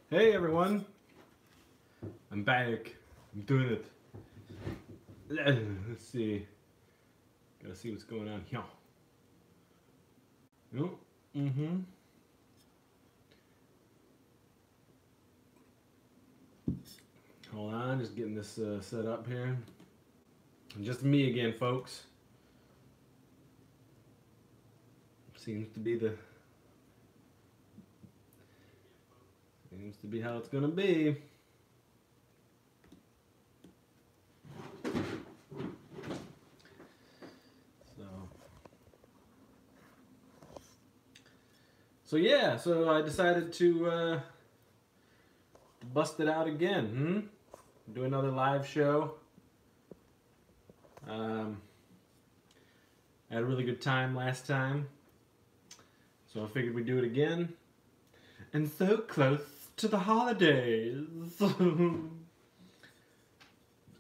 Hey everyone, I'm back. I'm doing it. Let's see. Gotta see what's going on here. Oh, Hold on, just getting this set up here. Just me again, folks. Seems to be how it's gonna be. So yeah, so I decided to bust it out again. Do another live show. I had a really good time last time, so I figured we'd do it again. And so close to the holidays.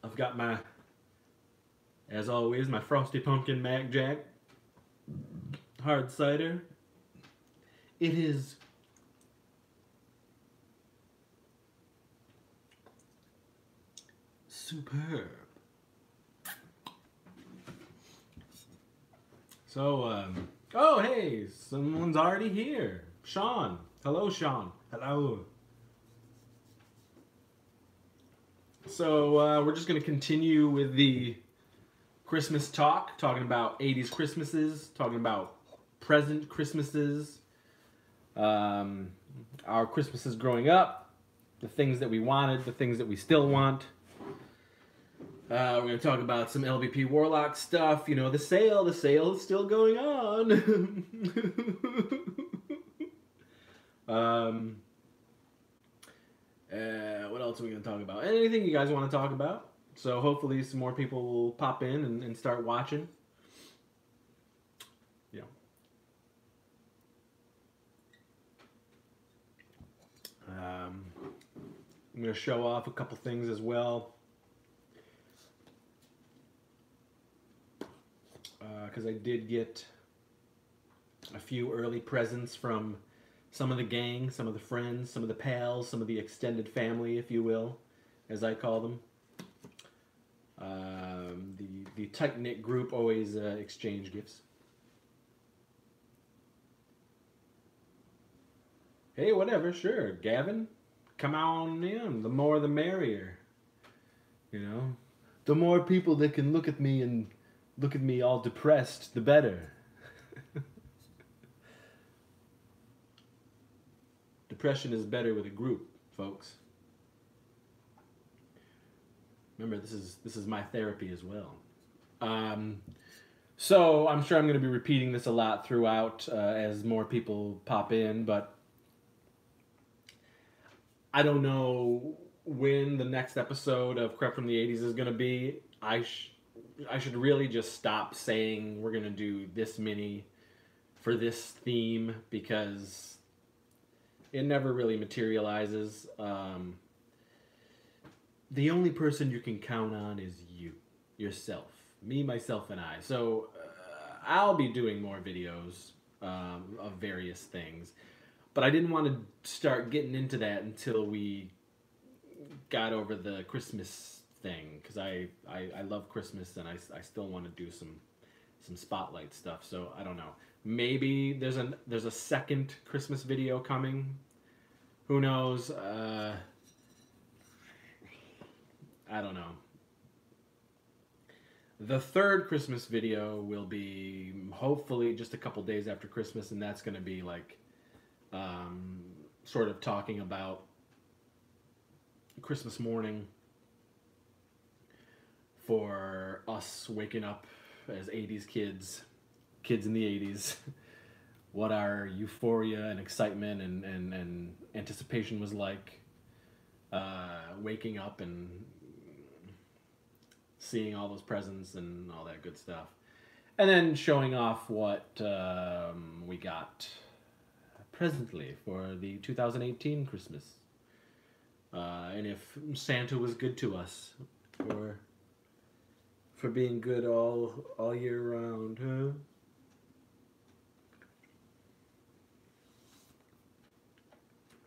I've got my, as always, my Frosty Pumpkin Mac Jack hard cider. It is superb. So, oh hey, someone's already here. Sean. Hello, Sean. Hello. So, we're just going to continue with the Christmas talk, talking about 80s Christmases, talking about present Christmases, our Christmases growing up, the things that we wanted, the things that we still want. We're going to talk about some LVP Warlock stuff. You know, the sale is still going on. What else are we going to talk about? Anything you guys want to talk about. So hopefully some more people will pop in and start watching. Yeah. I'm going to show off a couple things as well. Because I did get a few early presents from some of the gang, some of the friends, some of the pals, some of the extended family, if you will, as I call them. The tight-knit group always exchange gifts. Hey, whatever, sure, Gavin, come on in. The more the merrier. You know, the more people that can look at me and look at me all depressed, the better. Depression is better with a group, folks. Remember, this is my therapy as well. So I'm sure I'm going to be repeating this a lot throughout as more people pop in, but I don't know when the next episode of Crept from the 80s is going to be. I should really just stop saying we're going to do this many for this theme, because it never really materializes. The only person you can count on is you, yourself, me, myself, and I. So I'll be doing more videos of various things, but I didn't want to start getting into that until we got over the Christmas thing, because I love Christmas, and I still want to do some spotlight stuff. So I don't know. Maybe there's a second Christmas video coming. Who knows? I don't know. The third Christmas video will be hopefully just a couple days after Christmas, and that's going to be like sort of talking about Christmas morning for us waking up as 80s kids in the 80s. What our euphoria and excitement and anticipation was like, waking up and seeing all those presents and all that good stuff. And then showing off what we got presently for the 2018 Christmas. And if Santa was good to us, for being good all year round, huh?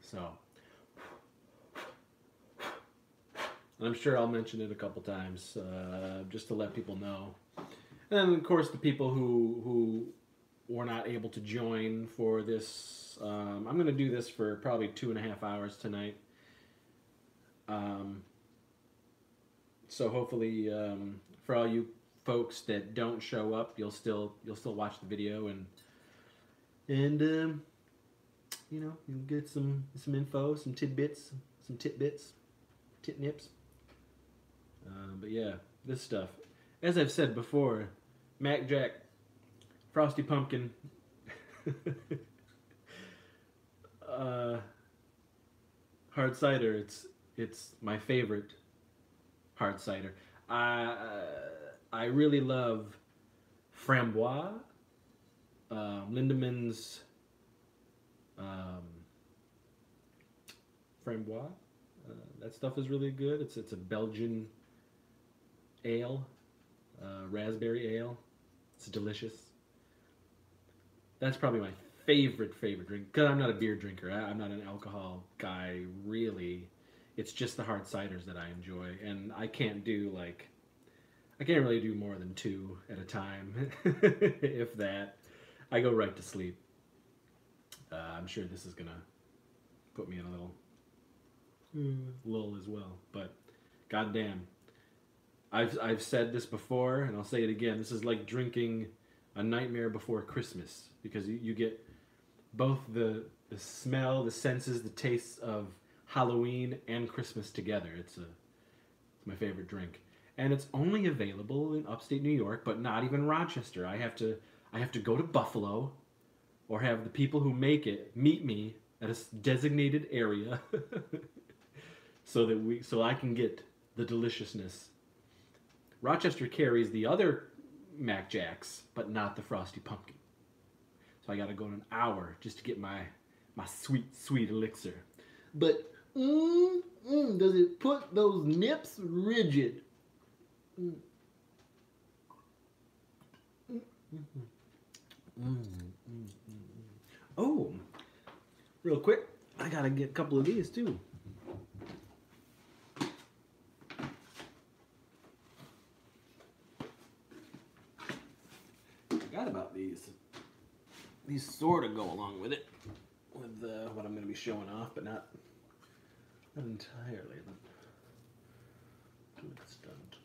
So, And I'm sure I'll mention it a couple times just to let people know. And of course, the people who were not able to join for this, I'm going to do this for probably 2.5 hours tonight. So hopefully, for all you folks that don't show up, you'll still watch the video and you know, you'll get some info, some tidbits, titnips. But yeah, this stuff, as I've said before, Mac Jack, Frosty Pumpkin, hard cider. It's my favorite hard cider. I really love Framboise, Lindemann's Framboise. That stuff is really good. It's a Belgian ale, raspberry ale. It's delicious. That's probably my favorite drink, because I'm not a beer drinker. I'm not an alcohol guy, really. It's just the hard ciders that I enjoy, and I can't really do more than 2 at a time, if that. I go right to sleep. I'm sure this is gonna put me in a little lull as well, but goddamn, I've said this before, and I'll say it again. This is like drinking A Nightmare Before Christmas, because you get both the smell, the senses, the tastes of Halloween and Christmas together. It's my favorite drink, and it's only available in upstate New York, but not even Rochester. I have to go to Buffalo, or have the people who make it meet me at a designated area, so I can get the deliciousness. Rochester carries the other Mac Jacks, but not the Frosty Pumpkin. So I got to go in an hour just to get my sweet elixir. But does it put those nips rigid? Oh, real quick, I gotta get a couple of these too. Forgot about these. These sort of go along with it, with what I'm going to be showing off, but not entirely. To an extent.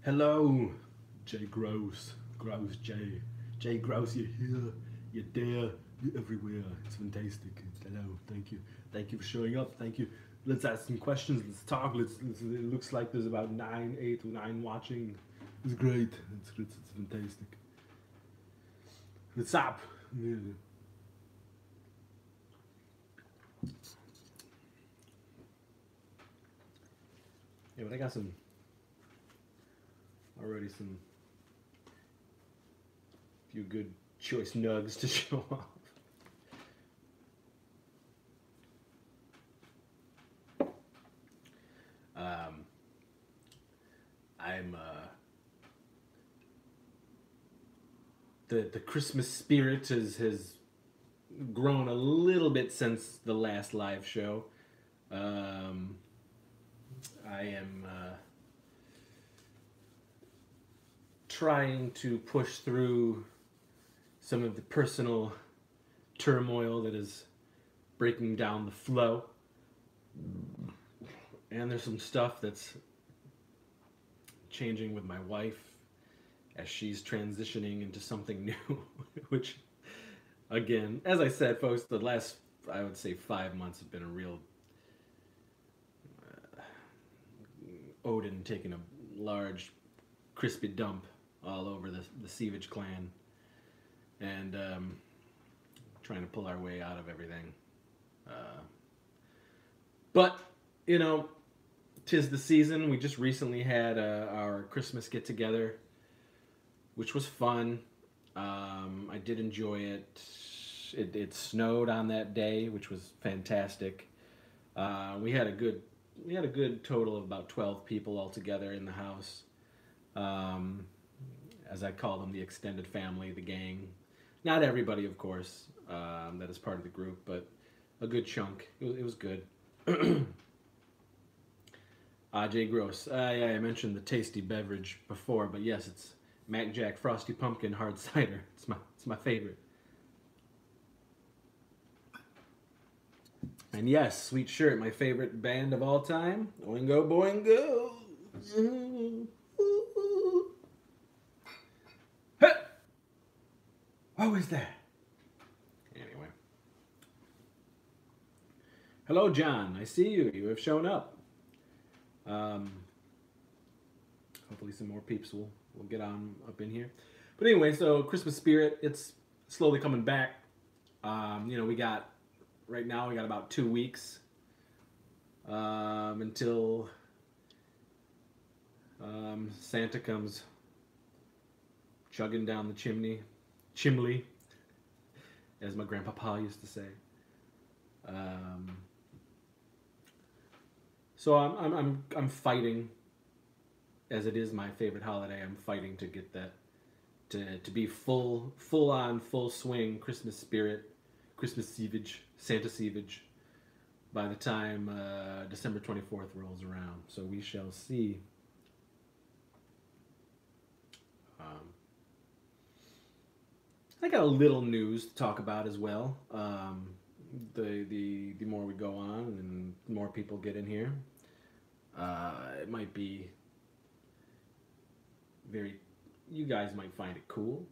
Hello, Jay Gross, Jay Gross, you're here, you're there, you're everywhere. It's fantastic. Hello, thank you for showing up. Thank you. Let's ask some questions. Let's talk. It looks like there's about 8 or 9 watching. It's great. It's fantastic. What's up? Yeah. Yeah, but I got some few good choice nugs to show off. I'm the Christmas spirit has grown a little bit since the last live show. I am trying to push through some of the personal turmoil that is breaking down the flow. And there's some stuff that's changing with my wife as she's transitioning into something new, which, again, as I said, folks, the last, I would say, 5 months have been a real Odin taking a large, crispy dump all over the Sievage clan, and trying to pull our way out of everything. But, you know, 'tis the season. We just recently had our Christmas get-together, which was fun. I did enjoy it. It snowed on that day, which was fantastic. We had a good total of about 12 people all together in the house. As I call them, the extended family, the gang. Not everybody, of course, that is part of the group, but a good chunk. It was good. Jay Gross. Yeah, I mentioned the tasty beverage before, but yes, it's Mac Jack Frosty Pumpkin Hard Cider. It's my favorite. And yes, Sweet Shirt, my favorite band of all time. Oingo Boingo. Hey! What was that? Anyway. Hello, John. I see you. You have shown up. Hopefully some more peeps will get on up in here. But anyway, so Christmas spirit, it's slowly coming back. We got, right now we got about 2 weeks until Santa comes chugging down the chimney, as my grandpapa used to say. So I'm fighting, as it is my favorite holiday. I'm fighting to get that to be full on, full swing Christmas spirit, Christmas sievage, Santa sievage by the time December 24th rolls around. So we shall see. I got a little news to talk about as well. The more we go on and more people get in here, it might be you guys might find it cool.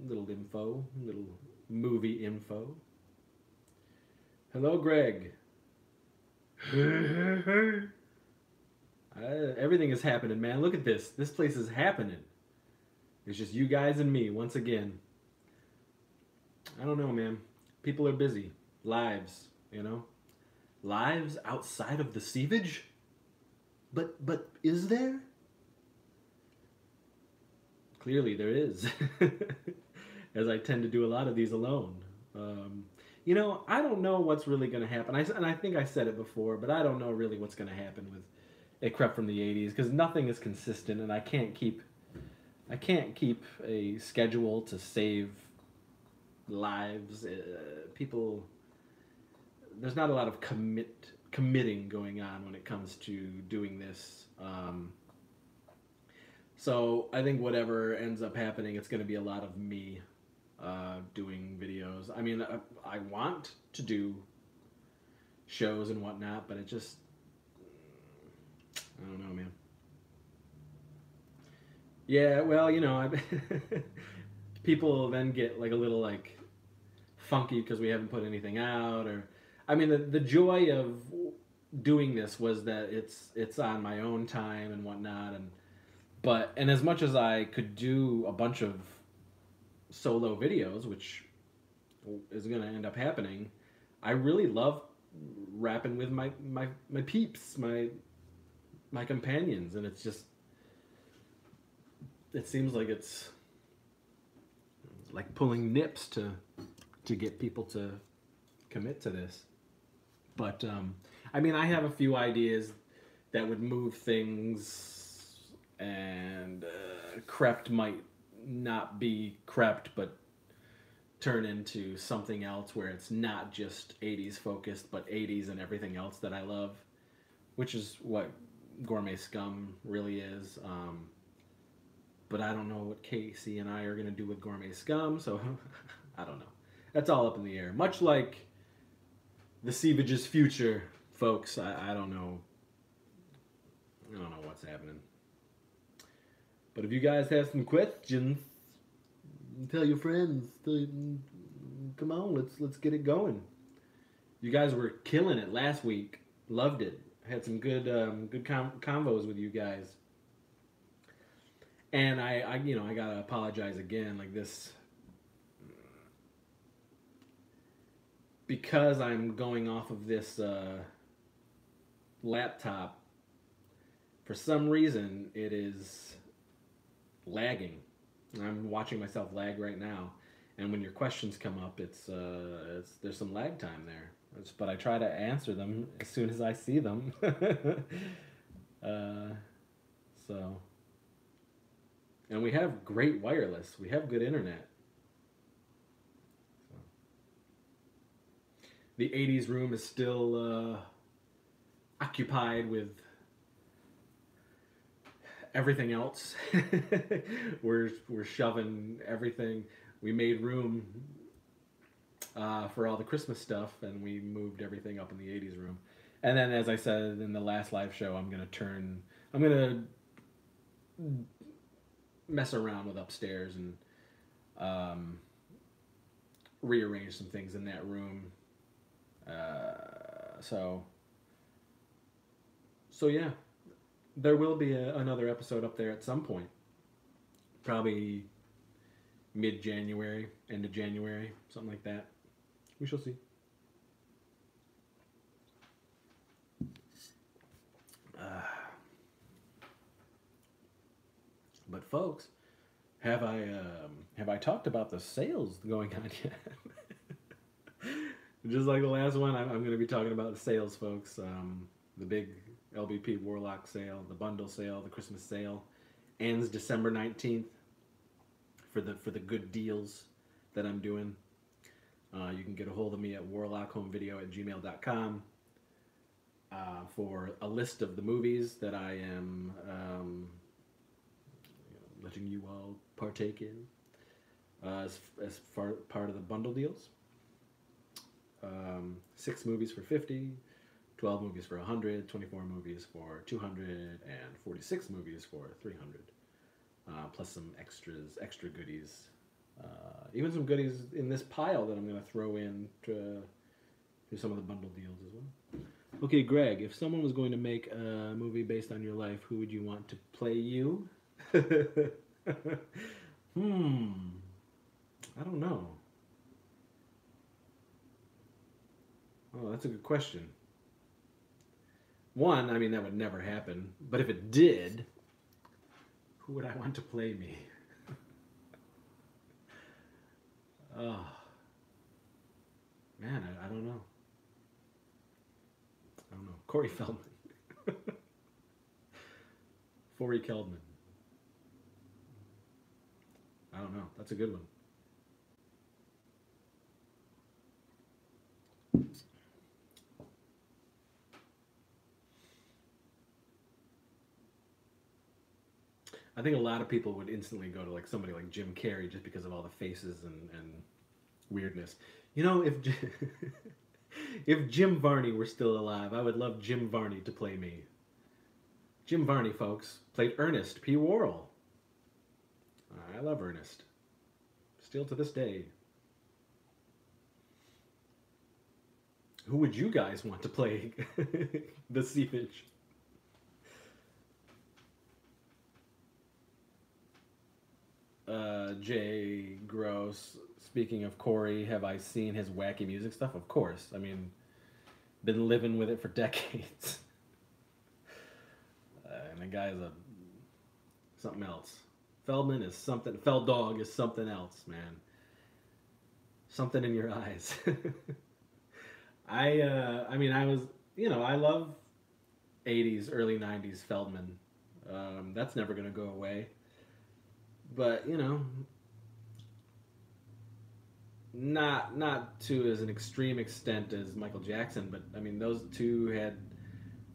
Little info, little movie info. Hello, Greg. Everything is happening, man. Look at this. This place is happening. It's just you guys and me once again. I don't know, man. People are busy. Lives, Lives outside of the sievage? But is there? Clearly there is. As I tend to do a lot of these alone. I don't know what's really going to happen. And I think I said it before, but I don't know really what's going to happen with a Crept from the 80s, because nothing is consistent, and I can't keep a schedule to save lives. People, there's not a lot of committing going on when it comes to doing this. So I think whatever ends up happening, it's going to be a lot of me doing videos. I mean, I want to do shows and whatnot, but it just, I don't know, man. Yeah, well, people then get like a little like funky because we haven't put anything out, or I mean the joy of doing this was that it's on my own time and whatnot, and as much as I could do a bunch of solo videos, which is going to end up happening, I really love rapping with my peeps, my companions, and it's just, it seems like it's like pulling nips to get people to commit to this. But I mean, I have a few ideas that would move things, and Crept might not be Crept, but turn into something else where it's not just 80s focused, but 80s and everything else that I love, which is what Gourmet Scum really is. But I don't know what Casey and I are going to do with Gourmet Scum, so I don't know. That's all up in the air. Much like the Sievage's future, folks, I don't know. I don't know what's happening. But if you guys have some questions, tell your friends. Come on, let's get it going. You guys were killing it last week. Loved it. Had some good convos with you guys. And I gotta apologize again, like this, because I'm going off of this laptop. For some reason, it is lagging. I'm watching myself lag right now, and when your questions come up, it's there's some lag time there. But I try to answer them as soon as I see them. And we have great wireless. We have good internet. the 80s room is still occupied with everything else. we're shoving everything. We made room for all the Christmas stuff, and we moved everything up in the 80s room. And then, as I said in the last live show, I'm gonna mess around with upstairs and rearrange some things in that room. So yeah, there will be another episode up there at some point. Probably mid-January, end of January, something like that. We shall see. But folks, have I talked about the sales going on yet? Just like the last one, I'm going to be talking about the sales, folks. The big LBP Warlock sale, the bundle sale, the Christmas sale, ends December 19th for the good deals that I'm doing. You can get a hold of me at warlockhomevideo@gmail.com for a list of the movies that I am letting you all partake in as part of the bundle deals. 6 movies for $50, 12 movies for $100, 24 movies for $200, and 46 movies for $300. Plus some extra goodies. Even some goodies in this pile that I'm going to throw in to some of the bundle deals as well. Okay, Greg, if someone was going to make a movie based on your life, who would you want to play you? I don't know. Oh, that's a good question. One, I mean, that would never happen. But if it did, who would I want to play me? Oh. Man, I don't know. I don't know. Corey Feldman. Forey Keldman. I don't know. That's a good one. I think a lot of people would instantly go to like somebody like Jim Carrey just because of all the faces and weirdness. You know, if Jim Varney were still alive, I would love Jim Varney to play me. Jim Varney, folks, played Ernest P. Worrell. I love Ernest. Still to this day. Who would you guys want to play the Seepage? Jay Gross. Speaking of Corey, have I seen his wacky music stuff? Of course. I mean, been living with it for decades. And the guy is something else. Feldman is something. Felddog is something else, man. Something in your eyes. I mean, I was, I love 80s, early 90s Feldman. That's never going to go away. But, not to as an extreme extent as Michael Jackson, but, I mean, those two had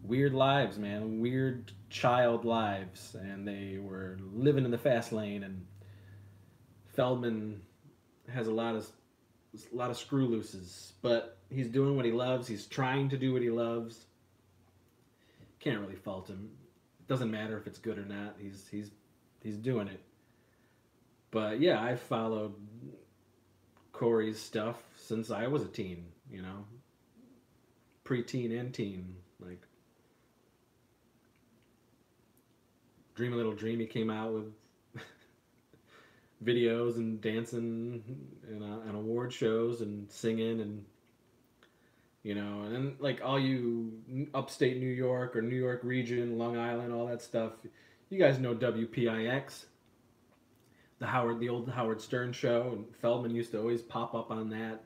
weird lives, man. Weird child lives. And they were living in the fast lane. And Feldman has a lot of screw looses. But he's doing what he loves. He's trying to do what he loves. Can't really fault him. It doesn't matter if it's good or not. He's doing it. But yeah, I've followed Corey's stuff since I was a teen, pre-teen and teen. Like, Dream a Little Dream, he came out with videos and dancing and award shows and singing and, and then like all you upstate New York or New York region, Long Island, all that stuff, you guys know WPIX. The old Howard Stern show, and Feldman used to always pop up on that,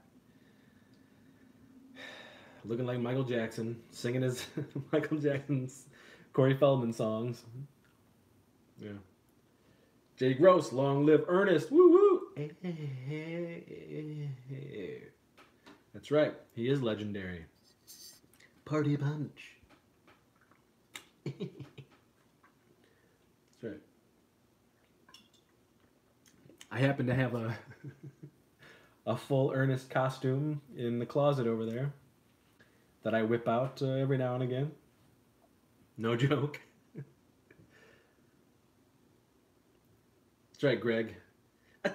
looking like Michael Jackson, singing his Michael Jackson's Corey Feldman songs. Yeah. Jay Gross, long live Ernest, woo woo. That's That's right. He is legendary. Party punch. That's right. I happen to have a a full Ernest costume in the closet over there that I whip out every now and again. No joke. That's right, Greg. I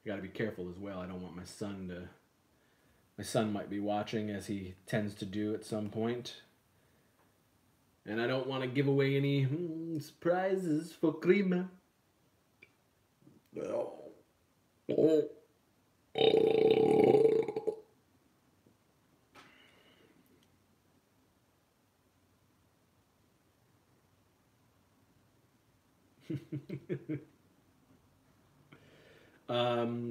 got to be careful as well. I don't want my son to. My son might be watching, as he tends to do at some point. And I don't want to give away any surprises for Krima.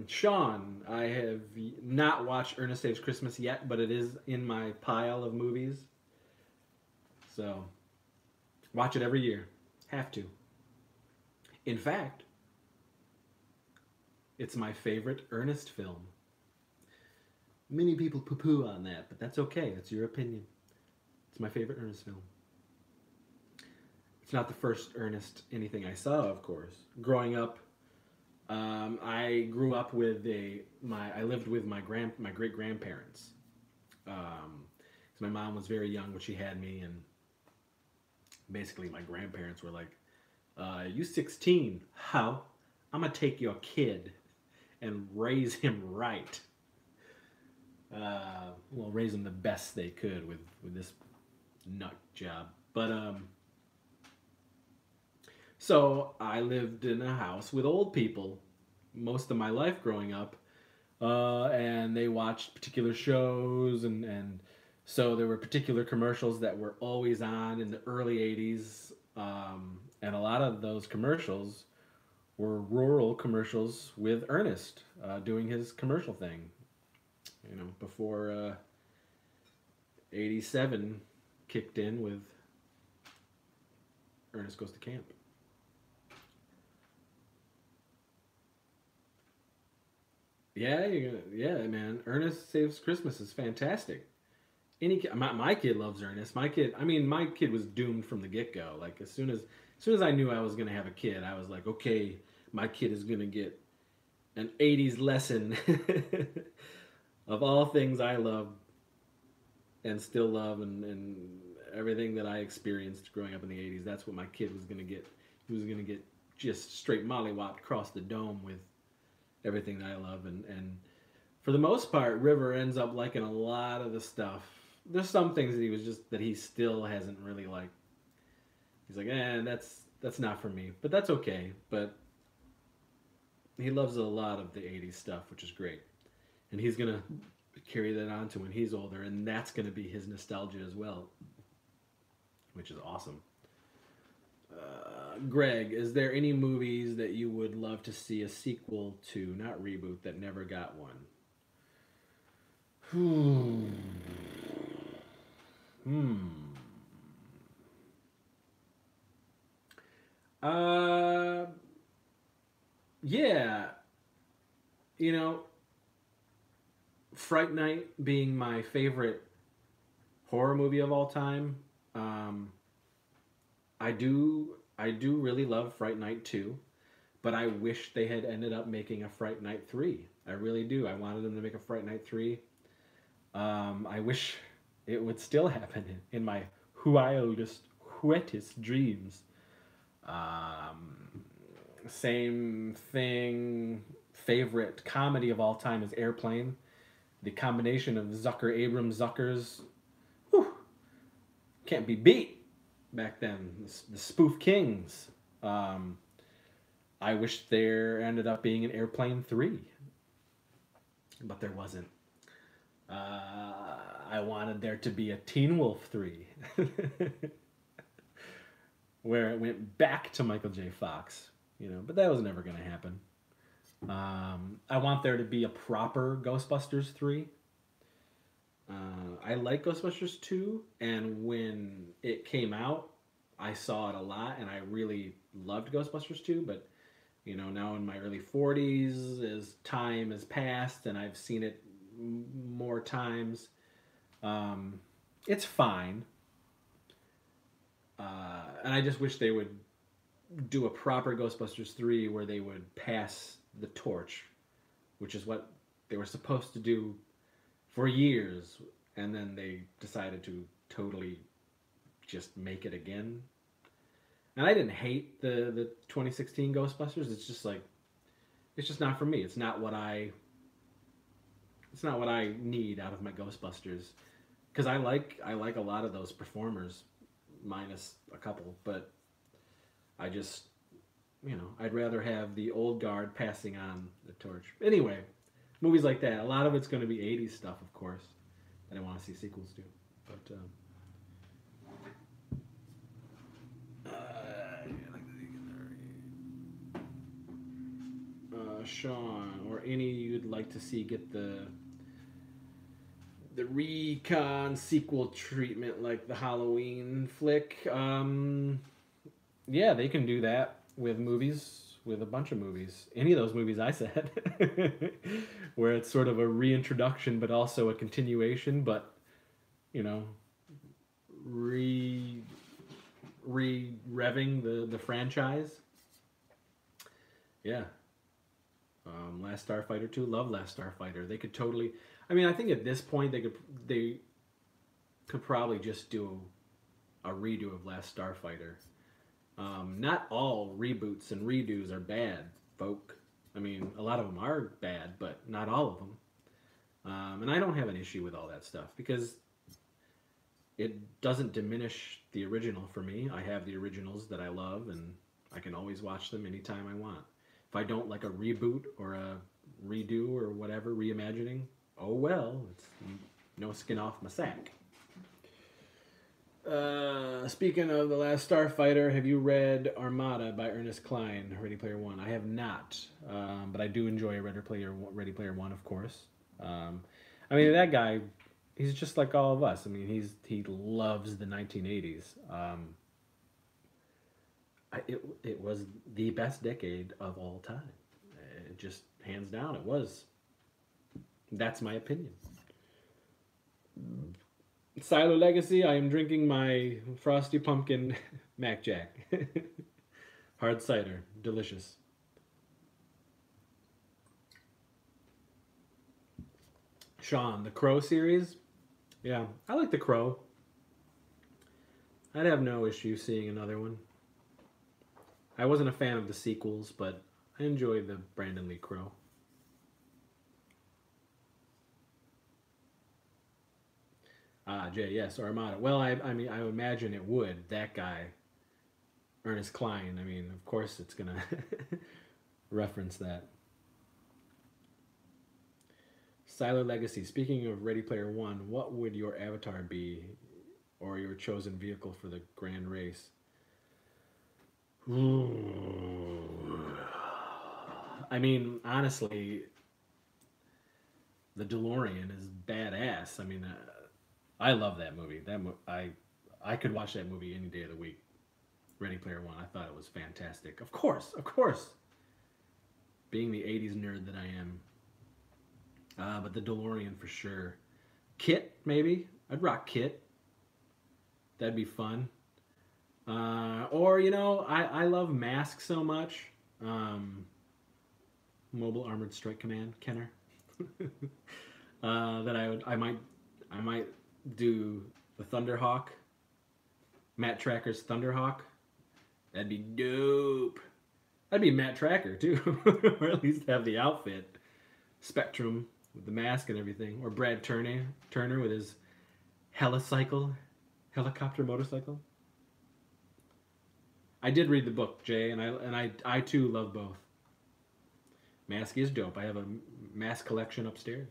Sean, I have not watched Ernest Saves Christmas yet, but it is in my pile of movies. So, watch it every year. Have to. In fact, it's my favorite Ernest film. Many people poo-poo on that, but that's okay. That's your opinion. It's my favorite Ernest film. It's not the first Ernest anything I saw, of course. Growing up, I grew up with I lived with my great grandparents. So my mom was very young when she had me, and basically my grandparents were like, "You 16? How? I'm gonna take your kid and raise him right." Well, raise him the best they could with this nut job, but so I lived in a house with old people most of my life growing up, and they watched particular shows, and so there were particular commercials that were always on in the early 80s, and a lot of those commercials were rural commercials with Ernest doing his commercial thing, you know, before 87 kicked in with Ernest Goes to Camp. Yeah, yeah, man. Ernest Saves Christmas is fantastic. My kid loves Ernest. My kid was doomed from the get go. Like as soon as I knew I was gonna have a kid, I was like, okay, my kid is gonna get an '80s lesson of all things I love and still love, and everything that I experienced growing up in the '80s. That's what my kid was gonna get. He was gonna get just straight mollywopped across the dome with everything that I love, and for the most part, River ends up liking a lot of the stuff. There's some things that he still hasn't really liked. He's like, that's not for me, but that's okay. But he loves a lot of the '80s stuff, which is great, and he's gonna carry that on to when he's older, and that's gonna be his nostalgia as well, which is awesome. Greg, is there any movies that you would love to see a sequel to, not reboot, that never got one? Yeah. You know, Fright Night being my favorite horror movie of all time. I do really love Fright Night 2, but I wish they had ended up making a Fright Night 3. I really do. I wanted them to make a Fright Night 3. I wish it would still happen in my wildest, wettest dreams. Same thing, favorite comedy of all time is Airplane. The combination of Zucker, Abrams, Zuckers, whew, can't be beat. Back then, the spoof kings. I wish there ended up being an Airplane 3, but there wasn't. I wanted there to be a Teen Wolf 3, where it went back to Michael J. Fox, you know, but that was never going to happen. I want there to be a proper Ghostbusters 3. I like Ghostbusters 2, and when it came out, I saw it a lot, and I really loved Ghostbusters 2, but, you know, now in my early 40s, as time has passed, and I've seen it more times, it's fine. And I just wish they would do a proper Ghostbusters 3 where they would pass the torch, which is what they were supposed to do for years, and then they decided to totally just make it again. And I didn't hate the 2016 Ghostbusters. It's just like, it's just not for me. It's not what I need out of my Ghostbusters, because I like a lot of those performers, minus a couple, but I just, you know, I'd rather have the old guard passing on the torch. Anyway, movies like that, a lot of it's going to be 80s stuff, of course, that I want to see sequels to. But Sean, or any you'd like to see get the recon sequel treatment like the Halloween flick. Yeah, they can do that with movies, with a bunch of movies. Any of those movies I said, where it's sort of a reintroduction but also a continuation, but, you know, revving the franchise. Yeah. Last Starfighter 2, love Last Starfighter. They could totally, I mean, I think at this point they could probably just do a redo of Last Starfighter. Not all reboots and redos are bad, folk. I mean, a lot of them are bad, but not all of them. And I don't have an issue with all that stuff, because it doesn't diminish the original for me. I have the originals that I love, and I can always watch them anytime I want. If I don't like a reboot or a redo or whatever, reimagining, oh well, it's no skin off my sack. Speaking of The Last Starfighter, have you read Armada by Ernest Cline, Ready Player One? I have not, but I do enjoy Ready Player One, of course. I mean, that guy, he's just like all of us. I mean, he loves the 1980s. It was the best decade of all time. It just, hands down, it was. That's my opinion. Silo Legacy, I am drinking my Frosty Pumpkin Mac Jack. Hard cider, delicious. Sean, the Crow series? Yeah, I like the Crow. I'd have no issue seeing another one. I wasn't a fan of the sequels, but I enjoyed the Brandon Lee Crow. Ah, Jay, yes, Armada. Well, I mean, I would imagine it would. That guy, Ernest Cline. I mean, of course, it's gonna reference that. Silo Legacy. Speaking of Ready Player One, what would your avatar be, or your chosen vehicle for the grand race? I mean, honestly, the DeLorean is badass. I mean, I love that movie. I could watch that movie any day of the week. Ready Player One. I thought it was fantastic. Of course. Being the 80s nerd that I am. But the DeLorean for sure. Kit, maybe. I'd rock Kit. That'd be fun. Or, you know, I love Mask so much. Mobile Armored Strike Command, Kenner. That I might do the Thunderhawk. Matt Tracker's Thunderhawk. That'd be dope. That'd be Matt Tracker too, or at least have the outfit. Spectrum with the mask and everything, or Brad Turner with his helicopter motorcycle. I did read the book, Jay, and I too love both. Mask is dope. I have a mask collection upstairs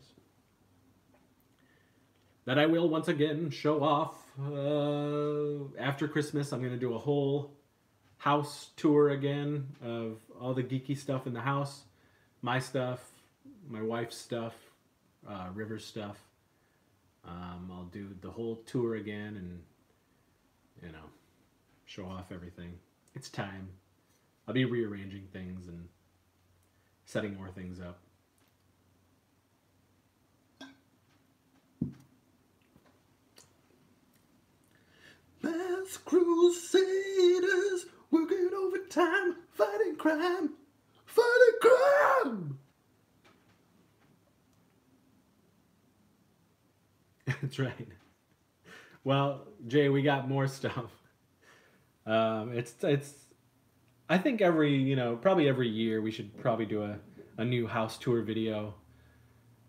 that I will once again show off after Christmas. I'm going to do a whole house tour again of all the geeky stuff in the house. My stuff, my wife's stuff, River's stuff. I'll do the whole tour again and, you know, show off everything. It's time. I'll be rearranging things and setting more things up. Mass Crusaders working overtime, fighting crime, fighting crime. That's right. Well, Jay, we got more stuff. It's. I think probably every year we should probably do a new house tour video.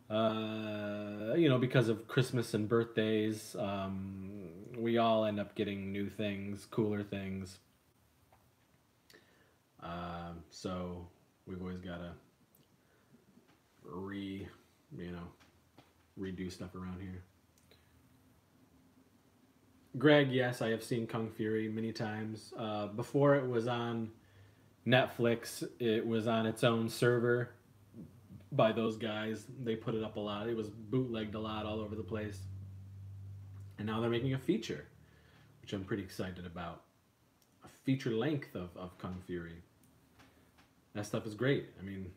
Because of Christmas and birthdays, we all end up getting new things, cooler things. So we've always got to redo stuff around here. Greg, yes, I have seen Kung Fury many times. Before it was on Netflix, it was on its own server by those guys. They put it up a lot. It was bootlegged a lot all over the place. And now they're making a feature, which I'm pretty excited about. A feature length of Kung Fury. That stuff is great. I mean,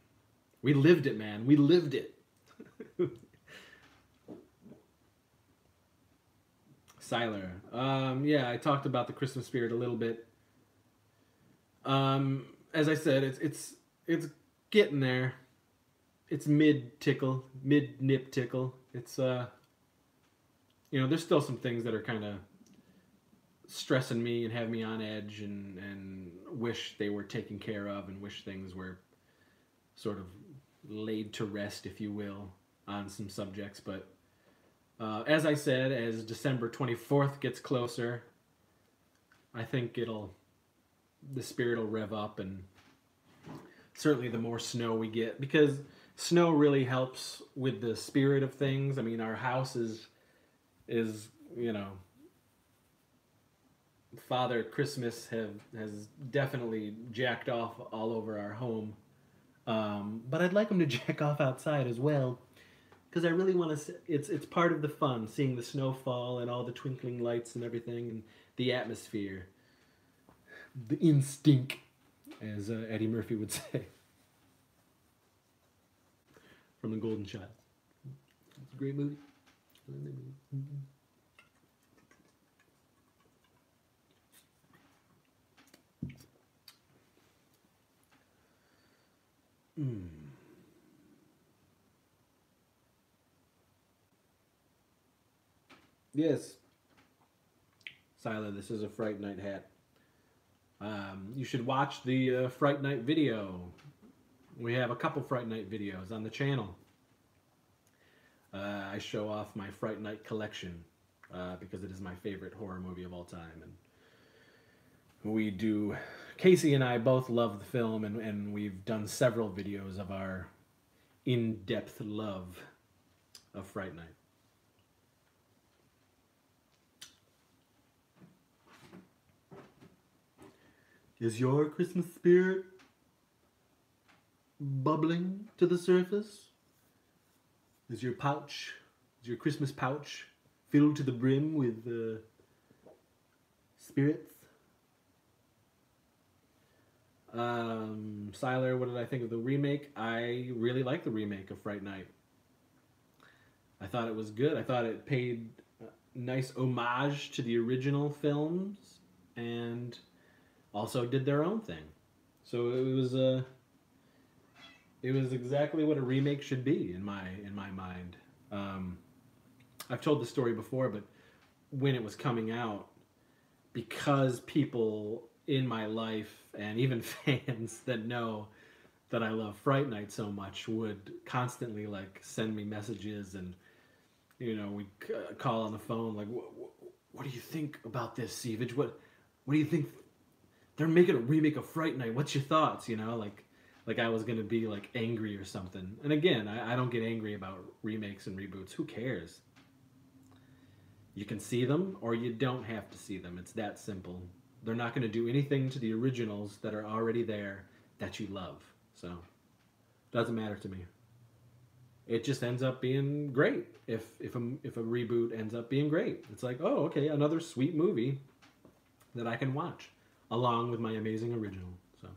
we lived it, man. We lived it. Siler. Yeah, I talked about the Christmas spirit a little bit. As I said, it's getting there. It's mid nip tickle. It's there's still some things that are kind of stressing me and have me on edge and wish they were taken care of and wish things were sort of laid to rest, if you will, on some subjects. But as I said, as December 24th gets closer, I think the spirit will rev up, and certainly the more snow we get, because snow really helps with the spirit of things. I mean, our house is Father Christmas has definitely jacked off all over our home. But I'd like him to jack off outside as well, because I really want to. It's part of the fun, seeing the snow fall and all the twinkling lights and everything, and the atmosphere, the instinct, as Eddie Murphy would say, from The Golden Child. It's a great movie. Yes. Sila, this is a Fright Night hat. You should watch the Fright Night video. We have a couple Fright Night videos on the channel. I show off my Fright Night collection because it is my favorite horror movie of all time. And Casey and I both love the film, and we've done several videos of our in-depth love of Fright Night. Is your Christmas spirit bubbling to the surface? Is your Christmas pouch filled to the brim with spirits? Siler, what did I think of the remake? I really like the remake of Fright Night. I thought it was good. I thought it paid nice homage to the original films and also did their own thing. So it was exactly what a remake should be in my mind. I've told the story before, but when it was coming out, because people in my life and even fans that know that I love Fright Night so much would constantly send me messages, and we'd call on the phone what do you think about this, Sievage? What do you think? They're making a remake of Fright Night. What's your thoughts? Like I was gonna be angry or something. And again, I don't get angry about remakes and reboots. Who cares? You can see them or you don't have to see them. It's that simple. They're not going to do anything to the originals that are already there that you love. So, doesn't matter to me. it just ends up being great. If a reboot ends up being great, it's like, oh, okay, another sweet movie that I can watch along with my amazing original. So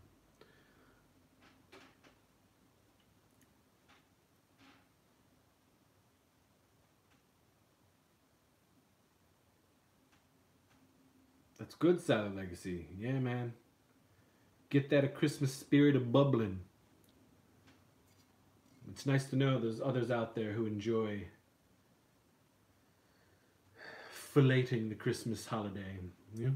that's good, Silent Legacy. Yeah, man. Get that a Christmas spirit a bubbling. It's nice to know there's others out there who enjoy filleting the Christmas holiday. Yeah.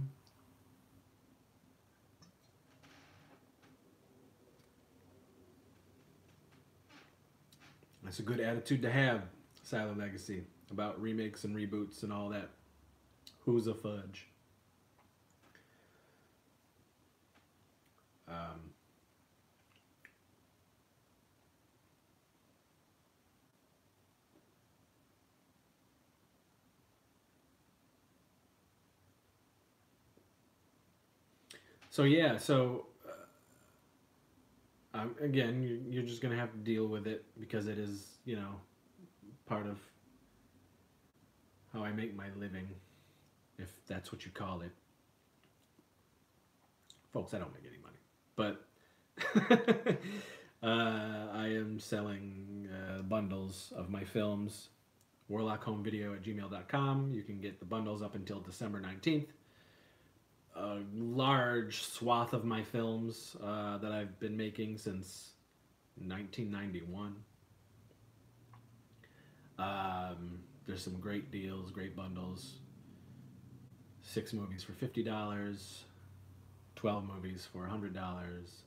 That's a good attitude to have, Silent Legacy, about remakes and reboots and all that. Who's a fudge? Um, so yeah, so again, you're just gonna have to deal with it because it is, part of how I make my living, if that's what you call it. Folks, I don't make any money, but I am selling bundles of my films. warlockhomevideo@gmail.com. You can get the bundles up until December 19th. A large swath of my films that I've been making since 1991. There's some great deals, great bundles. 6 movies for $50, 12 movies for $100,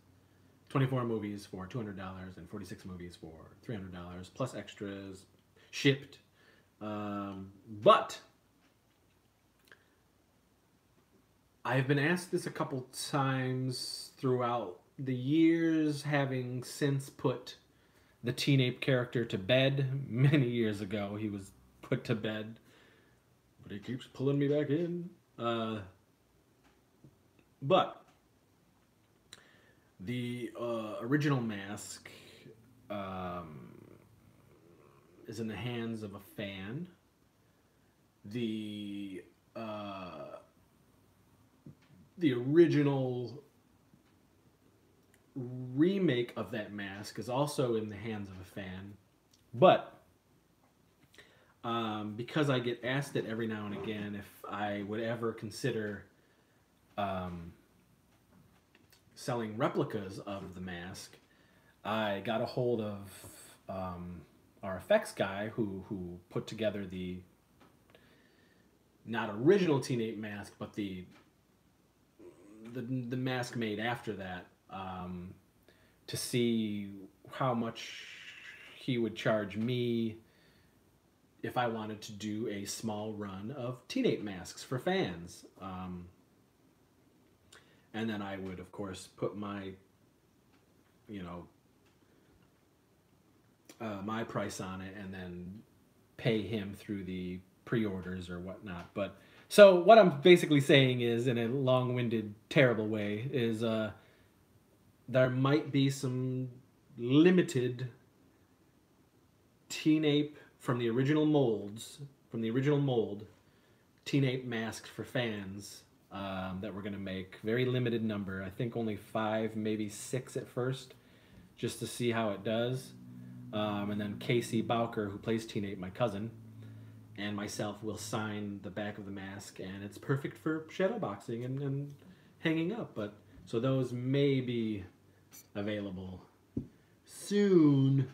24 movies for $200, and 46 movies for $300, plus extras shipped. But I've been asked this a couple times throughout the years, having since put the Teen Ape character to bed. Many years ago, he was put to bed, but he keeps pulling me back in. But the original mask is in the hands of a fan. The original remake of that mask is also in the hands of a fan, but because I get asked it every now and again if I would ever consider selling replicas of the mask, I got a hold of our effects guy who put together the not original Teen Ape mask, but the mask made after that, to see how much he would charge me if I wanted to do a small run of Teen Ape masks for fans. And then I would, of course, put my, my price on it and then pay him through the pre-orders or whatnot. But so what I'm basically saying is, in a long-winded, terrible way, is there might be some limited Teen Ape from the original molds, from the original mold, Teen Ape masks for fans that we're going to make. Very limited number. I think only 5, maybe 6 at first, just to see how it does. And then Casey Bowker, who plays Teen Ape, my cousin, and myself will sign the back of the mask, and it's perfect for shadow boxing and hanging up. But so those may be available soon.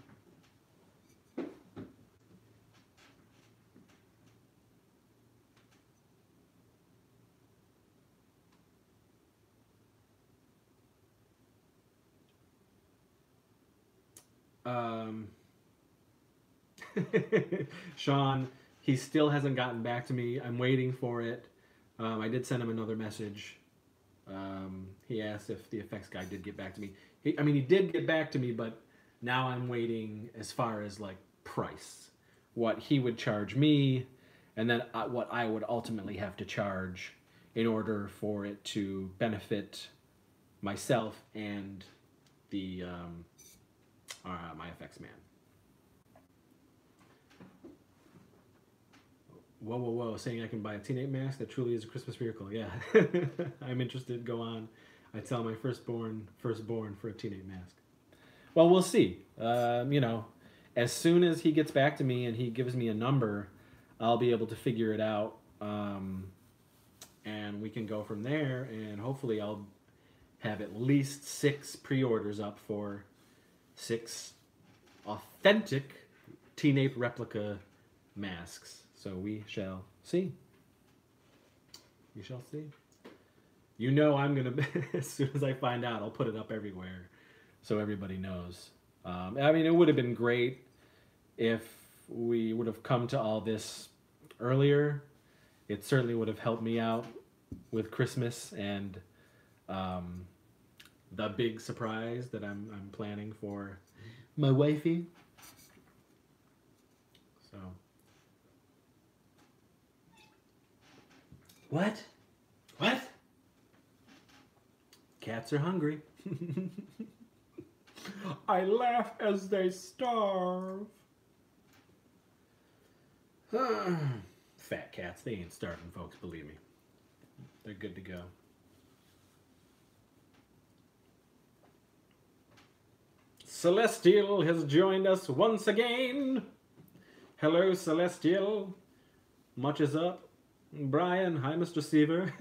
Sean, he still hasn't gotten back to me. I'm waiting for it. I did send him another message. He asked if the effects guy did get back to me. He did get back to me, but now I'm waiting as far as like price, what he would charge me, and then what I would ultimately have to charge in order for it to benefit myself and the my effects man. Whoa, whoa, whoa! Saying I can buy a Teen mask that truly is a Christmas miracle. Yeah, I'm interested. Go on. I tell my firstborn for a Teen mask. Well, we'll see. You know, as soon as he gets back to me and he gives me a number, I'll be able to figure it out, and we can go from there. And hopefully, I'll have at least 6 pre-orders up for 6 authentic Teen Ape replica masks. So we shall see. We shall see. You know I'm going to, as soon as I find out, I'll put it up everywhere so everybody knows. I mean, it would have been great if we would have come to all this earlier. It certainly would have helped me out with Christmas and the big surprise that I'm planning for my wifey. So... What? What? Cats are hungry. I laugh as they starve. Fat cats, they ain't starving, folks, believe me. They're good to go. Celestial has joined us once again. Hello, Celestial. Much is up. Brian, hi, Mr. Seaver.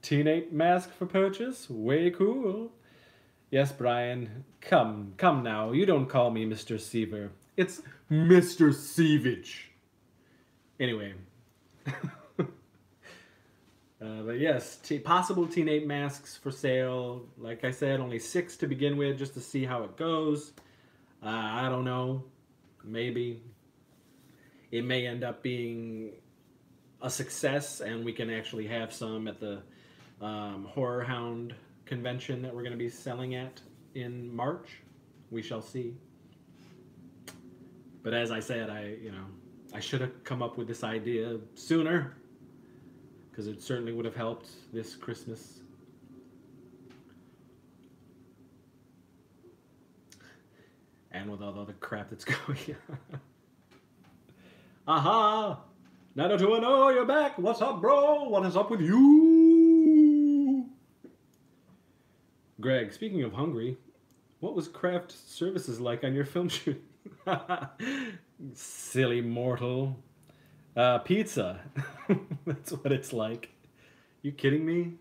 Teen Ape mask for purchase? Way cool. Yes, Brian. Come now. You don't call me Mr. Seaver. It's Mr. Seavage. Anyway. But yes, possible Teen Ape masks for sale. Like I said, only 6 to begin with, just to see how it goes. I don't know. Maybe. It may end up being a success, and we can actually have some at the Horror Hound convention that we're going to be selling at in March. We shall see. But as I said, I should have come up with this idea sooner, because it certainly would have helped this Christmas. And with all the other crap that's going on. Aha! 90210, you're back. What's up, bro? What is up with you? Greg, speaking of hungry, what was craft services like on your film shoot? Silly mortal. Pizza. That's what it's like. You kidding me?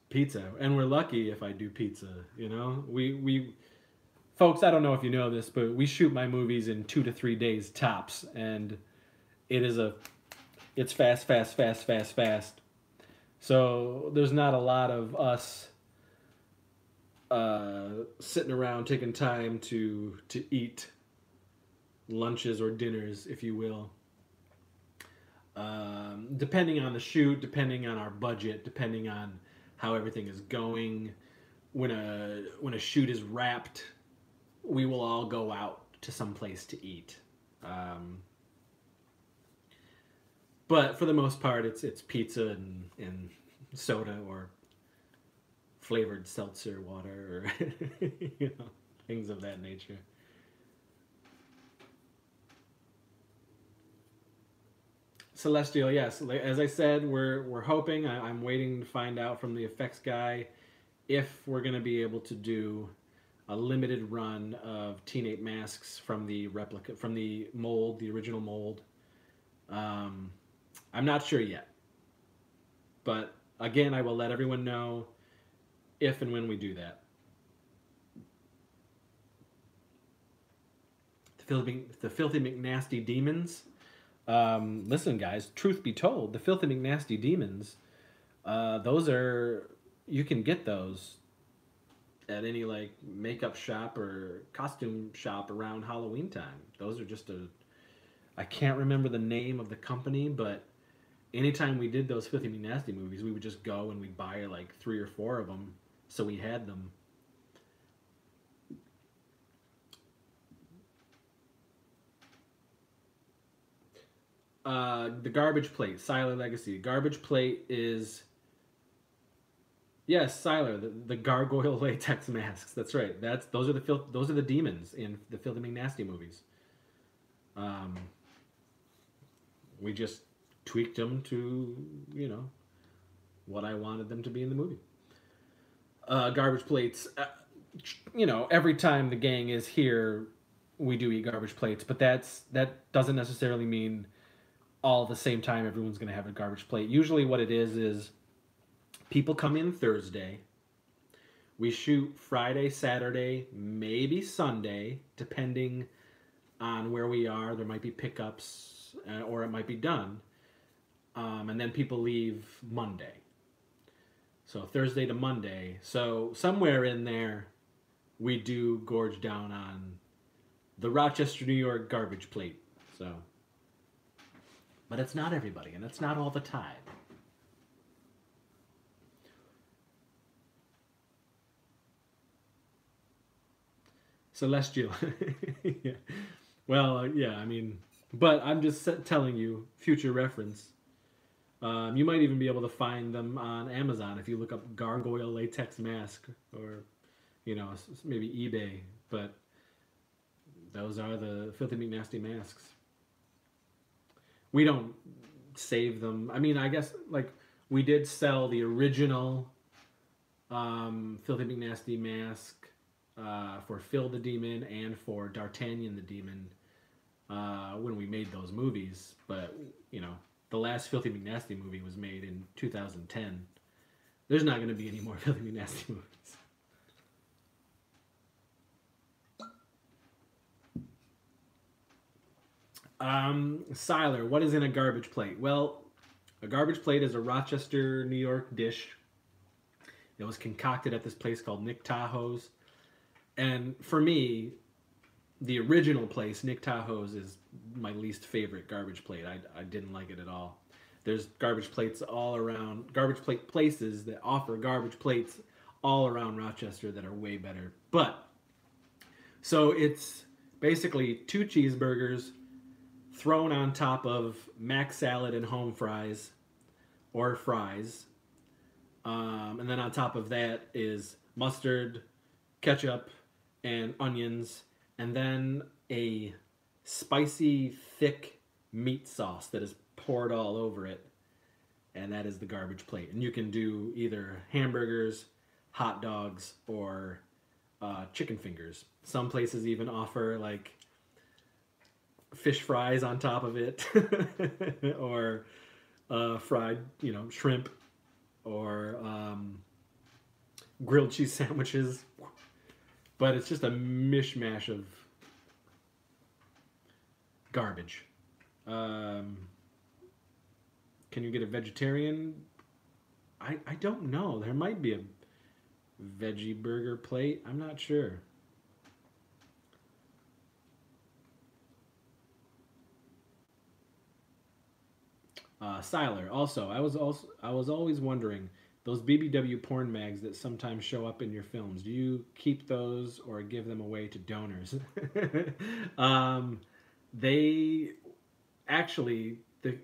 Pizza. And we're lucky if I do pizza, you know? We folks, I don't know if you know this, but we shoot my movies in 2 to 3 days tops, and it's fast. So there's not a lot of us sitting around taking time to eat lunches or dinners, if you will. Depending on the shoot, depending on our budget, depending on how everything is going, when a shoot is wrapped, we will all go out to some place to eat. But for the most part, it's pizza and soda or flavored seltzer water or things of that nature. Celestial, yes. As I said, we're hoping. I'm waiting to find out from the effects guy if we're going to be able to do a limited run of Teen Ape masks from the replica, from the mold, the original mold. I'm not sure yet. But again, I will let everyone know if and when we do that. The Filthy McNasty Demons. Listen, guys, truth be told, the Filthy McNasty Demons, those are, you can get those at any makeup shop or costume shop around Halloween time. Those are just I can't remember the name of the company, but anytime we did those Filthy McNasty movies, we would just go and we'd buy 3 or 4 of them, so we had them. The Garbage Plate, Siler Legacy. Garbage Plate is, yes, Siler, the gargoyle latex masks. That's right. Those are the demons in the Filthy McNasty movies. We just tweaked them to, you know, what I wanted them to be in the movie. Garbage plates. You know, every time the gang is here, we do eat garbage plates, but that doesn't necessarily mean all at the same time everyone's going to have a garbage plate. Usually what it is people come in Thursday. We shoot Friday, Saturday, maybe Sunday, depending on where we are. There might be pickups, or it might be done. And then people leave Monday. So Thursday to Monday. So somewhere in there, we do gorge down on the Rochester, New York garbage plate. So, but it's not everybody, and it's not all the time. Celestial. Yeah. Well, yeah, I mean, but I'm just telling you, future reference. You might even be able to find them on Amazon if you look up gargoyle latex mask, or, you know, maybe eBay. But those are the Filthy McNasty masks. We don't save them. I mean, I guess, like, we did sell the original Filthy McNasty mask for Phil the Demon and for D'Artagnan the Demon when we made those movies. But, you know, the last Filthy McNasty movie was made in 2010. There's not going to be any more Filthy McNasty movies. Siler, what is in a garbage plate? Well, a garbage plate is a Rochester, New York dish. It was concocted at this place called Nick Tahoe's. And for me, the original place, Nick Tahoe's, is my least favorite garbage plate. I didn't like it at all. There's garbage plates all around, garbage plate places that offer garbage plates all around Rochester that are way better. But, so it's basically 2 cheeseburgers thrown on top of mac salad and home fries, or fries. And then on top of that is mustard, ketchup, and onions, and then a spicy, thick meat sauce that is poured all over it, and that is the garbage plate. And you can do either hamburgers, hot dogs, or chicken fingers. Some places even offer, like, fish fries on top of it, or fried, you know, shrimp, or grilled cheese sandwiches. But it's just a mishmash of garbage. Can you get a vegetarian? I don't know. There might be a veggie burger plate. I'm not sure. Siler, also, I was always wondering, those BBW porn mags that sometimes show up in your films, do you keep those or give them away to donors? They actually, the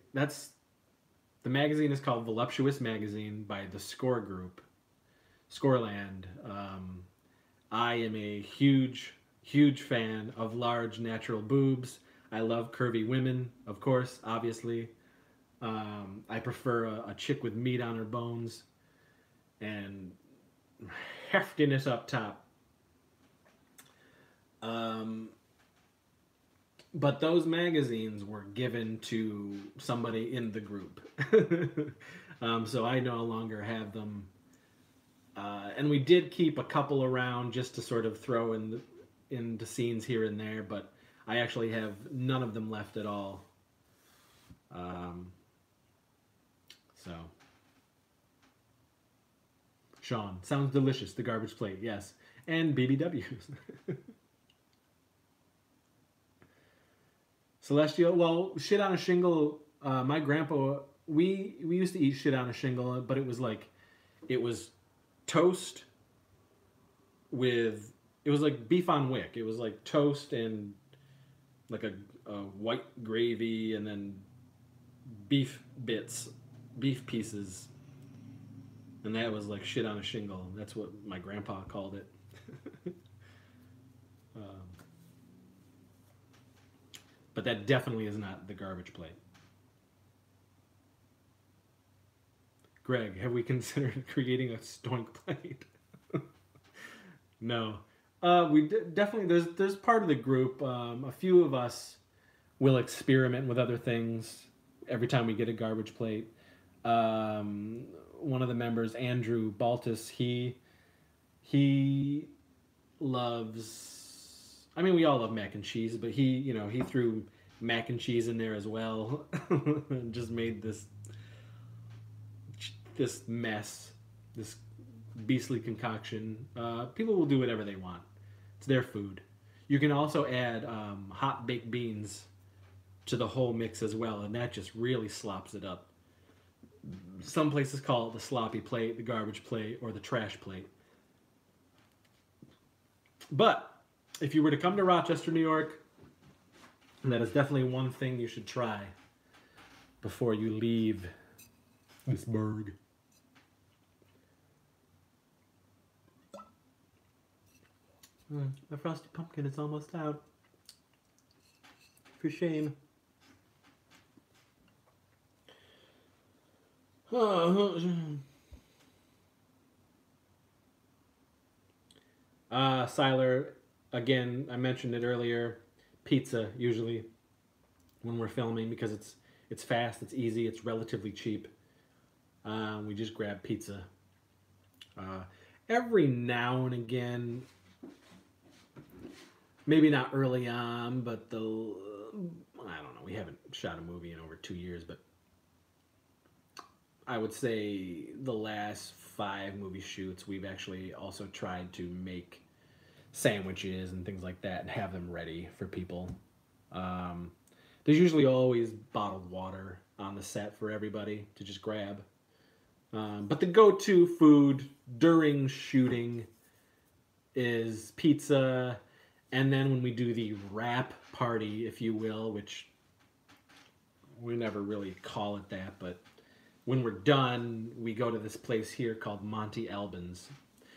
magazine is called Voluptuous Magazine by the Score Group, Scoreland. I am a huge fan of large natural boobs. I love curvy women, of course, obviously. I prefer a chick with meat on her bones and heftiness up top. But those magazines were given to somebody in the group. So I no longer have them. And we did keep a couple around just to sort of throw in the scenes here and there, but I actually have none of them left at all. So, Sean, sounds delicious, the garbage plate, yes. And BBWs. Celestial, well, shit on a shingle, my grandpa, we used to eat shit on a shingle, but it was toast with, it was like beef on wick. It was like toast and like a white gravy, and then beef bits, beef pieces, and that was like shit on a shingle. That's what my grandpa called it. But that definitely is not the garbage plate. Greg, have we considered creating a stoink plate? No. Definitely, there's part of the group, a few of us will experiment with other things every time we get a garbage plate. One of the members, Andrew Baltus, he loves. I mean, we all love mac and cheese, but he threw mac and cheese in there as well, and just made this mess, this beastly concoction. People will do whatever they want. It's their food. You can also add hot baked beans to the whole mix as well, and that just really slops it up. Some places call it the sloppy plate, the garbage plate, or the trash plate. But if you were to come to Rochester, New York, that is definitely one thing you should try before you leave this burg. The frosted pumpkin is almost out. For shame. Siler, again, I mentioned it earlier. Pizza, usually, when we're filming, because it's fast, it's easy, it's relatively cheap. We just grab pizza. Every now and again, maybe not early on, but I don't know, we haven't shot a movie in over 2 years, but I would say the last 5 movie shoots, we've actually also tried to make sandwiches and things like that and have them ready for people. There's usually always bottled water on the set for everybody to just grab. But the go-to food during shooting is pizza, and then when we do the wrap party, if you will, which we never really call it that, but when we're done, we go to this place here called Monty Albans.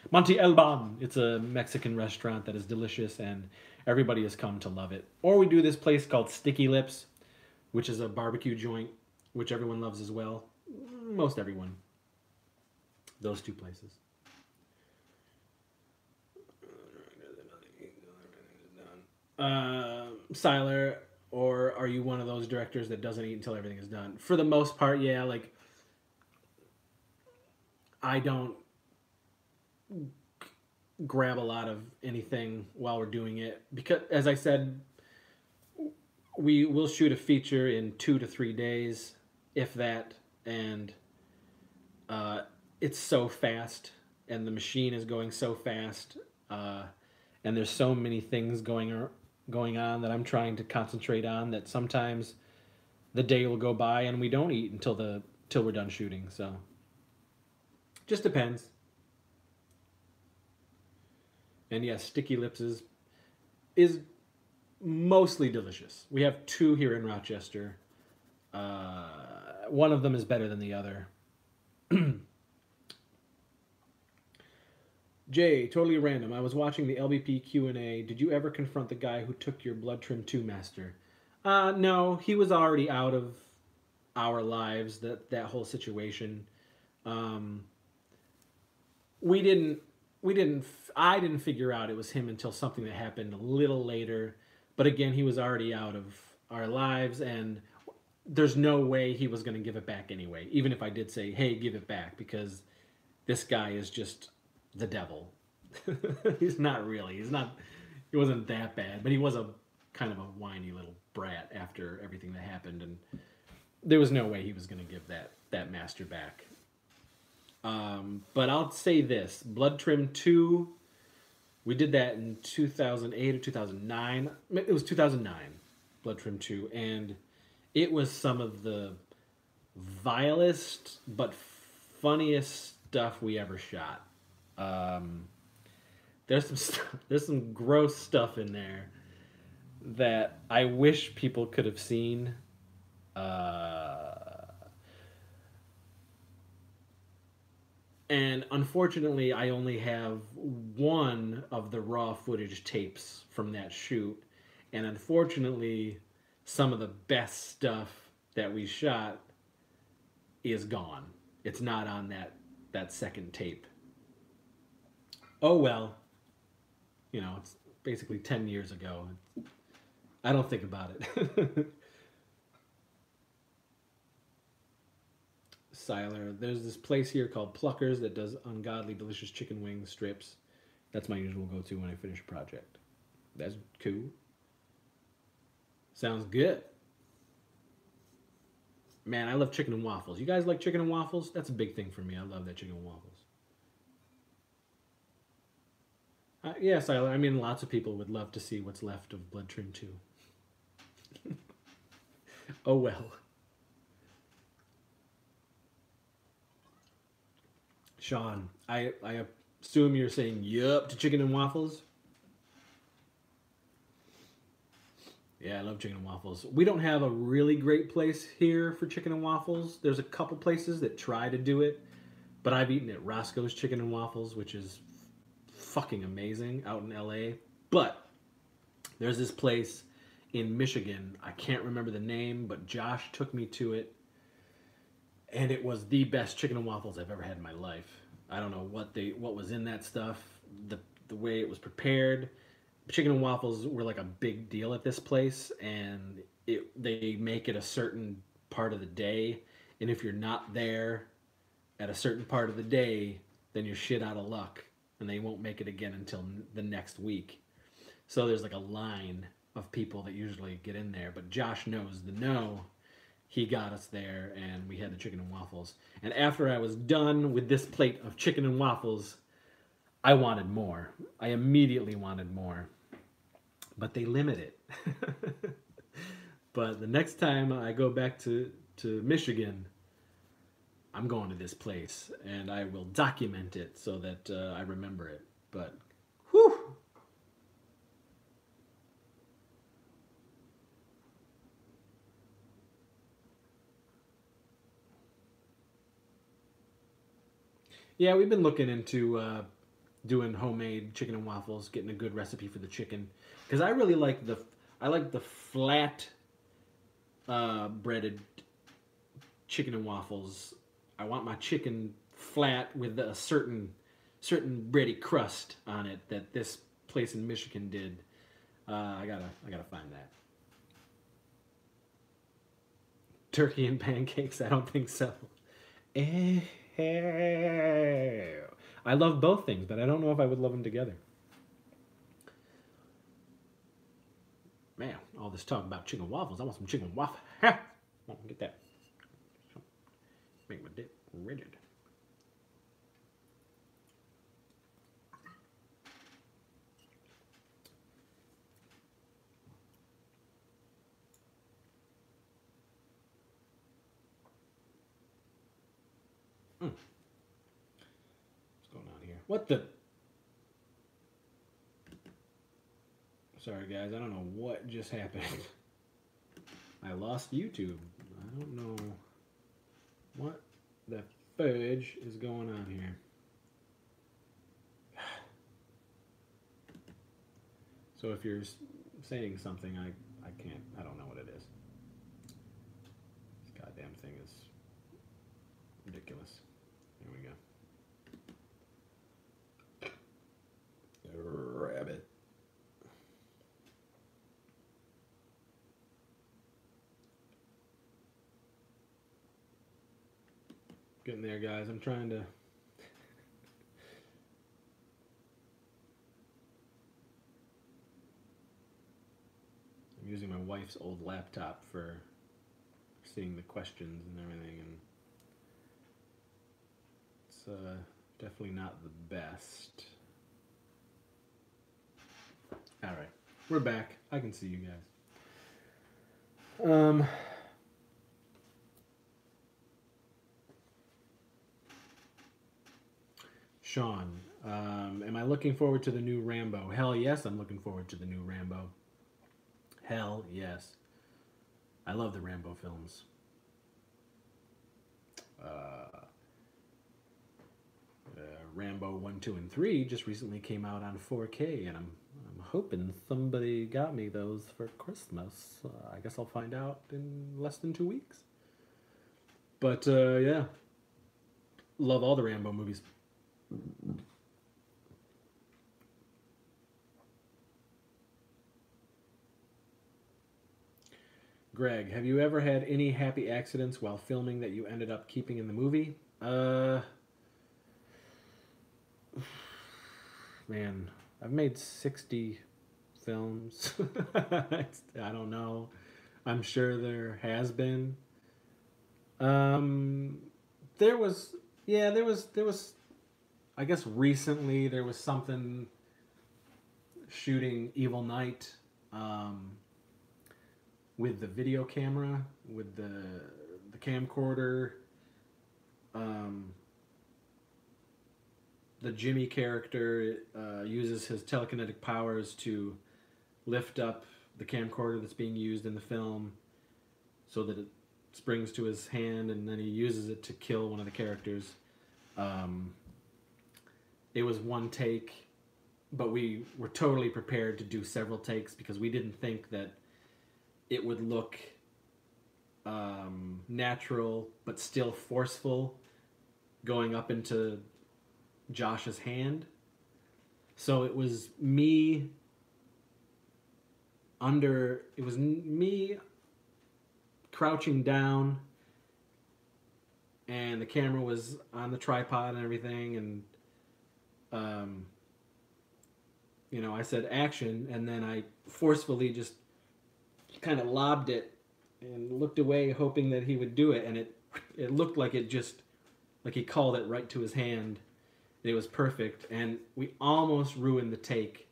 Monty Alban. It's a Mexican restaurant that is delicious, and everybody has come to love it. Or we do this place called Sticky Lips, which is a barbecue joint, which everyone loves as well. Most everyone. Those 2 places. Siler, or are you one of those directors that doesn't eat until everything is done? For the most part, yeah. Like, I don't grab a lot of anything while we're doing it, because, as I said, we will shoot a feature in 2 to 3 days, if that, and it's so fast, and the machine is going so fast, and there's so many things going on that I'm trying to concentrate on, that sometimes the day will go by and we don't eat until we're done shooting. So just depends. And yes, Sticky Lips is mostly delicious. We have 2 here in Rochester. One of them is better than the other. Jay, totally random. I was watching the LBP Q&A. Did you ever confront the guy who took your Blood Trim 2 master? No, he was already out of our lives, that whole situation. I didn't figure out it was him until something that happened a little later. But again, he was already out of our lives, and there's no way he was going to give it back anyway, even if I did say, hey, give it back, because this guy is just the devil. He's not really. He wasn't that bad, but he was a kind of a whiny little brat after everything that happened, and there was no way he was going to give that master back. But I'll say this, Blood Trim 2, we did that in 2008 or 2009. It was 2009, Blood Trim 2, and it was some of the vilest but funniest stuff we ever shot. There's some gross stuff in there that I wish people could have seen. And unfortunately, I only have one of the raw footage tapes from that shoot. And unfortunately, some of the best stuff that we shot is gone. It's not on that second tape. Oh well, it's basically 10 years ago. I don't think about it. Siler, there's this place here called Pluckers that does ungodly delicious chicken wing strips. That's my usual go-to when I finish a project. That's cool. Sounds good. Man, I love chicken and waffles. You guys like chicken and waffles? That's a big thing for me. I love that chicken and waffles. Yes, I mean, lots of people would love to see what's left of Blood Trim 2. Oh well. Sean, I assume you're saying yup to chicken and waffles? Yeah, I love chicken and waffles. We don't have a really great place here for chicken and waffles. There's a couple places that try to do it, but I've eaten at Roscoe's Chicken and Waffles, which is fucking amazing out in LA. But there's this place in Michigan. I can't remember the name, but Josh took me to it, and it was the best chicken and waffles I've ever had in my life. I don't know what was in that stuff, the way it was prepared. Chicken and waffles were like a big deal at this place, and they make it a certain part of the day, and if you're not there at a certain part of the day, then you're shit out of luck, and they won't make it again until the next week. So there's like a line of people that usually get in there, but Josh knows the no. He got us there, and we had the chicken and waffles. And after I was done with this plate of chicken and waffles, I wanted more. I immediately wanted more. But they limit it. But the next time I go back to Michigan, I'm going to this place, and I will document it so that I remember it. But, whew! Yeah, we've been looking into doing homemade chicken and waffles, getting a good recipe for the chicken, because I really like the flat breaded chicken and waffles. I want my chicken flat with a certain bready crust on it that this place in Michigan did. I gotta find that. Turkey and pancakes? I don't think so. I love both things, but I don't know if I would love them together. Man, all this talk about chicken waffles. I want some chicken waffle. Ha! Get that. Make my dick rigid. What's going on here? What the? Sorry, guys. I don't know what just happened. I lost YouTube. I don't know what the fudge is going on here. So if you're saying something, I can't. I don't know what it is. This goddamn thing is ridiculous. There we go. Rabbit. Getting there, guys. I'm trying to... I'm using my wife's old laptop for seeing the questions and everything, and it's definitely not the best. Alright, we're back. I can see you guys. Sean, am I looking forward to the new Rambo? Hell yes, I'm looking forward to the new Rambo. Hell yes. I love the Rambo films. Rambo 1, 2, and 3 just recently came out on 4K, and I'm hoping somebody got me those for Christmas. I guess I'll find out in less than 2 weeks. But yeah, love all the Rambo movies. Greg, have you ever had any happy accidents while filming that you ended up keeping in the movie? Man, I've made 60 films. I don't know. I'm sure there has been. There was, yeah, there was, I guess recently there was something shooting Evil Night, with the video camera, with the camcorder. The Jimmy character uses his telekinetic powers to lift up the camcorder that's being used in the film so that it springs to his hand, and then he uses it to kill one of the characters. It was one take, but we were totally prepared to do several takes because we didn't think that it would look natural but still forceful going up into Josh's hand. So it was me crouching down, and the camera was on the tripod and everything, and I said action, and then I forcefully just kind of lobbed it and looked away hoping that he would do it, and it looked like he called it right to his hand. It was perfect, and we almost ruined the take.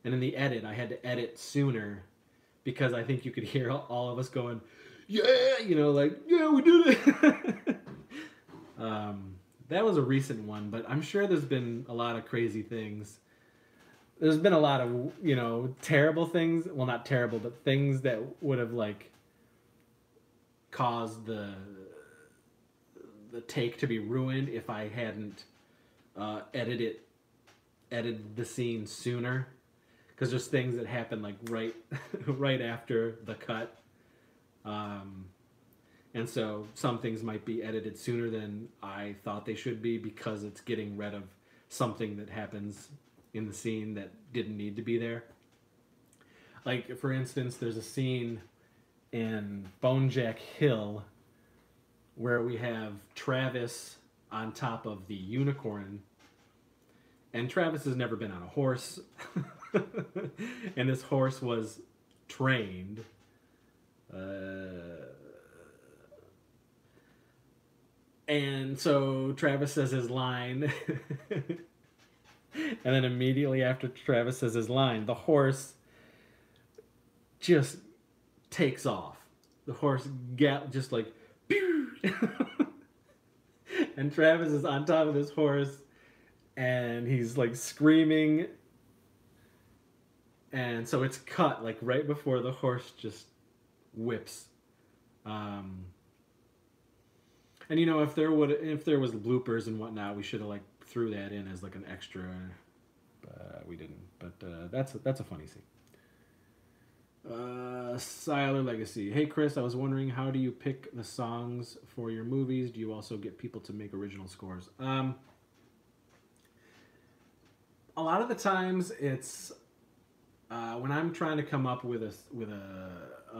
And in the edit, I had to edit sooner because I think you could hear all of us going, yeah, yeah, we did it. That was a recent one, but I'm sure there's been a lot of crazy things. There's been a lot of, terrible things. Well, not terrible, but things that would have, caused the take to be ruined if I hadn't edited the scene sooner. Because there's things that happen, right after the cut. And so some things might be edited sooner than I thought they should be because it's getting rid of something that happens in the scene that didn't need to be there. Like, for instance, there's a scene in Bonejack Hill where we have Travis on top of the unicorn, and Travis has never been on a horse, and this horse was trained. And so Travis says his line, and then immediately after Travis says his line, the horse just takes off. The horse just pew! And Travis is on top of this horse, and he's screaming. And so it's cut right before the horse just whips. And if there was bloopers and whatnot, we should have threw that in as an extra, but we didn't. But that's a funny scene. Siler Legacy. Hey Chris, I was wondering, how do you pick the songs for your movies? Do you also get people to make original scores? A lot of the times it's when I'm trying to come up with a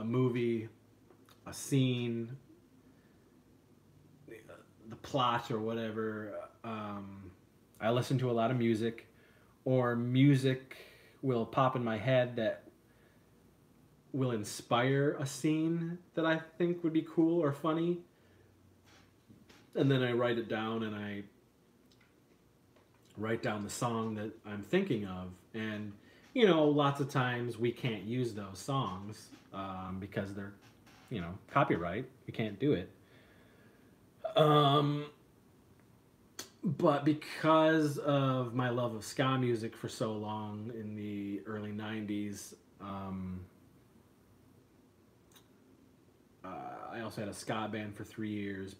movie, a scene, the plot or whatever. I listen to a lot of music, or music will pop in my head that will inspire a scene that I think would be cool or funny. And then I write it down, and I write down the song that I'm thinking of. And, lots of times we can't use those songs because they're, copyright. We can't do it. But because of my love of ska music for so long in the early 90s, I also had a ska band for 3 years,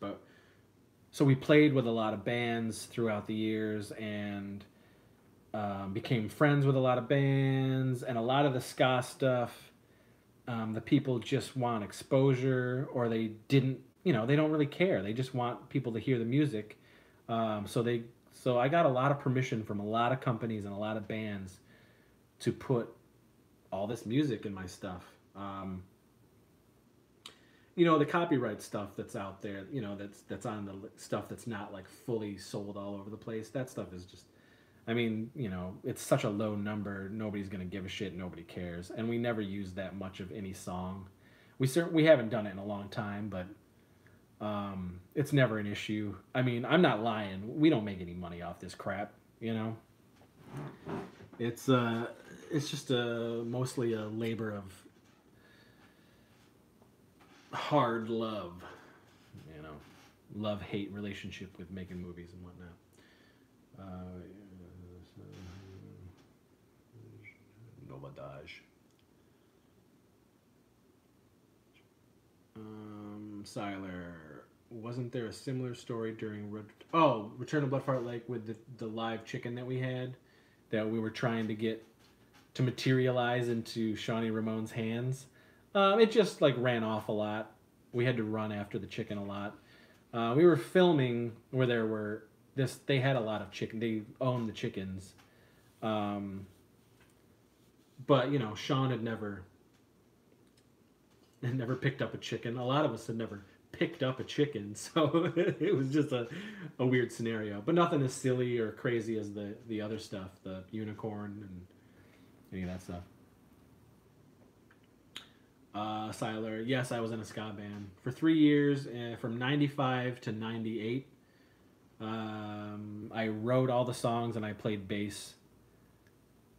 so we played with a lot of bands throughout the years, and became friends with a lot of bands, and a lot of the ska stuff, the people just want exposure, or they don't really care. They just want people to hear the music. So I got a lot of permission from a lot of companies and a lot of bands to put all this music in my stuff. The copyright stuff that's out there, that's on the stuff that's not like fully sold all over the place. That stuff is just, I mean, it's such a low number. Nobody's gonna give a shit. Nobody cares, and we never use that much of any song. We haven't done it in a long time, but it's never an issue. I mean, I'm not lying. We don't make any money off this crap. It's just mostly a labor of hard love, love-hate relationship with making movies and whatnot. Nomadage. Siler, wasn't there a similar story during Return of Bloodfart Lake with the live chicken that we had that we were trying to get to materialize into Shawnee Ramon's hands? It just like ran off a lot. We had to run after the chicken a lot. We were filming where they had a lot of chicken. They owned the chickens. But Sean had never picked up a chicken. A lot of us had never picked up a chicken, so it was just a weird scenario. But nothing as silly or crazy as the other stuff, the unicorn and any of that stuff. Siler, yes, I was in a ska band for 3 years, from 95 to 98. I wrote all the songs and I played bass.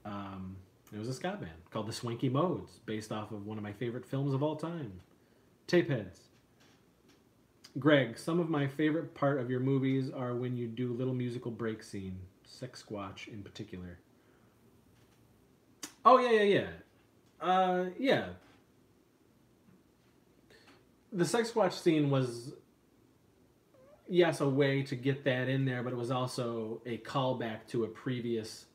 It was a ska band called the Swanky Modes, based off of one of my favorite films of all time, Tapeheads. Greg, some of my favorite part of your movies are when you do little musical break scene, Sex Squatch in particular. Oh, yeah. Yeah. The Sex Squatch scene was, yes, a way to get that in there, but it was also a callback to a previous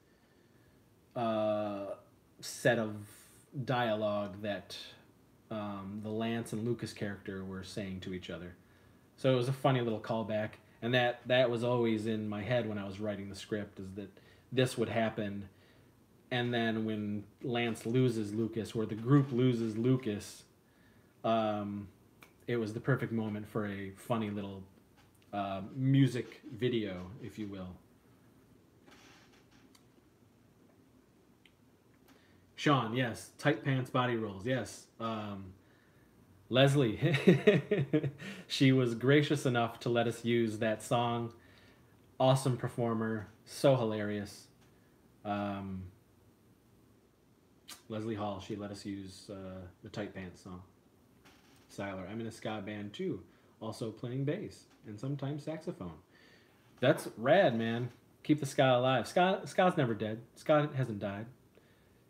set of dialogue that the Lance and Lucas character were saying to each other. So it was a funny little callback, and that was always in my head when I was writing the script, is that this would happen, and then when Lance loses Lucas, or the group loses Lucas, it was the perfect moment for a funny little music video, if you will. Sean, yes. Tight pants, body rolls, yes. Leslie, she was gracious enough to let us use that song. Awesome performer, so hilarious. Leslie Hall, she let us use the Tight Pants song. Siler, I'm in a ska band too, also playing bass and sometimes saxophone. That's rad, man. Keep the ska alive. Ska's never dead. Ska hasn't died.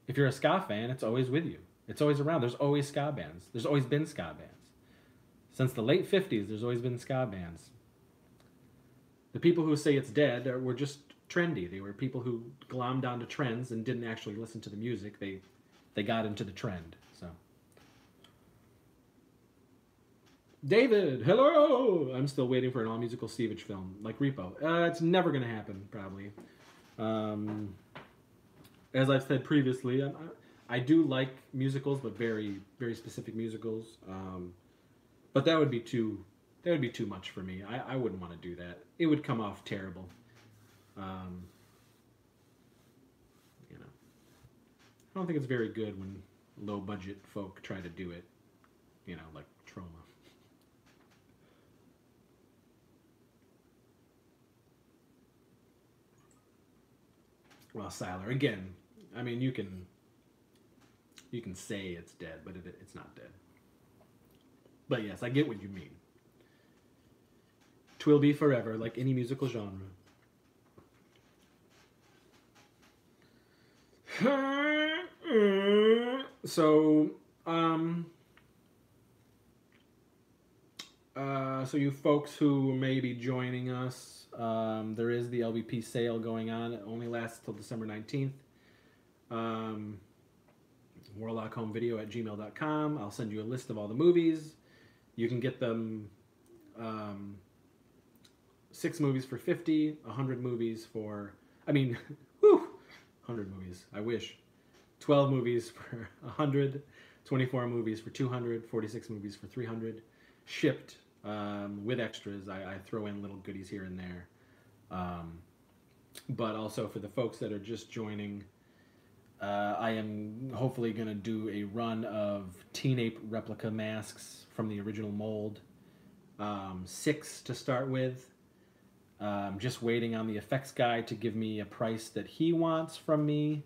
If you're a ska fan, it's always with you. It's always around. There's always ska bands. There's always been ska bands. Since the late 50s, there's always been ska bands. The people who say it's dead were just trendy. They were people who glommed onto trends and didn't actually listen to the music. They got into the trend. So, David, hello! I'm still waiting for an all-musical Stevich film, like Repo. It's never going to happen, probably. As I've said previously, I do like musicals, but very, very specific musicals. But that would be too much for me. I wouldn't want to do that. It would come off terrible. I don't think it's very good when low-budget folk try to do it. Like Troma. Well, Siler, again, I mean, you can say it's dead, but it's not dead. But yes, I get what you mean. 'Twill be forever, like any musical genre. So, so you folks who may be joining us, there is the LBP sale going on. It only lasts till December 19th. warlockhomevideo@gmail.com. I'll send you a list of all the movies. You can get them 6 movies for 50, 100 movies for, I mean, whew, 100 movies, I wish. 12 movies for 100, 24 movies for 200, 46 movies for 300, shipped with extras. I throw in little goodies here and there. But also for the folks that are just joining, I am hopefully going to do a run of Teen Ape replica masks from the original mold. 6 to start with. Just waiting on the effects guy to give me a price that he wants from me,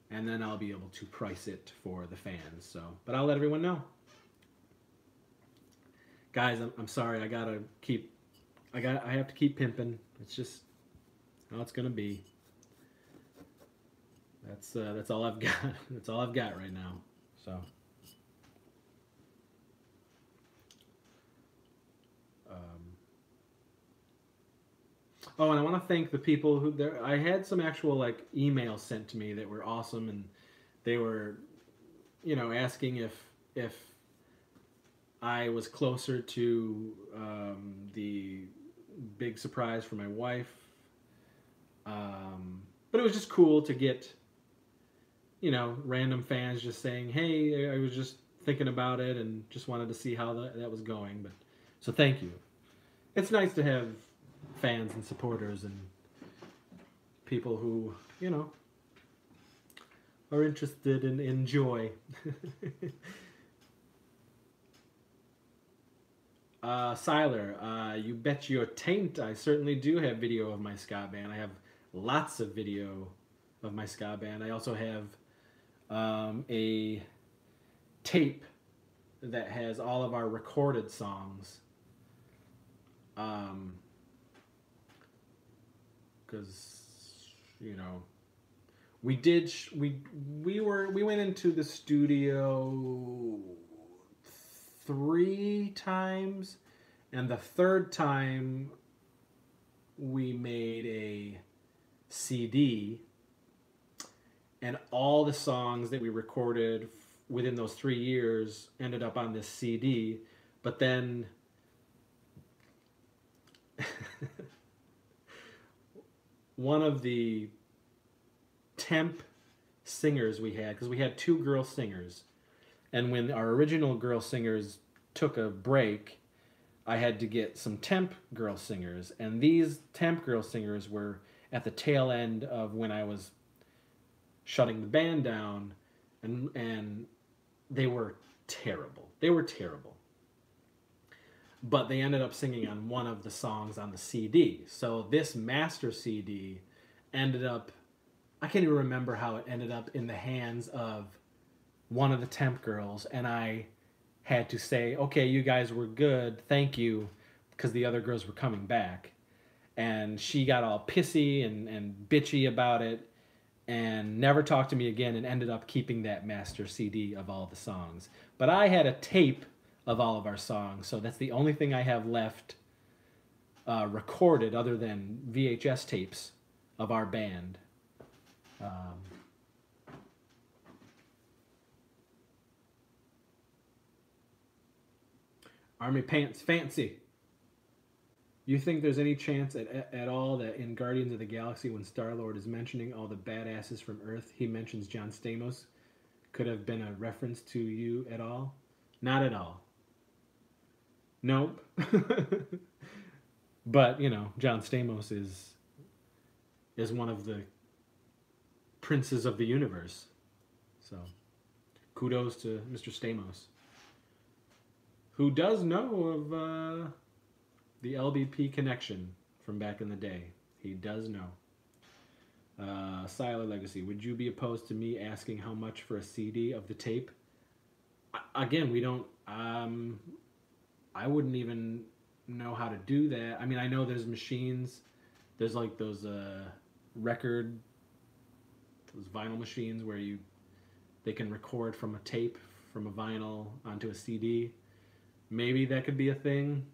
and then I'll be able to price it for the fans. So, but I'll let everyone know. Guys, I'm sorry. I have to keep pimping. It's just how it's gonna be. That's all I've got. That's all I've got right now. So. Oh, and I want to thank the people who there. I had some actual like emails sent to me that were awesome, and they were, asking if I was closer to the big surprise for my wife. But it was just cool to get, random fans just saying, "Hey, I was just thinking about it and just wanted to see how that was going." But so thank you. It's nice to have fans and supporters and people who, are interested in joy. Siler, you bet your taint. I certainly do have video of my ska band. I have lots of video of my ska band. I also have a tape that has all of our recorded songs. Because we went into the studio 3 times, and the 3rd time we made a CD, and all the songs that we recorded within those 3 years ended up on this CD. But then one of the temp singers we had, because we had 2 girl singers, and when our original girl singers took a break, I had to get some temp girl singers, and these temp girl singers were at the tail end of when I was shutting the band down, and they were terrible. They were terrible. But they ended up singing on one of the songs on the CD. So this master CD ended up, I can't even remember how it ended up in the hands of one of the temp girls, and I had to say, okay, you guys were good, thank you, because the other girls were coming back. And she got all pissy and bitchy about it, and never talked to me again, and ended up keeping that master CD of all the songs. But I had a tape of all of our songs, so that's the only thing I have left recorded other than VHS tapes of our band. Army Pants Fancy. You think there's any chance at all that in Guardians of the Galaxy, when Star-Lord is mentioning all the badasses from Earth, he mentions John Stamos could have been a reference to you at all? Not at all. Nope. But, John Stamos is one of the princes of the universe. So, kudos to Mr. Stamos, who does know of the LBP connection from back in the day. He does know. Siler Legacy, would you be opposed to me asking how much for a CD of the tape? Again, we don't... I wouldn't even know how to do that. I mean, I know there's machines. There's like those those vinyl machines where they can record from a tape, from a vinyl onto a CD. Maybe that could be a thing.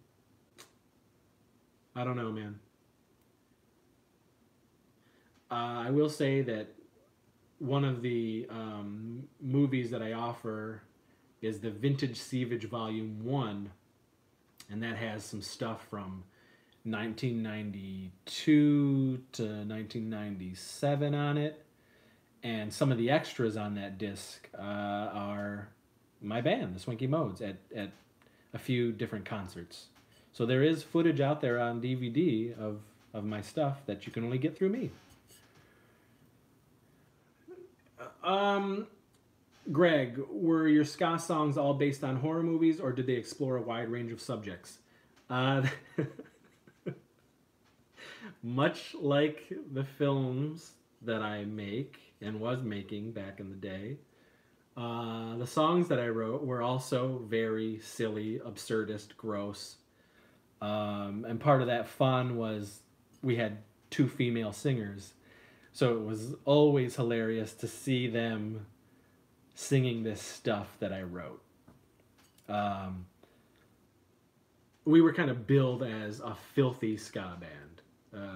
I don't know, man. I will say that one of the movies that I offer is the Vintage Sievage Volume 1, and that has some stuff from 1992 to 1997 on it. And some of the extras on that disc are my band, the Swinky Modes, at a few different concerts. So there is footage out there on DVD of my stuff that you can only get through me. Greg, were your ska songs all based on horror movies, or did they explore a wide range of subjects? Much like the films that I make and was making back in the day, the songs that I wrote were also very silly, absurdist, gross. And part of that fun was we had 2 female singers. So it was always hilarious to see them singing this stuff that I wrote. We were kind of billed as a filthy ska band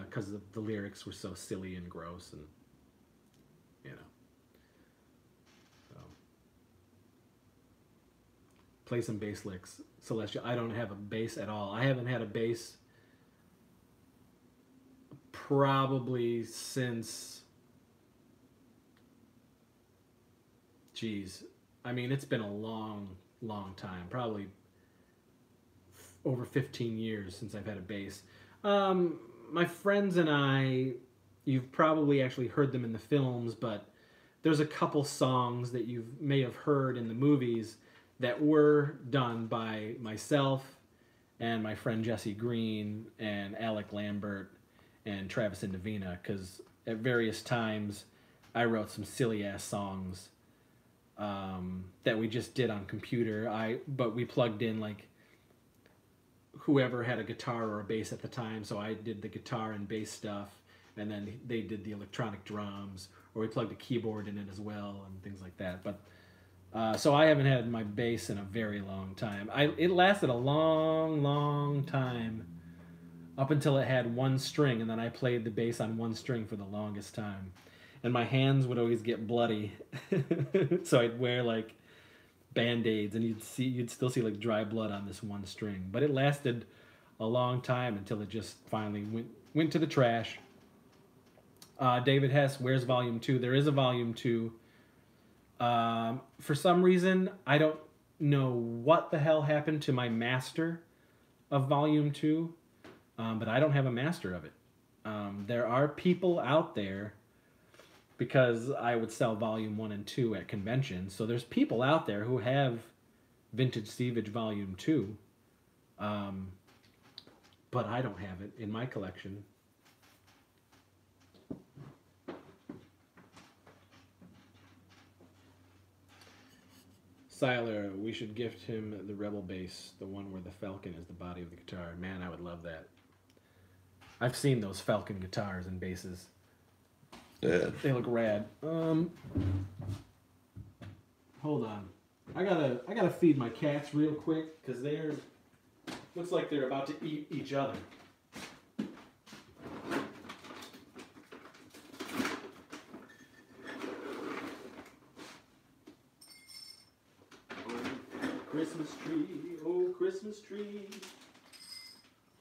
because the lyrics were so silly and gross, and you know. So. Play some bass licks, Celestial. I don't have a bass at all. I haven't had a bass probably since, geez, I mean, it's been a long time, probably over 15 years since I've had a bass. My friends and I, you've probably actually heard them in the films, but there's a couple songs that you may have heard in the movies that were done by myself and my friend Jesse Green and Alec Lambert and Travis Indovina, because at various times I wrote some silly ass songs that we just did on computer. But we plugged in like whoever had a guitar or a bass at the time, so I did the guitar and bass stuff, and then they did the electronic drums, or we plugged a keyboard in it as well and things like that. But so I haven't had my bass in a very long time. It lasted a long time up until it had one string, and then I played the bass on one string for the longest time. And my hands would always get bloody. So I'd wear like Band-Aids, and you'd still see like dry blood on this one string. But it lasted a long time until it just finally went to the trash. David Hess, where's Volume 2? There is a Volume 2. For some reason, I don't know what the hell happened to my master of Volume 2, but I don't have a master of it. There are people out there, because I would sell Volume 1 and 2 at conventions, so there's people out there who have Vintage Stevenage Volume 2, but I don't have it in my collection. Siler, we should gift him the Rebel bass, the one where the Falcon is the body of the guitar. Man, I would love that. I've seen those Falcon guitars and basses. Yeah. They look rad. Hold on. I gotta feed my cats real quick, because looks like they're about to eat each other. Christmas tree, oh Christmas tree,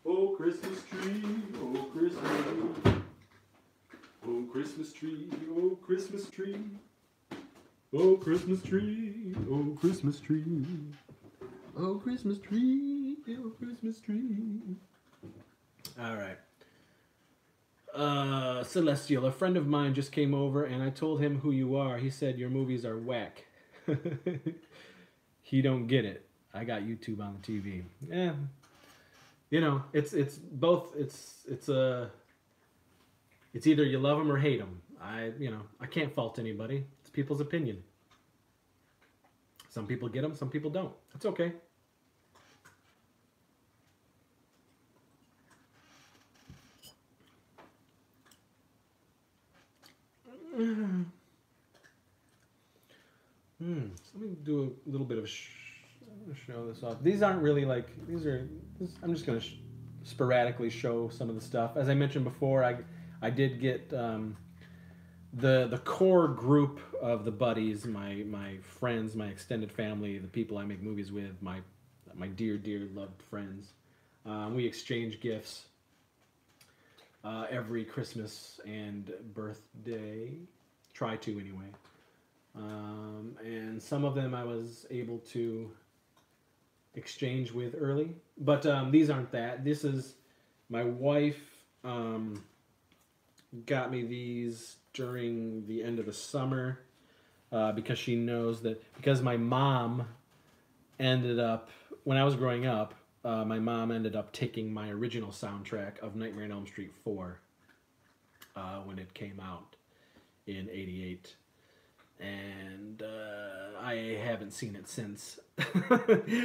oh Christmas tree, oh Christmas tree, oh Christmas tree, oh Christmas tree, oh Christmas tree, oh Christmas tree, oh Christmas tree, oh Christmas tree. All right. Celestial, a friend of mine just came over and I told him who you are. He said your movies are whack. He don't get it. I got YouTube on the TV. Yeah, you know, it's both. It's either you love them or hate them. I can't fault anybody. It's people's opinion. Some people get them, some people don't. That's okay. So let me do a little bit of show this off. These aren't really like, I'm just going to sporadically show some of the stuff. As I mentioned before, I did get the core group of the buddies, my friends, my extended family, the people I make movies with, my dear loved friends. We exchange gifts every Christmas and birthday. Try to anyway. And some of them I was able to exchange with early, but these aren't that. This is my wife got me these during the end of the summer because she knows that because my mom ended up when I was growing up, my mom ended up taking my original soundtrack of Nightmare on Elm Street 4 when it came out in '88. And I haven't seen it since.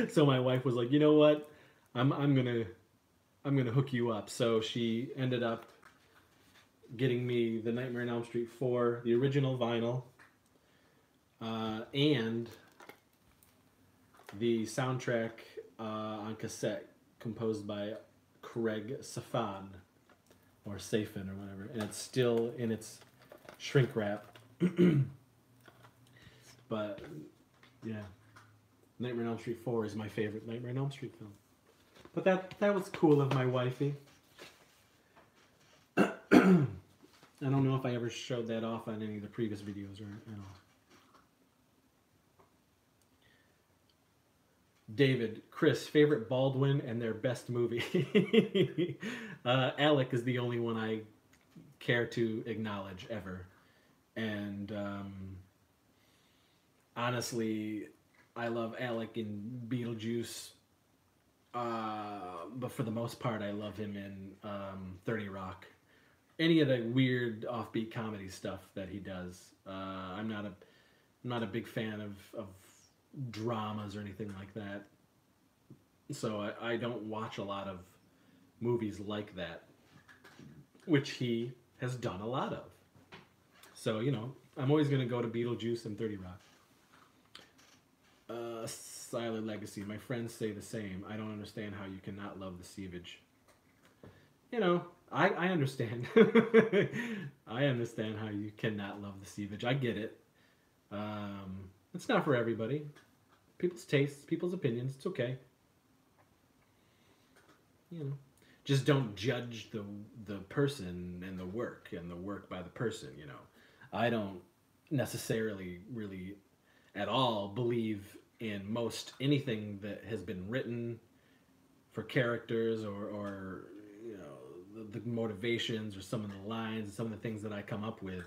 So my wife was like, you know what, I'm gonna hook you up. So she ended up getting me the Nightmare on Elm Street 4, the original vinyl, and the soundtrack on cassette composed by Craig Safan or Safin or whatever, and it's still in its shrink wrap. But yeah, Nightmare on Elm Street 4 is my favorite Nightmare on Elm Street film. But that was cool of my wifey. I don't know if I ever showed that off on any of the previous videos or at all. David, Chris, favorite Baldwin and their best movie. Alec is the only one I care to acknowledge ever. And honestly, I love Alec in Beetlejuice. But for the most part, I love him in 30 Rock. Any of the weird offbeat comedy stuff that he does. I'm not a big fan of dramas or anything like that. So I don't watch a lot of movies like that, which he has done a lot of. So, you know, I'm always going to go to Beetlejuice and 30 Rock. Silent Legacy. My friends say the same. I don't understand how you cannot love the Sievage. You know, I understand. I understand how you cannot love the Sievage. I get it. It's not for everybody. People's tastes, people's opinions. It's okay. You know, just don't judge the person and the work by the person. You know, I don't necessarily really at all believe in most anything that has been written for characters or you know the motivations or some of the lines, some of the things that I come up with.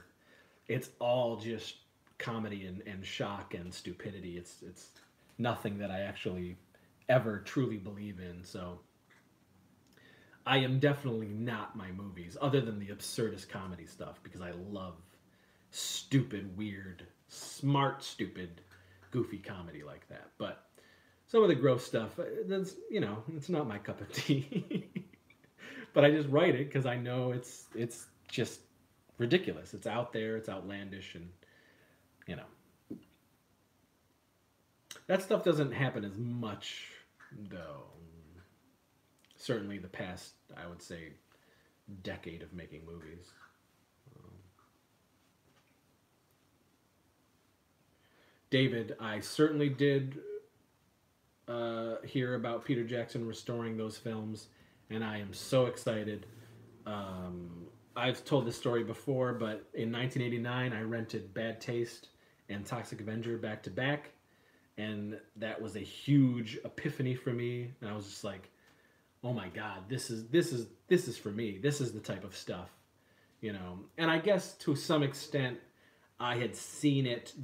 It's all just comedy and shock and stupidity. It's nothing that I actually ever truly believe in. So I am definitely not my movies, other than the absurdist comedy stuff, because I love stupid, weird, smart, stupid, goofy comedy like that. But some of the gross stuff, that's, you know, it's not my cup of tea. But I just write it because I know it's just ridiculous. It's out there, it's outlandish, and, you know. That stuff doesn't happen as much, though. Certainly the past, I would say, decade of making movies. David, I certainly did hear about Peter Jackson restoring those films, and I am so excited. I've told this story before, but in 1989, I rented Bad Taste and Toxic Avenger back to back, and that was a huge epiphany for me. And I was just like, "Oh my God, this is for me. This is the type of stuff, you know." And I guess to some extent, I had seen it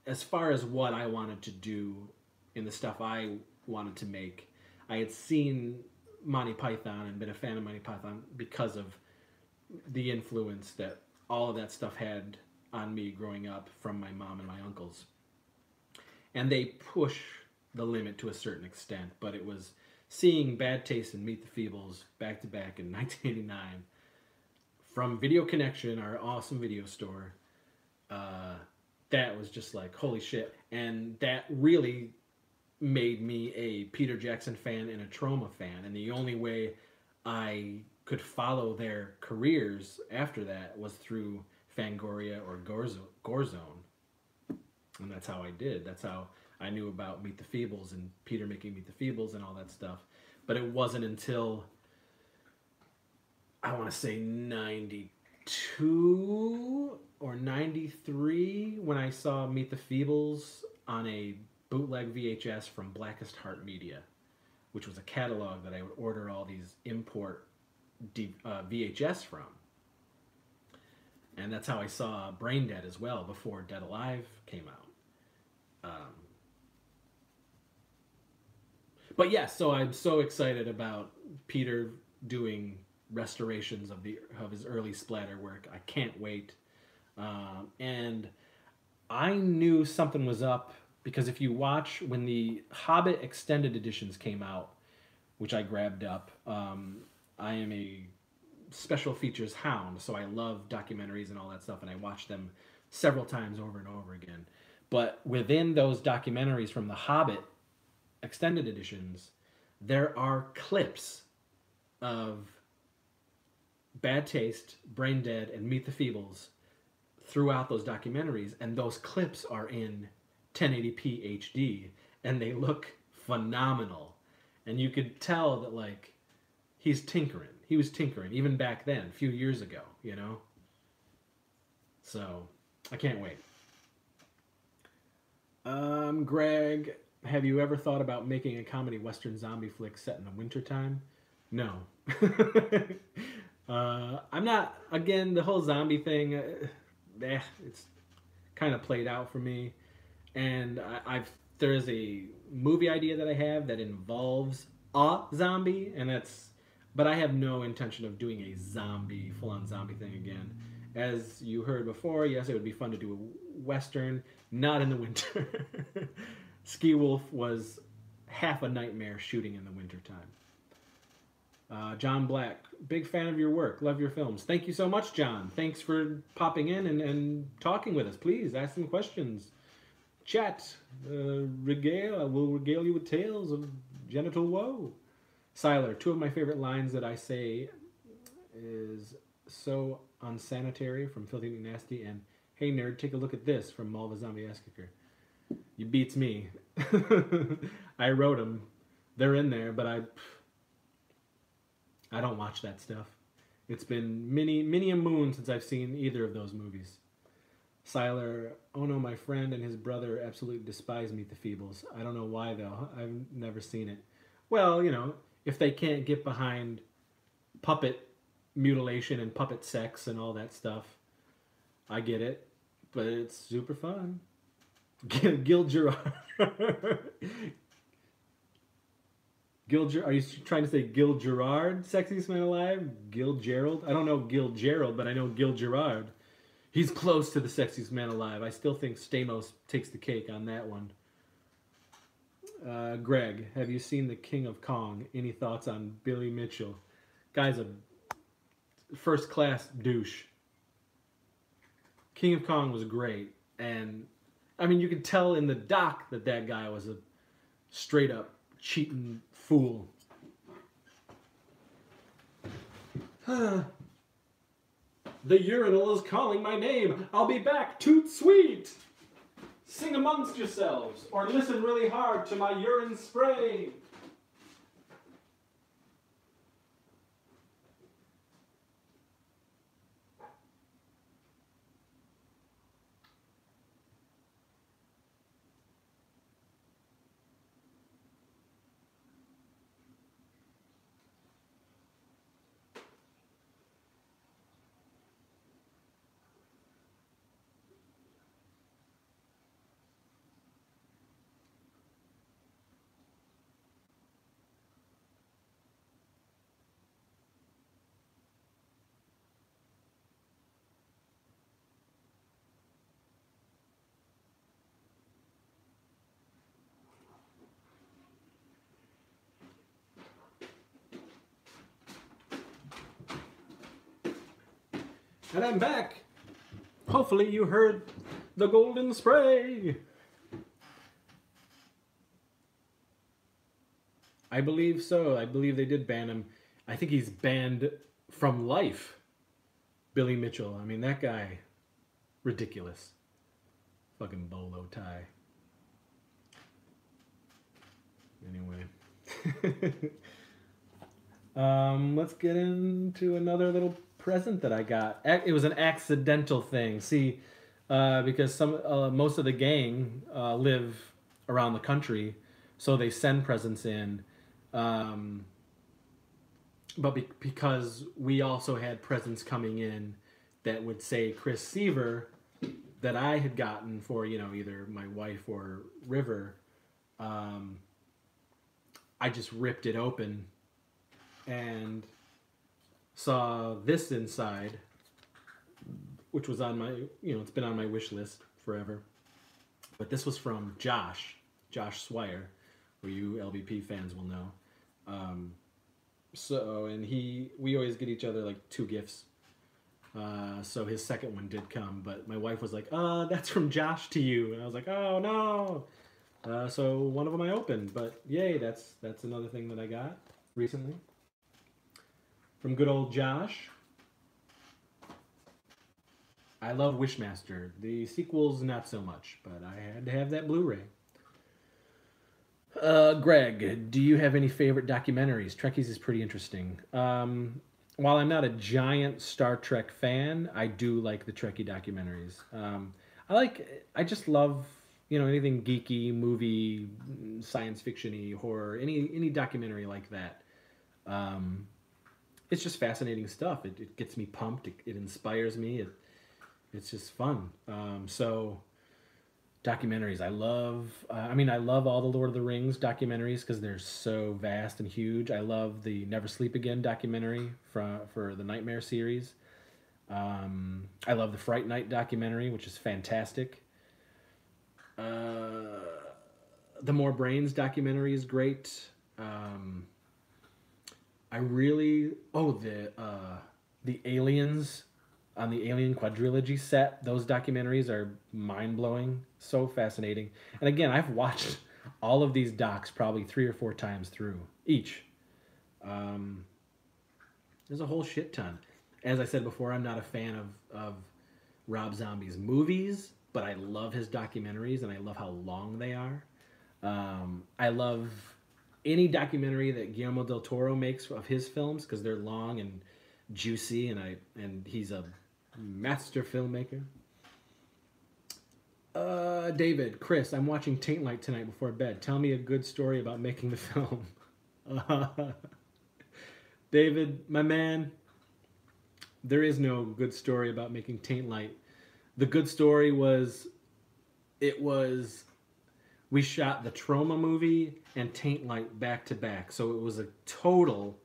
as far as what I wanted to do in the stuff I wanted to make. I had seen Monty Python and been a fan of Monty Python because of the influence that all of that stuff had on me growing up from my mom and my uncles. And they push the limit to a certain extent, but it was seeing Bad Taste and Meet the Feebles back to back in 1989 from Video Connection, our awesome video store. That was just like, holy shit. And that really made me a Peter Jackson fan and a Troma fan. And the only way I could follow their careers after that was through Fangoria or Gorezone. And that's how I did. That's how I knew about Meet the Feebles and Peter making Meet the Feebles and all that stuff. But it wasn't until I want to say 92 or 93 when I saw Meet the Feebles on a bootleg VHS from Blackest Heart Media, which was a catalog that I would order all these import VHS from. And that's how I saw Brain Dead as well before Dead Alive came out. But yes, so I'm so excited about Peter doing restorations of his early splatter work. I can't wait. And I knew something was up because if you watch when the Hobbit extended editions came out, which I grabbed up, I am a special features hound, so I love documentaries and all that stuff, and I watch them several times over and over again. But within those documentaries from the Hobbit extended editions, there are clips of Bad Taste, Brain Dead, and Meet the Feebles throughout those documentaries, and those clips are in 1080p HD, and they look phenomenal. And you could tell that, like, he's tinkering. He was tinkering, even back then, a few years ago, you know? So, I can't wait. Greg, have you ever thought about making a comedy western zombie flick set in the wintertime? No. I'm not, again, the whole zombie thing, it's kind of played out for me. And there's a movie idea that I have that involves a zombie, and but I have no intention of doing a full-on zombie thing again. As you heard before, yes, it would be fun to do a western, not in the winter. Ski Wolf was half a nightmare shooting in the wintertime. John Black, big fan of your work. Love your films. Thank you so much, John. Thanks for popping in and talking with us. Please, ask some questions. Chat. I will regale you with tales of genital woe. Siler, two of my favorite lines that I say is so unsanitary from Filthy McNasty and hey nerd, take a look at this from Malva Zombie Ass Kicker. You beats me. I wrote them. They're in there, but I don't watch that stuff. It's been many a moon since I've seen either of those movies. Siler, oh no, my friend and his brother absolutely despise Meet the Feebles. I don't know why though. I've never seen it. Well, you know, if they can't get behind puppet mutilation and puppet sex and all that stuff, I get it. But it's super fun. Gil Gerard. Are you trying to say Gil Gerard, Sexiest Man Alive? Gil Gerald? I don't know Gil Gerald, but I know Gil Gerard. He's close to the Sexiest Man Alive. I still think Stamos takes the cake on that one. Greg, have you seen The King of Kong? Any thoughts on Billy Mitchell? Guy's a first-class douche. King of Kong was great. And, I mean, you could tell in the doc that guy was a straight-up cheating fool. The urinal is calling my name. I'll be back, toot sweet. Sing amongst yourselves, or listen really hard to my urine spray. And I'm back. Hopefully you heard the golden spray. I believe so. I believe they did ban him. I think he's banned from life. Billy Mitchell. I mean, that guy, ridiculous. Fucking bolo tie. Anyway. Let's get into another little present that I got. It was an accidental thing. See, because most of the gang live around the country, so they send presents in. Um, because we also had presents coming in that would say Chris Seaver that I had gotten for either my wife or River, um, I just ripped it open and saw this inside, which was on my it's been on my wish list forever. But this was from Josh Swire, who you LVP fans will know. And we always get each other like 2 gifts. So his second one did come, but my wife was like, that's from Josh to you. And I was like, oh no. So one of them I opened, but yay, that's another thing that I got recently. From good old Josh. I love Wishmaster. The sequels, not so much, but I had to have that Blu-ray. Greg, do you have any favorite documentaries? Trekkies is pretty interesting. While I'm not a giant Star Trek fan, I do like the Trekkie documentaries. I just love, anything geeky, movie, science fiction-y, horror, any documentary like that. It's just fascinating stuff. It gets me pumped. It inspires me. It's just fun. So documentaries, I love. I love all the Lord of the Rings documentaries because they're so vast and huge. I love the Never Sleep Again documentary for the Nightmare series. I love the Fright Night documentary, which is fantastic. The More Brains documentary is great. I really the Aliens on the Alien Quadrilogy set. Those documentaries are mind blowing, so fascinating. And again, I've watched all of these docs probably 3 or 4 times through each. There's a whole shit ton. As I said before, I'm not a fan of Rob Zombie's movies, but I love his documentaries and I love how long they are. I love any documentary that Guillermo del Toro makes of his films because they're long and juicy, and he's a master filmmaker. David, Chris, I'm watching Taint Light tonight before bed. Tell me a good story about making the film. David, my man, there is no good story about making Taint Light. The good story was, we shot the Trauma movie and Taint Light back to back. So it was a total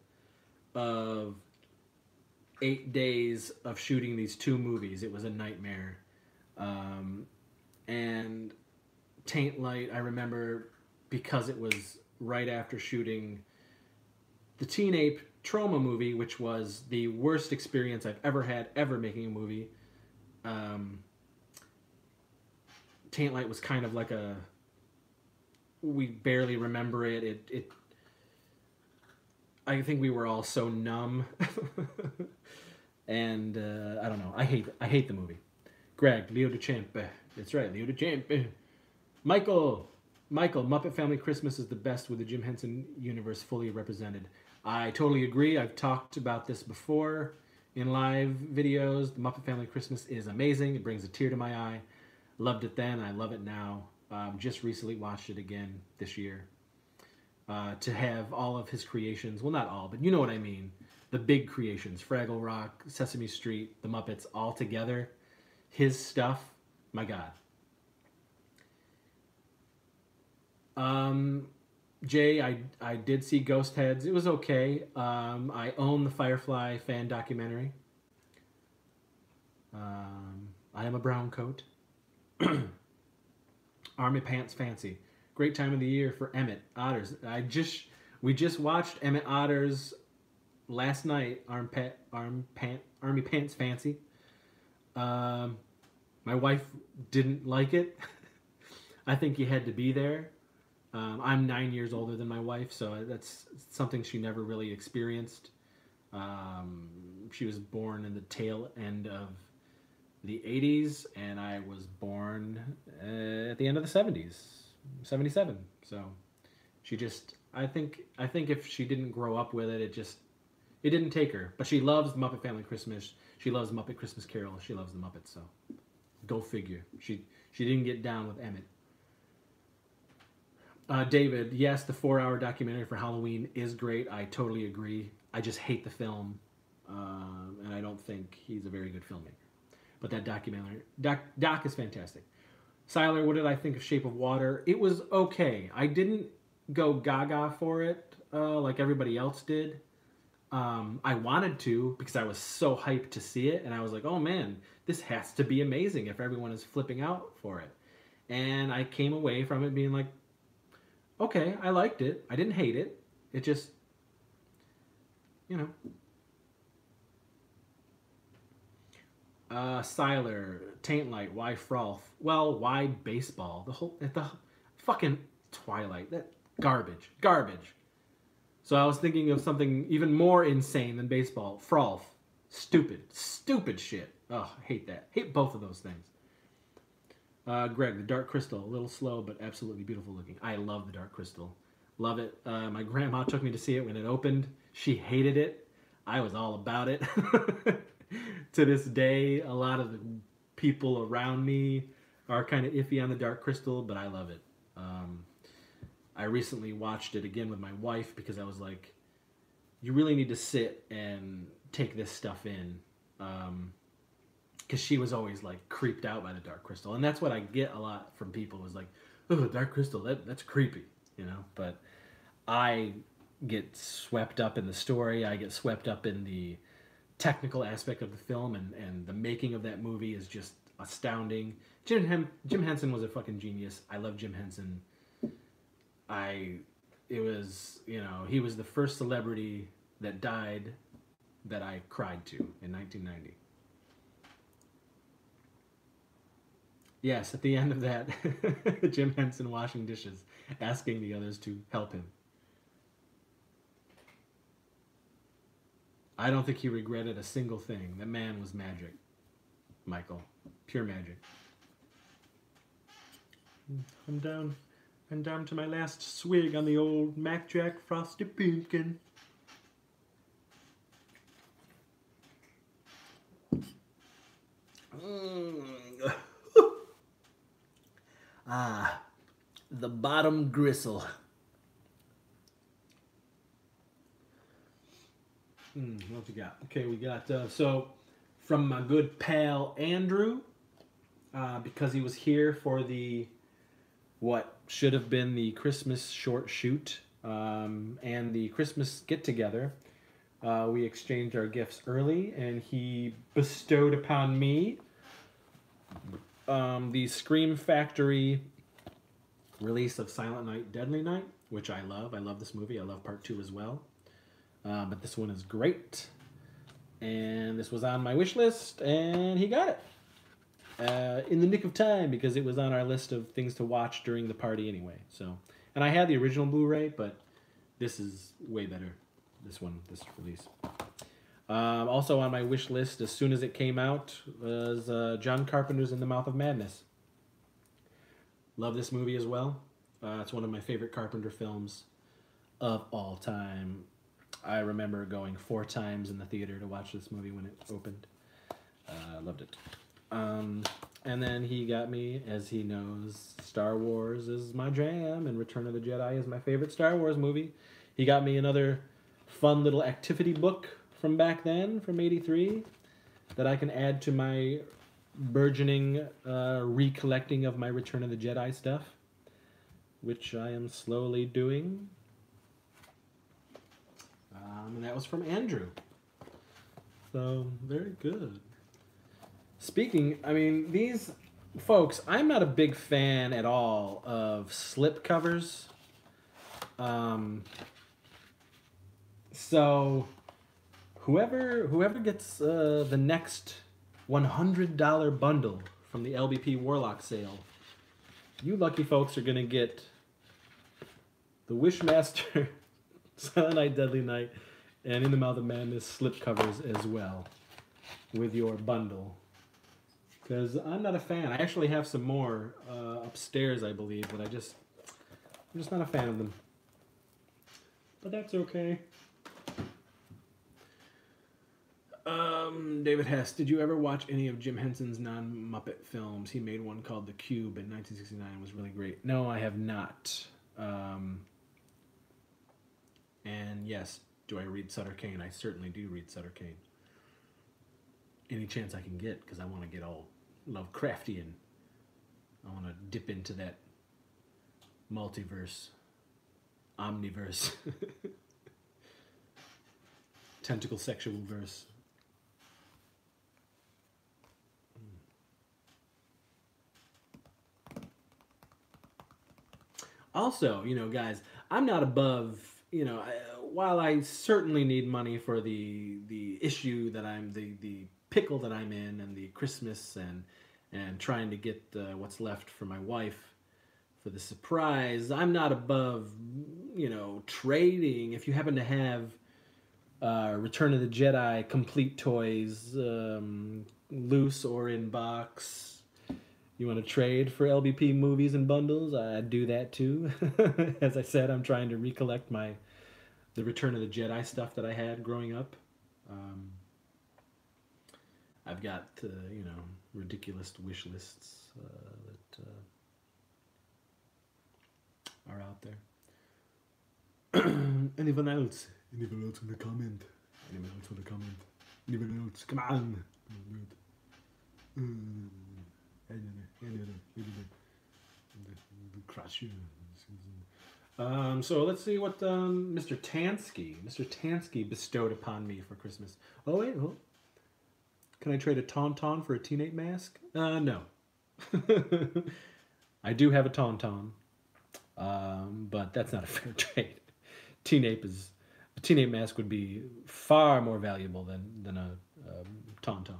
of 8 days of shooting these 2 movies. It was a nightmare. And Taint Light, I remember, because it was right after shooting the Teen Ape Trauma movie, which was the worst experience I've ever had making a movie. Taint Light was kind of like we barely remember it. I think we were all so numb. And I don't know. I hate the movie. Greg, Leo DeChamp. That's right, Leo DeChamp. Michael, Muppet Family Christmas is the best with the Jim Henson universe fully represented. I totally agree. I've talked about this before in live videos. The Muppet Family Christmas is amazing. It brings a tear to my eye. Loved it then. I love it now. Just recently watched it again this year. To have all of his creations, well, not all, but you know what I mean. The big creations, Fraggle Rock, Sesame Street, the Muppets, all together. His stuff, my God. Jay, I did see Ghost Heads. It was okay. I own the Firefly fan documentary. I am a brown coat. Army Pants Fancy. Great time of the year for Emmett Otters. We just watched Emmett Otters last night. Army Pants Fancy. My wife didn't like it. I think you had to be there. I'm 9 years older than my wife, so that's something she never really experienced. She was born in the tail end of the 80s, and I was born at the end of the 70s, 77. So she just, I think if she didn't grow up with it, It didn't take her, but she loves the Muppet Family Christmas. She loves Muppet Christmas Carol. She loves the Muppets, so go figure. She didn't get down with Emmett. David, yes, the 4-hour documentary for Halloween is great. I totally agree. I just hate the film, and I don't think he's a very good filmmaker. But that doc is fantastic. Siler, what did I think of Shape of Water? It was okay. I didn't go gaga for it like everybody else did. I wanted to because I was so hyped to see it, and I was like, oh man, this has to be amazing if everyone is flipping out for it. And I came away from it being like, okay, I liked it. I didn't hate it. It just, you know. Siler, Taint Light, why Frolf? Well, why baseball? The fucking Twilight. That garbage. So I was thinking of something even more insane than baseball. Frolf. Stupid shit. Oh, I hate that. Hate both of those things. Greg, the Dark Crystal, a little slow, but absolutely beautiful looking. I love the Dark Crystal. Love it. My grandma took me to see it when it opened. She hated it. I was all about it. To this day, a lot of the people around me are kind of iffy on the Dark Crystal, but I love it. I recently watched it again with my wife because I was like, you really need to sit and take this stuff in. Because she was always like creeped out by the Dark Crystal. And that's what I get a lot from people is like, oh, Dark Crystal, that's creepy, you know? But I get swept up in the story. I get swept up in the technical aspect of the film, and the making of that movie is just astounding. Jim Henson was a fucking genius. I love Jim Henson. He was the first celebrity that died that I cried to in 1990. Yes, at the end of that, Jim Henson washing dishes, asking the others to help him. I don't think he regretted a single thing. That man was magic, Michael. Pure magic. I'm down to my last swig on the old Mac Jack Frosty Pumpkin. The bottom gristle. What we got? Okay, we got, so from my good pal Andrew, because he was here for what should have been the Christmas short shoot and the Christmas get-together. We exchanged our gifts early, and he bestowed upon me the Scream Factory release of Silent Night, Deadly Night, which I love. I love this movie. I love part 2 as well. But this one is great. And this was on my wish list, and he got it. In the nick of time, because it was on our list of things to watch during the party anyway. So, and I had the original Blu-ray, but this is way better. This release. Also on my wish list, as soon as it came out, was John Carpenter's In the Mouth of Madness. Love this movie as well. It's one of my favorite Carpenter films of all time. I remember going 4 times in the theater to watch this movie when it opened. Loved it. And then he got me, as he knows, Star Wars is my jam, and Return of the Jedi is my favorite Star Wars movie. He got me another fun little activity book from back then, from '83, that I can add to my burgeoning recollecting of my Return of the Jedi stuff, which I am slowly doing. And that was from Andrew. So, very good. Speaking, I mean, these folks, I'm not a big fan at all of slip covers. So, whoever gets the next $100 bundle from the LBP Warlock sale, you lucky folks are going to get the Wishmaster Silent Night, Deadly Night, and In the Mouth of Madness slip covers as well with your bundle. Because I'm not a fan. I actually have some more upstairs, I believe, but I'm just not a fan of them. But that's okay. David Hess, did you ever watch any of Jim Henson's non-Muppet films? He made one called The Cube in 1969. It was really great. No, I have not. And yes, do I read Sutter Kane? I certainly do read Sutter Kane. Any chance I can get, because I want to get all Lovecraftian. I want to dip into that multiverse, omniverse, tentacle sexual verse. Also, you know, guys, I'm not above, you know, while I certainly need money for the issue that the pickle that I'm in, and the Christmas, and trying to get what's left for my wife for the surprise, I'm not above, you know, trading. If you happen to have Return of the Jedi complete toys, loose or in box, you want to trade for LBP movies and bundles, I'd do that too. As I said, I'm trying to recollect the Return of the Jedi stuff that I had growing up. I've got, you know, ridiculous wish lists that are out there. Anyone else? Anyone else want to comment? Anyone else want to comment? Anyone else? Come on! So let's see what Mr. Tansky bestowed upon me for Christmas. Oh wait, hold. Can I trade a tauntaun for a teenape mask? No. I do have a tauntaun, but that's not a fair trade. A teenape mask would be far more valuable than a tauntaun.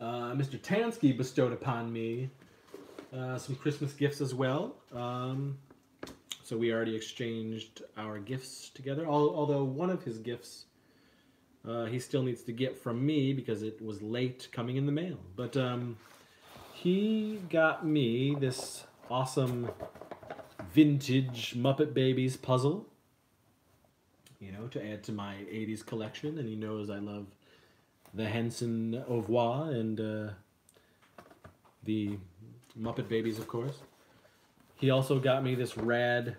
Mr. Tansky bestowed upon me some Christmas gifts as well. So we already exchanged our gifts together, although one of his gifts he still needs to get from me because it was late coming in the mail. But he got me this awesome vintage Muppet Babies puzzle, you know, to add to my 80s collection. And he knows I love the Henson au revoir and the Muppet Babies, of course. He also got me this rad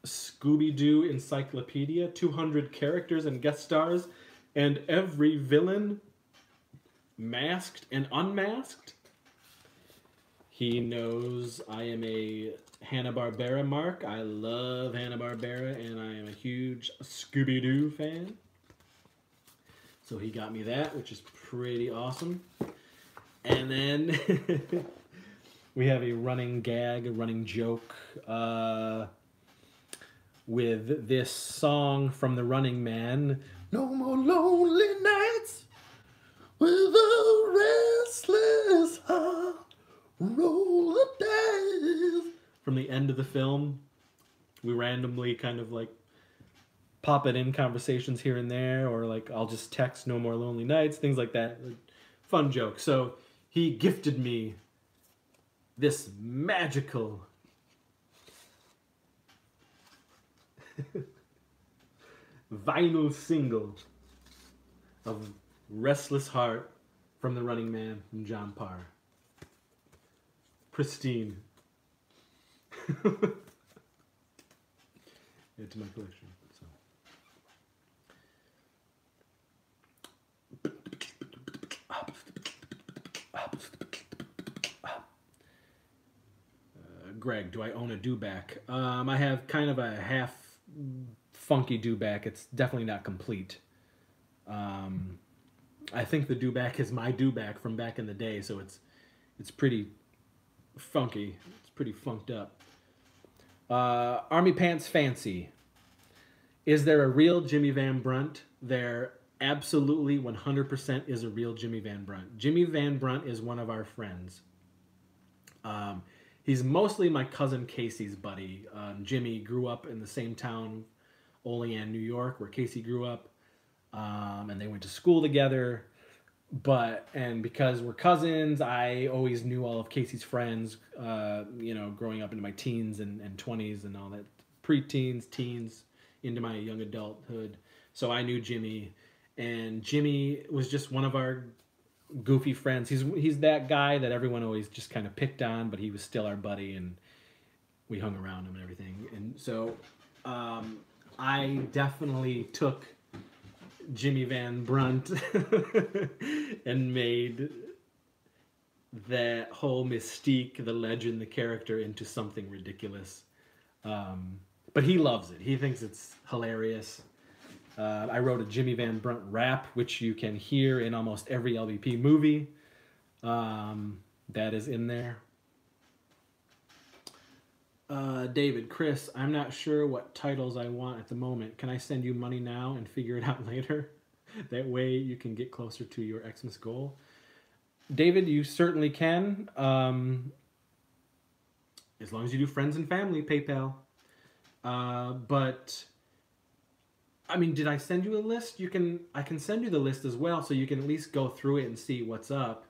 Scooby Doo Encyclopedia, 200 characters and guest stars, and every villain, masked and unmasked. He knows I am a Hanna-Barbera mark. I love Hanna-Barbera, and I am a huge Scooby Doo fan. So he got me that, which is pretty awesome. And then we have a running gag, a running joke, with this song from the Running Man. No more lonely nights with a restless heart, roll the dice. From the end of the film, we randomly kind of like pop it in conversations here and there, or like I'll just text "No more lonely nights," things like that. Fun joke. So he gifted me this magical vinyl single of Restless Heart from the Running Man from John Parr. Pristine. Add to my collection. So. Greg, do I own a dewback? I have kind of a half funky dewback. It's definitely not complete. I think the dewback is my dewback from back in the day, so it's pretty funky. It's pretty funked up. Army Pants Fancy. Is there a real Jimmy Van Brunt? There absolutely 100% is a real Jimmy Van Brunt. Jimmy Van Brunt is one of our friends. He's mostly my cousin Casey's buddy. Jimmy grew up in the same town, Olean, New York, where Casey grew up. And they went to school together. And because we're cousins, I always knew all of Casey's friends, you know, growing up into my teens and 20s and all that. Pre-teens, teens, into my young adulthood. So I knew Jimmy, and Jimmy was just one of our goofy friends. He's that guy that everyone always just kind of picked on, but he was still our buddy, and we hung around him and everything. And so I definitely took Jimmy Van Brunt and made that whole mystique, the legend, the character into something ridiculous. But he loves it. He thinks it's hilarious. I wrote a Jimmy Van Brunt rap, which you can hear in almost every LBP movie that is in there. David, Chris, I'm not sure what titles I want at the moment. Can I send you money now and figure it out later? That way you can get closer to your Xmas goal. David, you certainly can. As long as you do friends and family, PayPal. But I mean, did I send you a list? I can send you the list as well, so you can at least go through it and see what's up.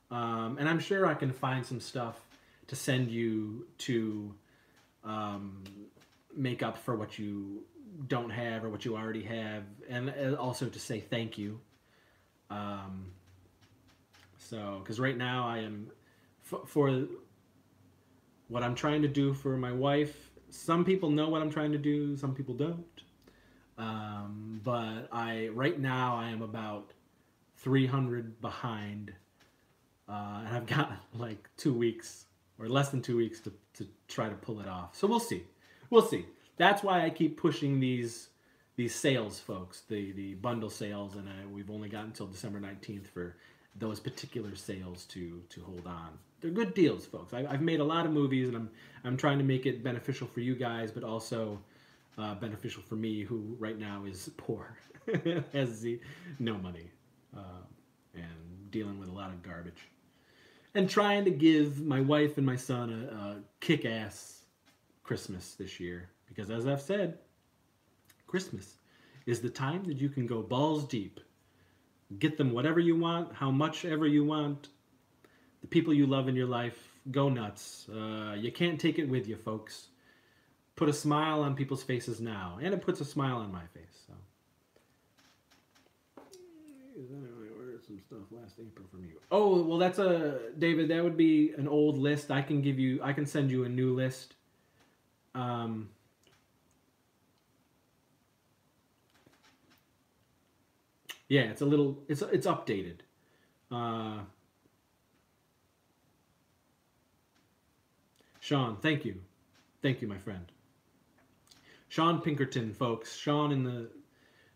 And I'm sure I can find some stuff to send you to make up for what you don't have or what you already have, and also to say thank you. So, because right now I am, for what I'm trying to do for my wife, some people know what I'm trying to do, some people don't. But right now I am about 300 behind, and I've got like 2 weeks or less than 2 weeks to try to pull it off. So we'll see. We'll see. That's why I keep pushing these sales, folks, the bundle sales, and we've only got until December 19th for those particular sales to hold on. They're good deals, folks. I've made a lot of movies, and I'm trying to make it beneficial for you guys, but also beneficial for me, who right now is poor, has no money, and dealing with a lot of garbage, and trying to give my wife and my son a kick-ass Christmas this year, because as I've said, Christmas is the time that you can go balls deep, get them whatever you want, how much ever you want. The people you love in your life, go nuts. You can't take it with you, folks. Put a smile on people's faces now, and it puts a smile on my face. So, I ordered some stuff last April from you. Oh, well, that's David. That would be an old list. I can send you a new list. Yeah, it's updated. Sean, thank you, my friend. Sean Pinkerton, folks. Sean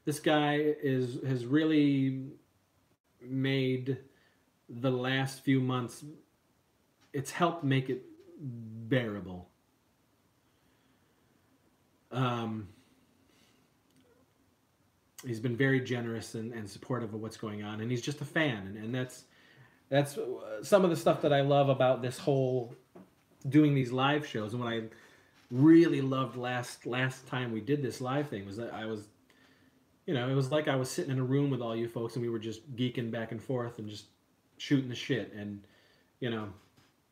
this guy has really made the last few months. It's helped make it bearable. He's been very generous and supportive of what's going on, and he's just a fan, and that's some of the stuff that I love about this whole doing these live shows. And what I really loved last time we did this live thing was that I was, it was like I was sitting in a room with all you folks, and we were just geeking back and forth and just shooting the shit. And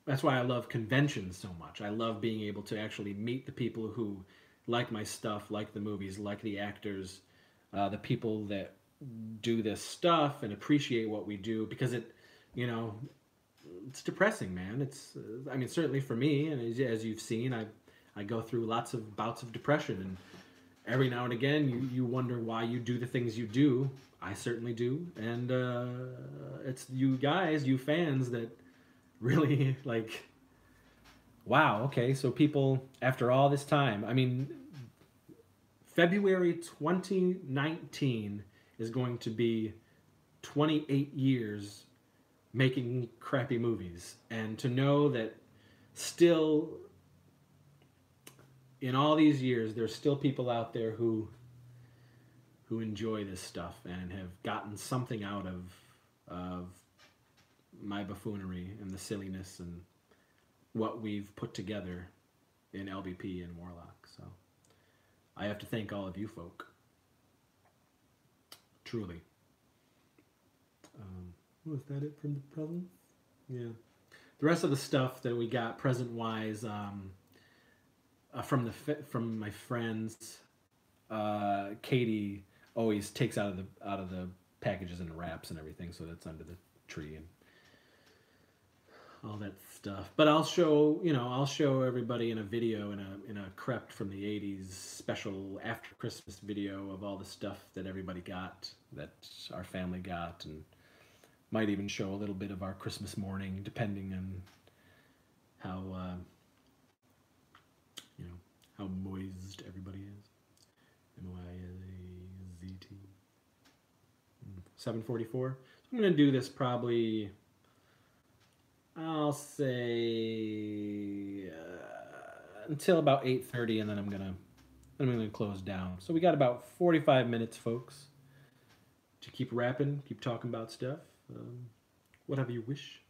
that's why I love conventions so much. I love being able to actually meet the people who like my stuff, like the movies, like the actors, the people that do this stuff and appreciate what we do, because it's depressing, man. It's, certainly for me, and as you've seen, I go through lots of bouts of depression, and every now and again you wonder why you do the things you do. I certainly do, and it's you guys, you fans, that really wow, okay, so people, after all this time, February 2019 is going to be 28 years making crappy movies. And to know that still, in all these years, there's still people out there who enjoy this stuff and have gotten something out of my buffoonery and the silliness and what we've put together in LBP and Warlock. So I have to thank all of you folk. Truly. Was that it from the presents? Yeah. The rest of the stuff that we got present-wise from my friends, Katie always takes out of the packages and wraps and everything, so that's under the tree and all that stuff. But I'll show everybody in a video in a Crept from the '80s special after Christmas video of all the stuff that everybody got, that our family got, and might even show a little bit of our Christmas morning, depending on how how moist everybody is. M-O-I-Z-T. 7:44. I'm gonna do this probably, I'll say, until about 8:30, and then I'm gonna close down. So we got about 45 minutes, folks, to keep rapping, keep talking about stuff, whatever you wish.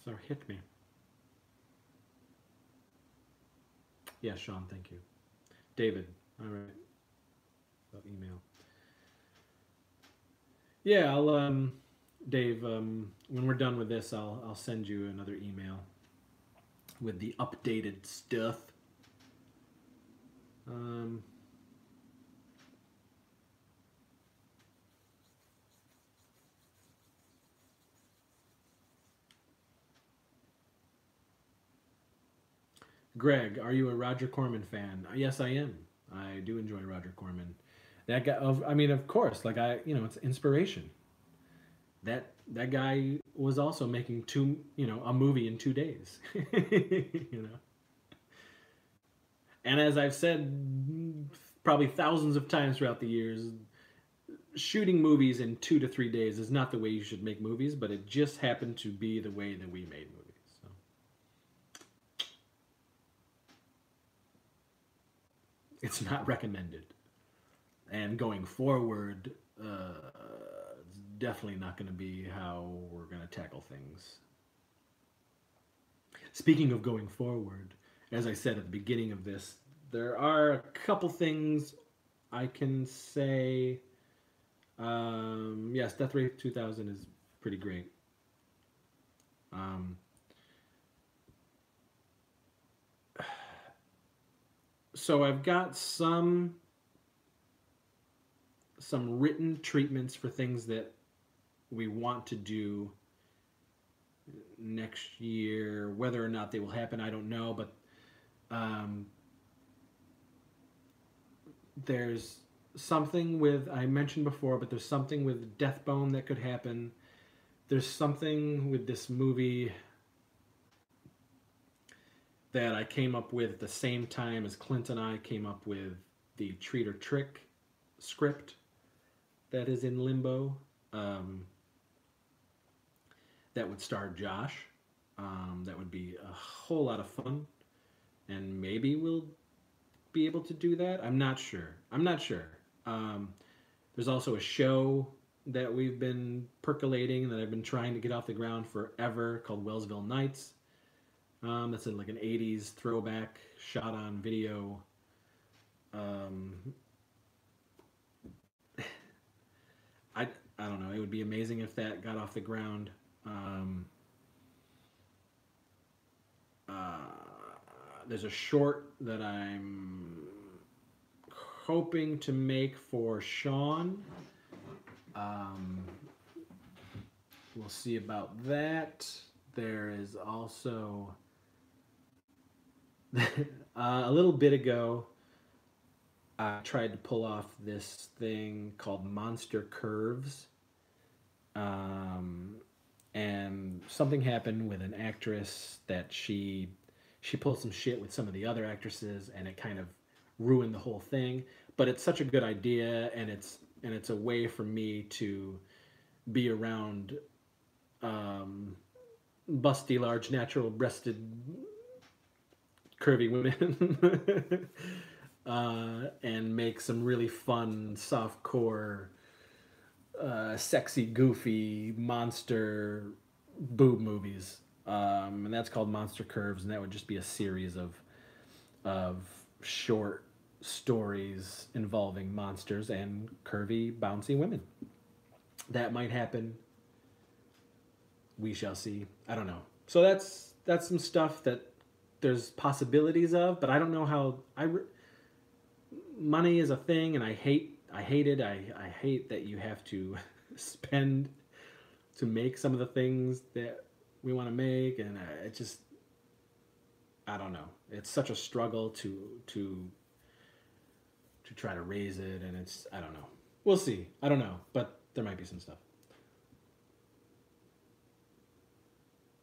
So hit me. Yeah, Sean, thank you. David, all right. About email. Yeah, I'll Dave, when we're done with this, I'll send you another email with the updated stuff. Greg, are you a Roger Corman fan? Yes, I am. I do enjoy Roger Corman. That guy, I mean, of course, like it's inspiration. That guy was also making a movie in 2 days, And as I've said probably thousands of times throughout the years, shooting movies in 2 to 3 days is not the way you should make movies, but it just happened to be the way that we made movies. So. It's not recommended. And going forward, it's definitely not going to be how we're going to tackle things. Speaking of going forward, as I said at the beginning of this, there are a couple things I can say. Yes, Death Rate 2000 is pretty great. So I've got some written treatments for things that we want to do next year. Whether or not they will happen, I don't know, but there's something with, I mentioned before, but there's something with Deathbone that could happen. There's something with this movie that I came up with at the same time as Clint and I came up with the Treat or Trick script that is in limbo. That would star Josh. That would be a whole lot of fun. And maybe we'll be able to do that. I'm not sure. There's also a show that we've been percolating that I've been trying to get off the ground forever called Wellsville Nights. That's like an 80s throwback shot on video. I don't know. It would be amazing if that got off the ground. There's a short that I'm hoping to make for Sean. We'll see about that. There is also a little bit ago, I tried to pull off this thing called Monster Curves. And something happened with an actress that she pulled some shit with some of the other actresses, and it kind of ruined the whole thing. But it's such a good idea, and it's a way for me to be around busty, large, natural-breasted, curvy women and make some really fun, soft-core, sexy, goofy, monster boob movies. And that's called Monster Curves, and that would just be a series of short stories involving monsters and curvy, bouncy women. That might happen. We shall see. I don't know. So that's some stuff that there's possibilities of, but I don't know how. money is a thing, and I hate it. I hate that you have to spend to make some of the things that we want to make, and it just, I don't know. It's such a struggle to try to raise it, and it's, I don't know. We'll see. I don't know, but there might be some stuff.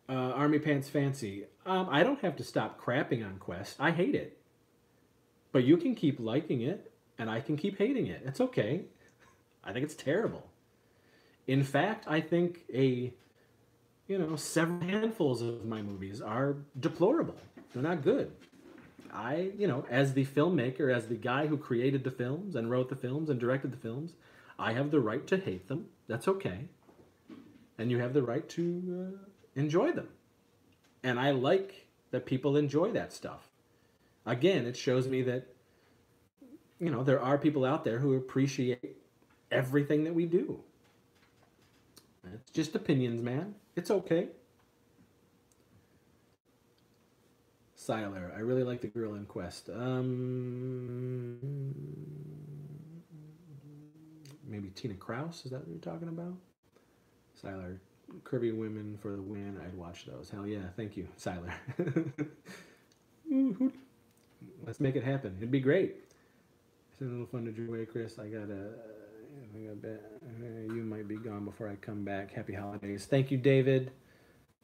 Army Pants Fancy. I don't have to stop crapping on Quest. I hate it. But you can keep liking it, and I can keep hating it. It's okay. I think it's terrible. In fact, I think several handfuls of my movies are deplorable. They're not good. As the filmmaker, as the guy who created the films and wrote the films and directed the films, I have the right to hate them. That's okay. And you have the right to enjoy them. And I like that people enjoy that stuff. Again, it shows me that, there are people out there who appreciate everything that we do. It's just opinions, man. It's okay. Siler, I really like the girl in Quest. Maybe Tina Kraus, is that what you're talking about? Siler, Curvy Women for the Win, I'd watch those. Hell yeah, thank you, Siler. Let's make it happen. It'd be great. It's a little fun to do away, Chris. I got bet you might be gone before I come back. Happy holidays. Thank you, David.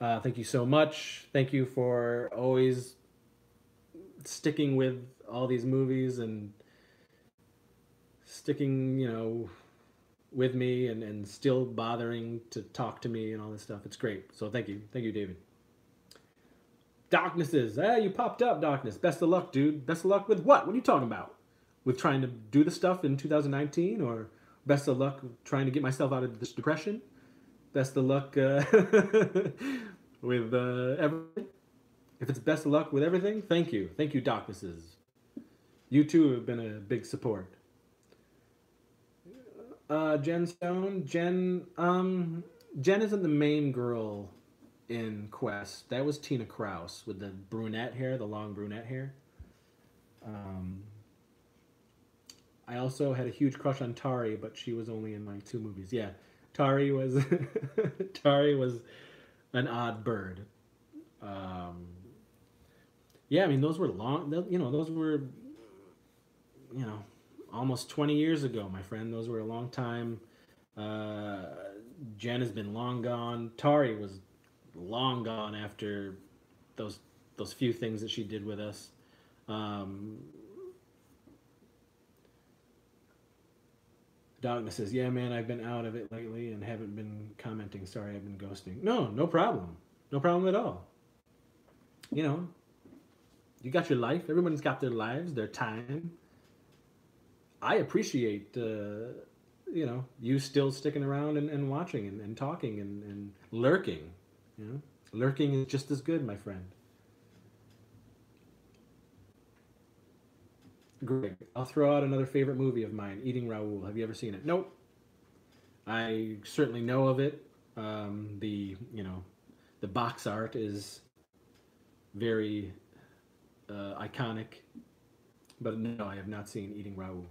Thank you so much. Thank you for always sticking with all these movies and sticking, with me and still bothering to talk to me and all this stuff. It's great. So thank you. Thank you, David. Darknesses. You popped up, Darkness. Best of luck, dude. Best of luck with what? What are you talking about? With trying to do the stuff in 2019? Or best of luck trying to get myself out of this depression? Best of luck with everything? If it's best of luck with everything, thank you. Thank you, Darknesses. You too have been a big support. Jen Stone. Jen isn't the main girl in Quest. That was Tina Kraus with the brunette hair, the long brunette hair. I also had a huge crush on Tari, but she was only in like 2 movies. Yeah, Tari was an odd bird. Yeah, I mean those were long. Those were almost 20 years ago, my friend. Those were a long time. Jen has been long gone. Tari was long gone after those few things that she did with us. Darkness says, yeah, man, I've been out of it lately and haven't been commenting. Sorry, I've been ghosting. No problem. No problem at all. You got your life. Everyone's got their lives, their time. I appreciate, you still sticking around and watching and talking and lurking. Lurking is just as good, my friend. Greg, I'll throw out another favorite movie of mine, Eating Raoul. Have you ever seen it? Nope. I certainly know of it. The box art is very iconic. But no, I have not seen Eating Raoul.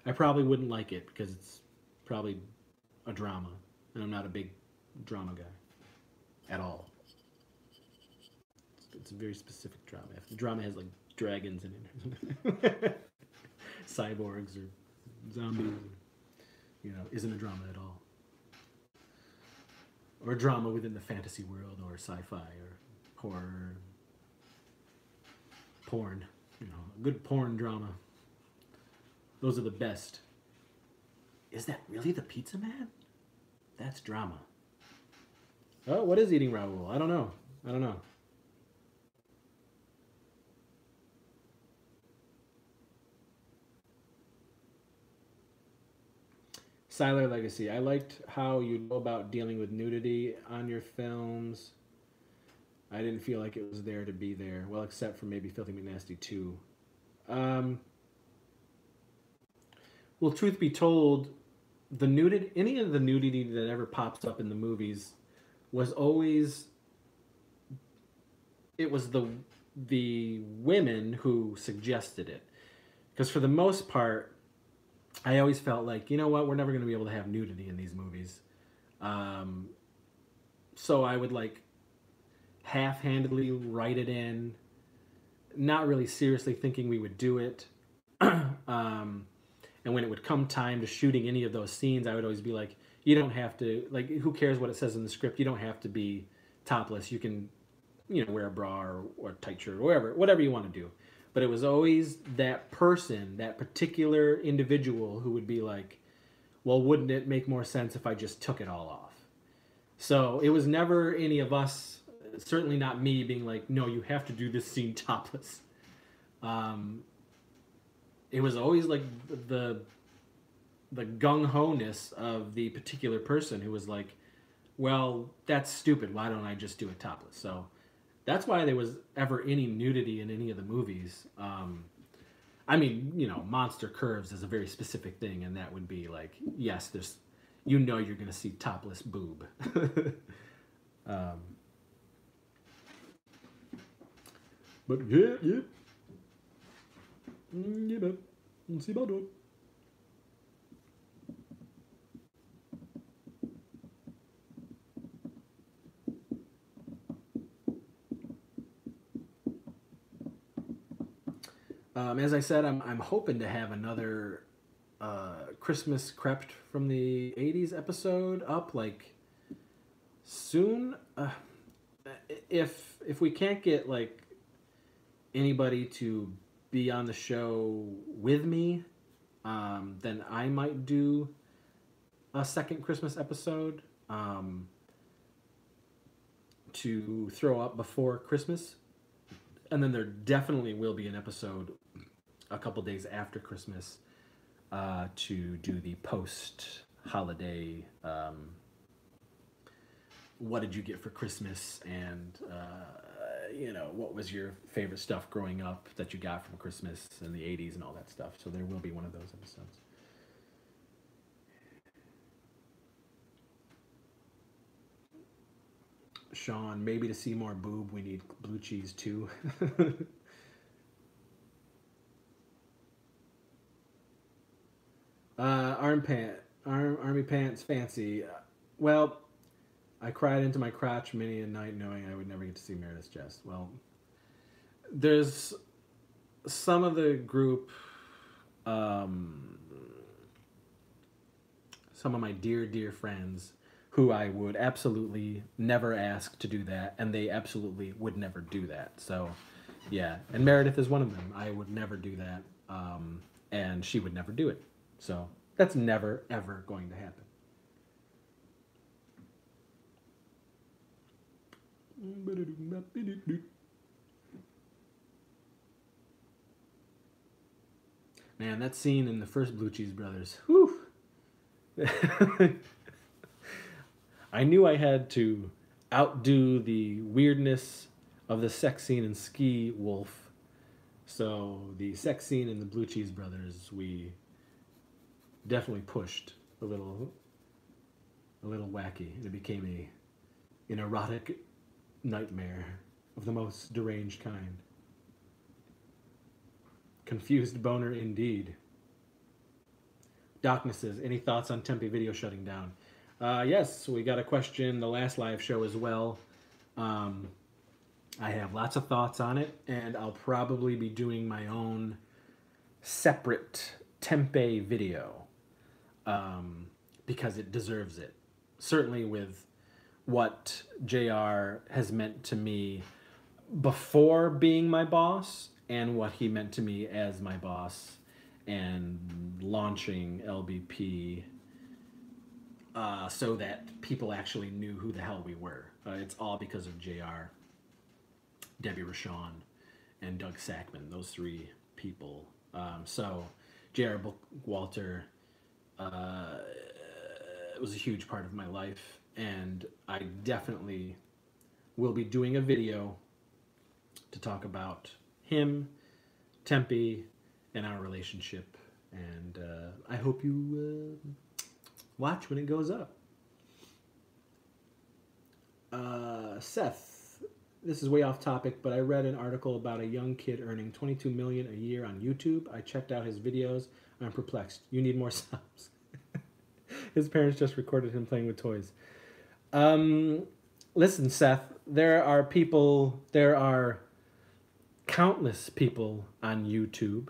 I probably wouldn't like it because it's probably a drama. And I'm not a big drama guy. At all. It's a very specific drama. If the drama has like dragons in it, cyborgs or zombies, isn't a drama at all. Or a drama within the fantasy world, or sci-fi, or horror, porn. A good porn drama. Those are the best. Is that really the Pizza Man? That's drama. Oh, what is Eating Raoul? I don't know. Siler Legacy. I liked how you know about dealing with nudity on your films. I didn't feel like it was there to be there. Well, except for maybe Filthy McNasty 2. Well, truth be told, any of the nudity that ever pops up in the movies was always, it was the women who suggested it. Because for the most part, I always felt like, you know what, we're never going to be able to have nudity in these movies. So I would like half-handedly write it in, not really seriously thinking we would do it. And when it would come time to shooting any of those scenes, I would always be like, you don't have to, like, who cares what it says in the script? You don't have to be topless. You can, wear a bra or a tight shirt or whatever you want to do. But it was always that person, that particular individual who would be like, well, wouldn't it make more sense if I just took it all off? So it was never any of us, certainly not me, being like, no, you have to do this scene topless. It was always like the gung-ho-ness of the particular person who was like, well, that's stupid. Why don't I just do it topless? So that's why there was ever any nudity in any of the movies. I mean, Monster Curves is a very specific thing, and that would be like, yes, there's, you're going to see topless boob. But yeah. Yeah, but let's see about it. As I said, I'm hoping to have another Christmas Crept from the 80s episode up like soon. If we can't get like anybody to be on the show with me, then I might do a second Christmas episode to throw up before Christmas. And then there definitely will be an episode a couple days after Christmas to do the post-holiday what did you get for Christmas, and what was your favorite stuff growing up that you got from Christmas in the 80s and all that stuff. So there will be one of those episodes. Sean, maybe to see more boob, we need blue cheese too. Army pants fancy. Well, I cried into my crotch many a night knowing I would never get to see Meredith's chest. Well, there's some of the group, some of my dear friends who I would absolutely never ask to do that, and they absolutely would never do that. So, yeah. And Meredith is one of them. I would never do that, and she would never do it. So, that's never, ever going to happen. Man, that scene in the first Blue Cheese Brothers, whew! I knew I had to outdo the weirdness of the sex scene in Ski Wolf. So the sex scene in the Blue Cheese Brothers, we definitely pushed a little wacky. It became an erotic nightmare of the most deranged kind. Confused boner indeed. Darknesses, any thoughts on Tempe Video shutting down? Yes, we got a question the last live show as well. I have lots of thoughts on it, and I'll probably be doing my own separate Tempe video because it deserves it. Certainly with what JR has meant to me before being my boss and what he meant to me as my boss and launching LBP so that people actually knew who the hell we were. It's all because of JR, Debbie Rochon, and Doug Sackman, those three people. So JR Bookwalter was a huge part of my life, and I definitely will be doing a video to talk about him, Tempe, and our relationship. And I hope you watch when it goes up. Seth, this is way off topic, but I read an article about a young kid earning 22 million a year on YouTube. I checked out his videos. I'm perplexed. You need more subs. His parents just recorded him playing with toys. Listen, Seth, there are countless people on YouTube,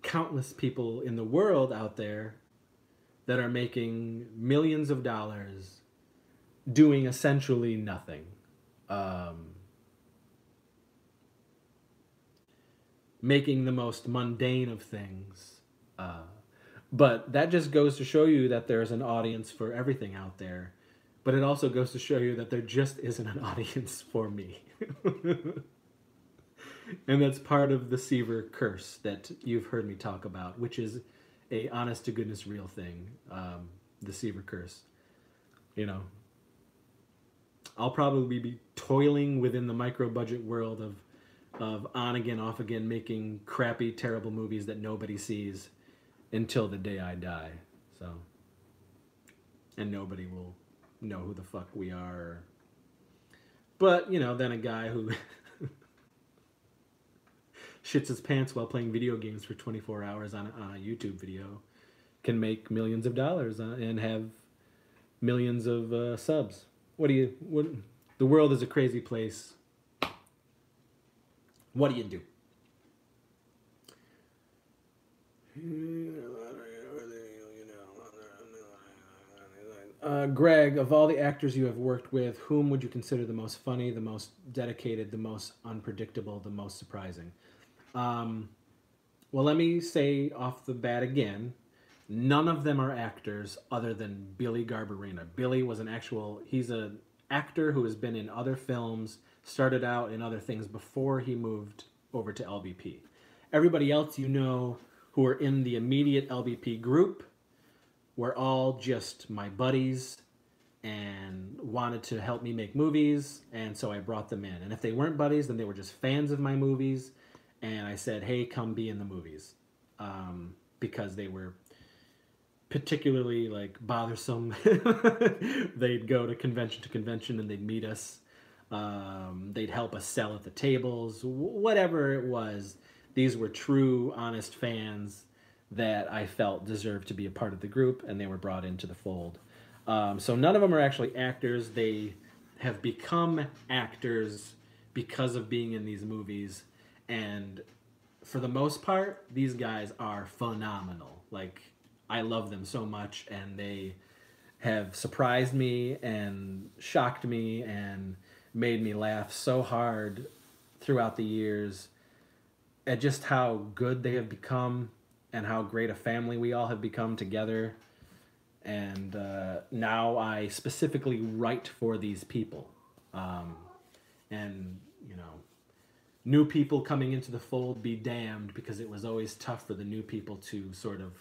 countless people in the world out there that are making millions of dollars doing essentially nothing. Making the most mundane of things. But that just goes to show you that there's an audience for everything out there. But it also goes to show you that there just isn't an audience for me. And that's part of the Seaver curse that you've heard me talk about, which is a honest to goodness real thing. The Seaver curse. You know, I'll probably be toiling within the micro budget world of on again, off again, making crappy, terrible movies that nobody sees until the day I die. So, and nobody will know who the fuck we are. But, you know, then a guy who shits his pants while playing video games for 24 hours on a YouTube video can make millions of dollars and have millions of subs. The world is a crazy place. What do you do? Greg, of all the actors you have worked with, whom would you consider the most funny, the most dedicated, the most unpredictable, the most surprising? Well, let me say off the bat again, none of them are actors other than Billy Garbarina. Billy was he's an actor who has been in other films, started out in other things before he moved over to LBP. Everybody else you know who are in the immediate LBP group were all just my buddies and wanted to help me make movies, and so I brought them in. And if they weren't buddies, then they were just fans of my movies, and I said, hey, come be in the movies. Because they were particularly like bothersome. They'd go to convention and they'd meet us. They'd help us sell at the tables, whatever it was. These were true, honest fans that I felt deserved to be a part of the group, and they were brought into the fold. So none of them are actually actors. They have become actors because of being in these movies, and for the most part, these guys are phenomenal. Like, I love them so much, and they have surprised me and shocked me and made me laugh so hard throughout the years at just how good they have become and how great a family we all have become together. And now I specifically write for these people. And, you know, new people coming into the fold be damned, because it was always tough for the new people to sort of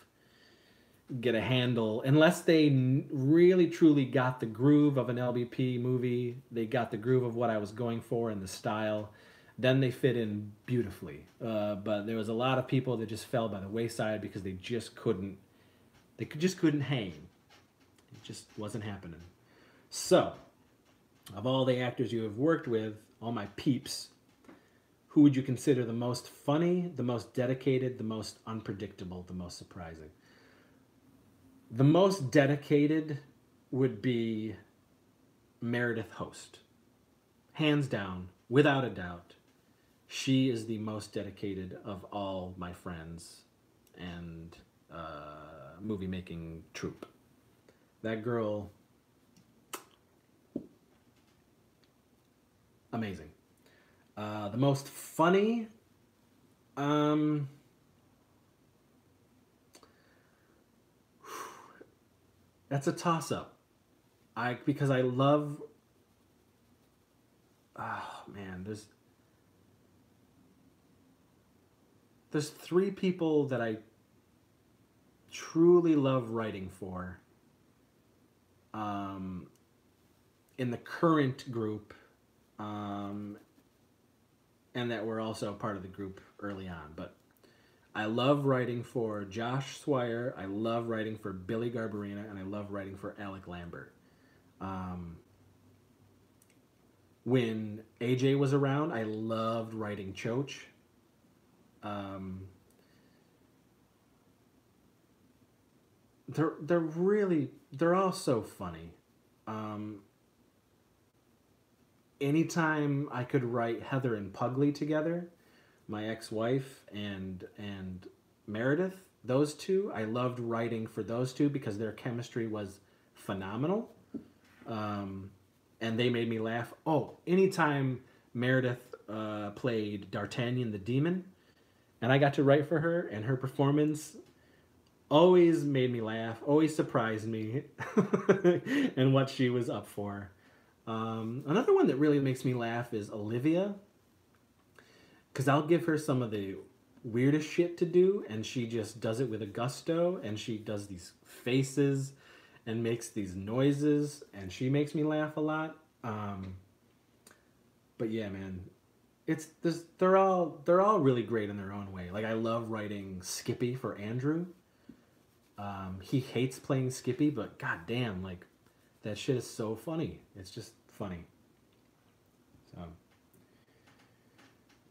get a handle. Unless they really truly got the groove of an LBP movie, they got the groove of what I was going for and the style, then they fit in beautifully. But there was a lot of people that just fell by the wayside because they just couldn't hang. It just wasn't happening. So, of all the actors you have worked with, all my peeps, who would you consider the most funny, the most dedicated, the most unpredictable, the most surprising? The most dedicated would be Meredith Host. Hands down, without a doubt. She is the most dedicated of all my friends and movie-making troupe. That girl, amazing. The most funny, that's a toss-up. Because I love, oh man, there's three people that I truly love writing for in the current group, and that were also part of the group early on. But I love writing for Josh Swire, I love writing for Billy Garbarina, and I love writing for Alec Lambert. when AJ was around, I loved writing Choach. Um, they're all so funny. Um, Anytime I could write Heather and Pugly together, my ex-wife and Meredith, those two, I loved writing for those two because their chemistry was phenomenal. Um, and they made me laugh. Oh, anytime Meredith played D'Artagnan the Demon, and I got to write for her, and her performance always made me laugh, always surprised me, and what she was up for. Another one that really makes me laugh is Olivia, because I'll give her some of the weirdest shit to do, and she just does it with a gusto, and she does these faces and makes these noises, and she makes me laugh a lot. But yeah, man, it's this. They're all really great in their own way. Like I love writing Skippy for Andrew. He hates playing Skippy, but goddamn, like that shit is so funny. It's just funny. So,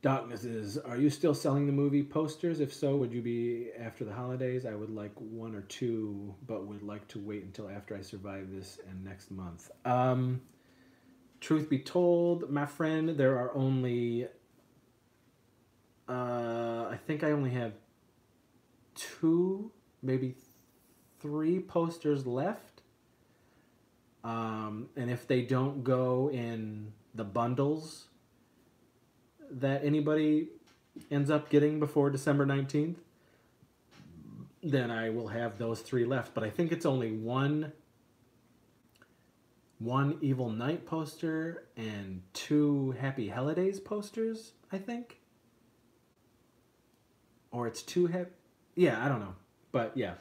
Darkness is, are you still selling the movie posters? If so, would you be after the holidays? I would like one or two, but would like to wait until after I survive this and next month. Truth be told, my friend, there are only, I think I only have two, maybe three posters left. And if they don't go in the bundles that anybody ends up getting before December 19th, then I will have those three left. But I think it's only one Evil Night poster and two Happy Holidays posters, I think. Or it's two yeah, I don't know. But yeah.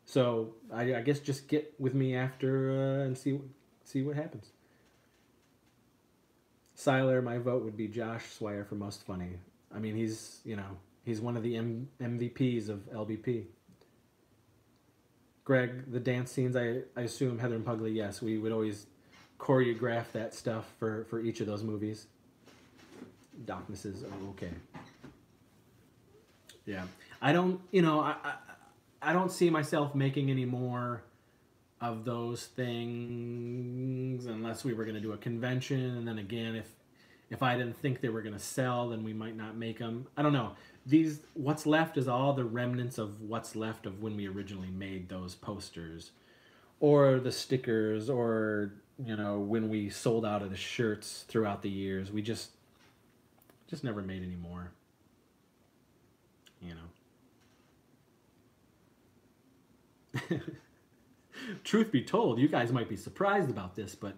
So I guess just get with me after and see what happens. Siler, my vote would be Josh Swire for most funny. I mean, he's one of the MVPs of LBP. Greg, the dance scenes, I assume Heather and Pugly, yes, we would always choreograph that stuff for each of those movies. Darkness is okay. Yeah, I don't, I don't see myself making any more of those things unless we were going to do a convention, and then again, if I didn't think they were going to sell, then we might not make them. I don't know. What's left is all the remnants of what's left of when we originally made those posters, or the stickers, or when we sold out of the shirts throughout the years. We just never made any more. Truth be told, you guys might be surprised about this, but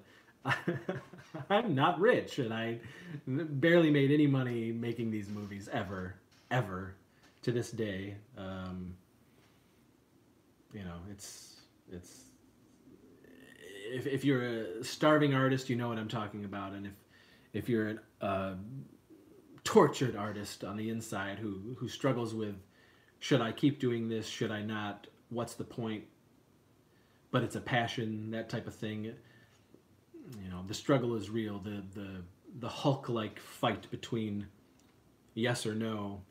I'm not rich, and I barely made any money making these movies ever to this day. It's if you're a starving artist, you know what I'm talking about, and if you're a tortured artist on the inside who struggles with, should I keep doing this, should I not, what's the point, but it's a passion, that type of thing. The struggle is real. The Hulk-like fight between yes or no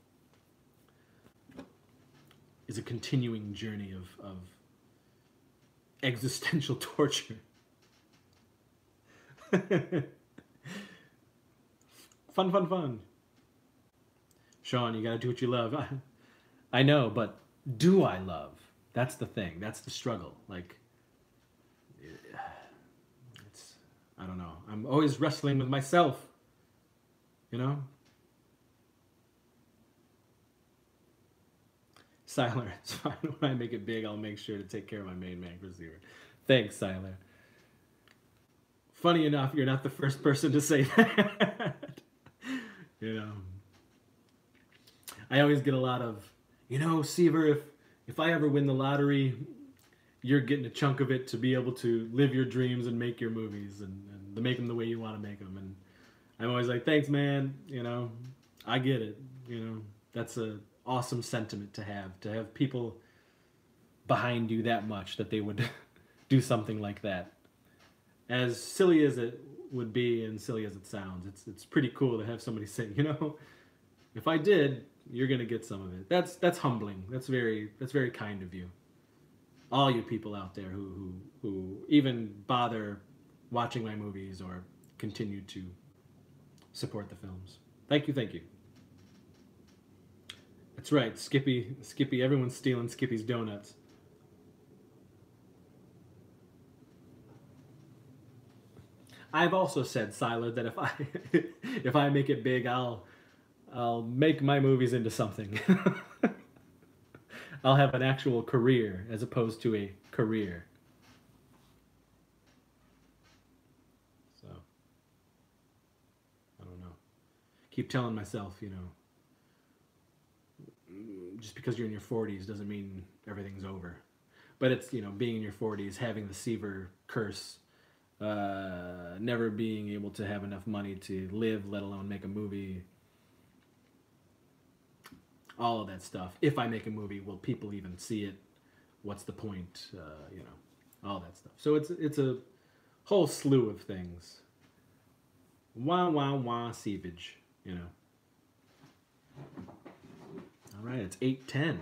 is a continuing journey of existential torture. Fun. Sean, you gotta do what you love. I know, but do I love? That's the thing. That's the struggle. Like, I don't know. I'm always wrestling with myself. Siler, it's fine. When I make it big, I'll make sure to take care of my main man receiver. Thanks, Siler. Funny enough, you're not the first person to say that. I always get a lot of, Seaver, if I ever win the lottery, you're getting a chunk of it to be able to live your dreams and make your movies and to make them the way you want to make them. And I'm always like, thanks, man. I get it. That's a awesome sentiment to have people behind you that much that they would do something like that. As silly as it would be, and silly as it sounds, it's pretty cool to have somebody sing. You know, if I did, you're gonna get some of it. That's humbling. That's very kind of you. All you people out there who even bother watching my movies or continue to support the films. Thank you, thank you. That's right, Skippy. Everyone's stealing Skippy's donuts. I've also said, Siler, that if I if I make it big, I'll make my movies into something. I'll have an actual career as opposed to a career. So I don't know. Keep telling myself, you know, just because you're in your 40s doesn't mean everything's over. But it's, you know, being in your 40s, having the Seaver curse, never being able to have enough money to live, let alone make a movie. All of that stuff. If I make a movie, will people even see it? What's the point? You know, all that stuff. So it's a whole slew of things. Wah wah wah sievage, you know. All right, it's 8:10.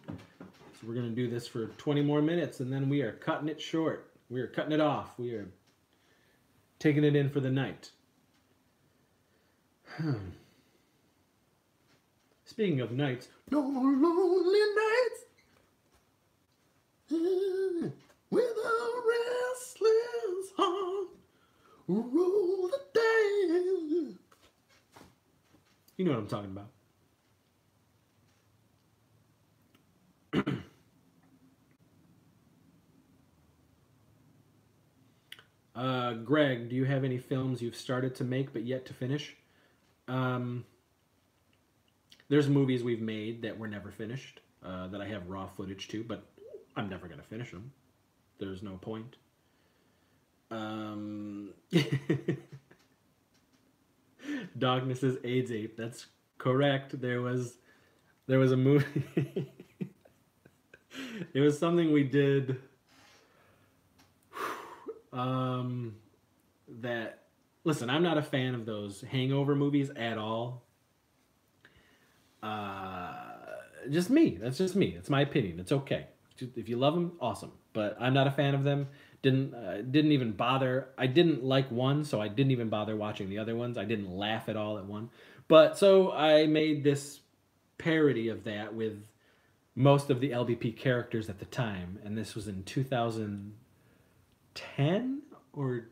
So we're gonna do this for 20 more minutes, and then we are cutting it short. We are cutting it off. We are taking it in for the night. Speaking of nights, no more lonely nights with a restless heart. Roll the dice. You know what I'm talking about. Greg, do you have any films you've started to make but yet to finish? There's movies we've made that were never finished, that I have raw footage to, but I'm never going to finish them. There's no point. Dogness is AIDS ape. That's correct. There was a movie. It was something we did that, listen, I'm not a fan of those hangover movies at all. Just me. That's just me. It's my opinion. It's okay. If you love them, awesome. But I'm not a fan of them. Didn't even bother. I didn't like one, so I didn't even bother watching the other ones. I didn't laugh at all at one. But so I made this parody of that with most of the LBP characters at the time, and this was in 2010 or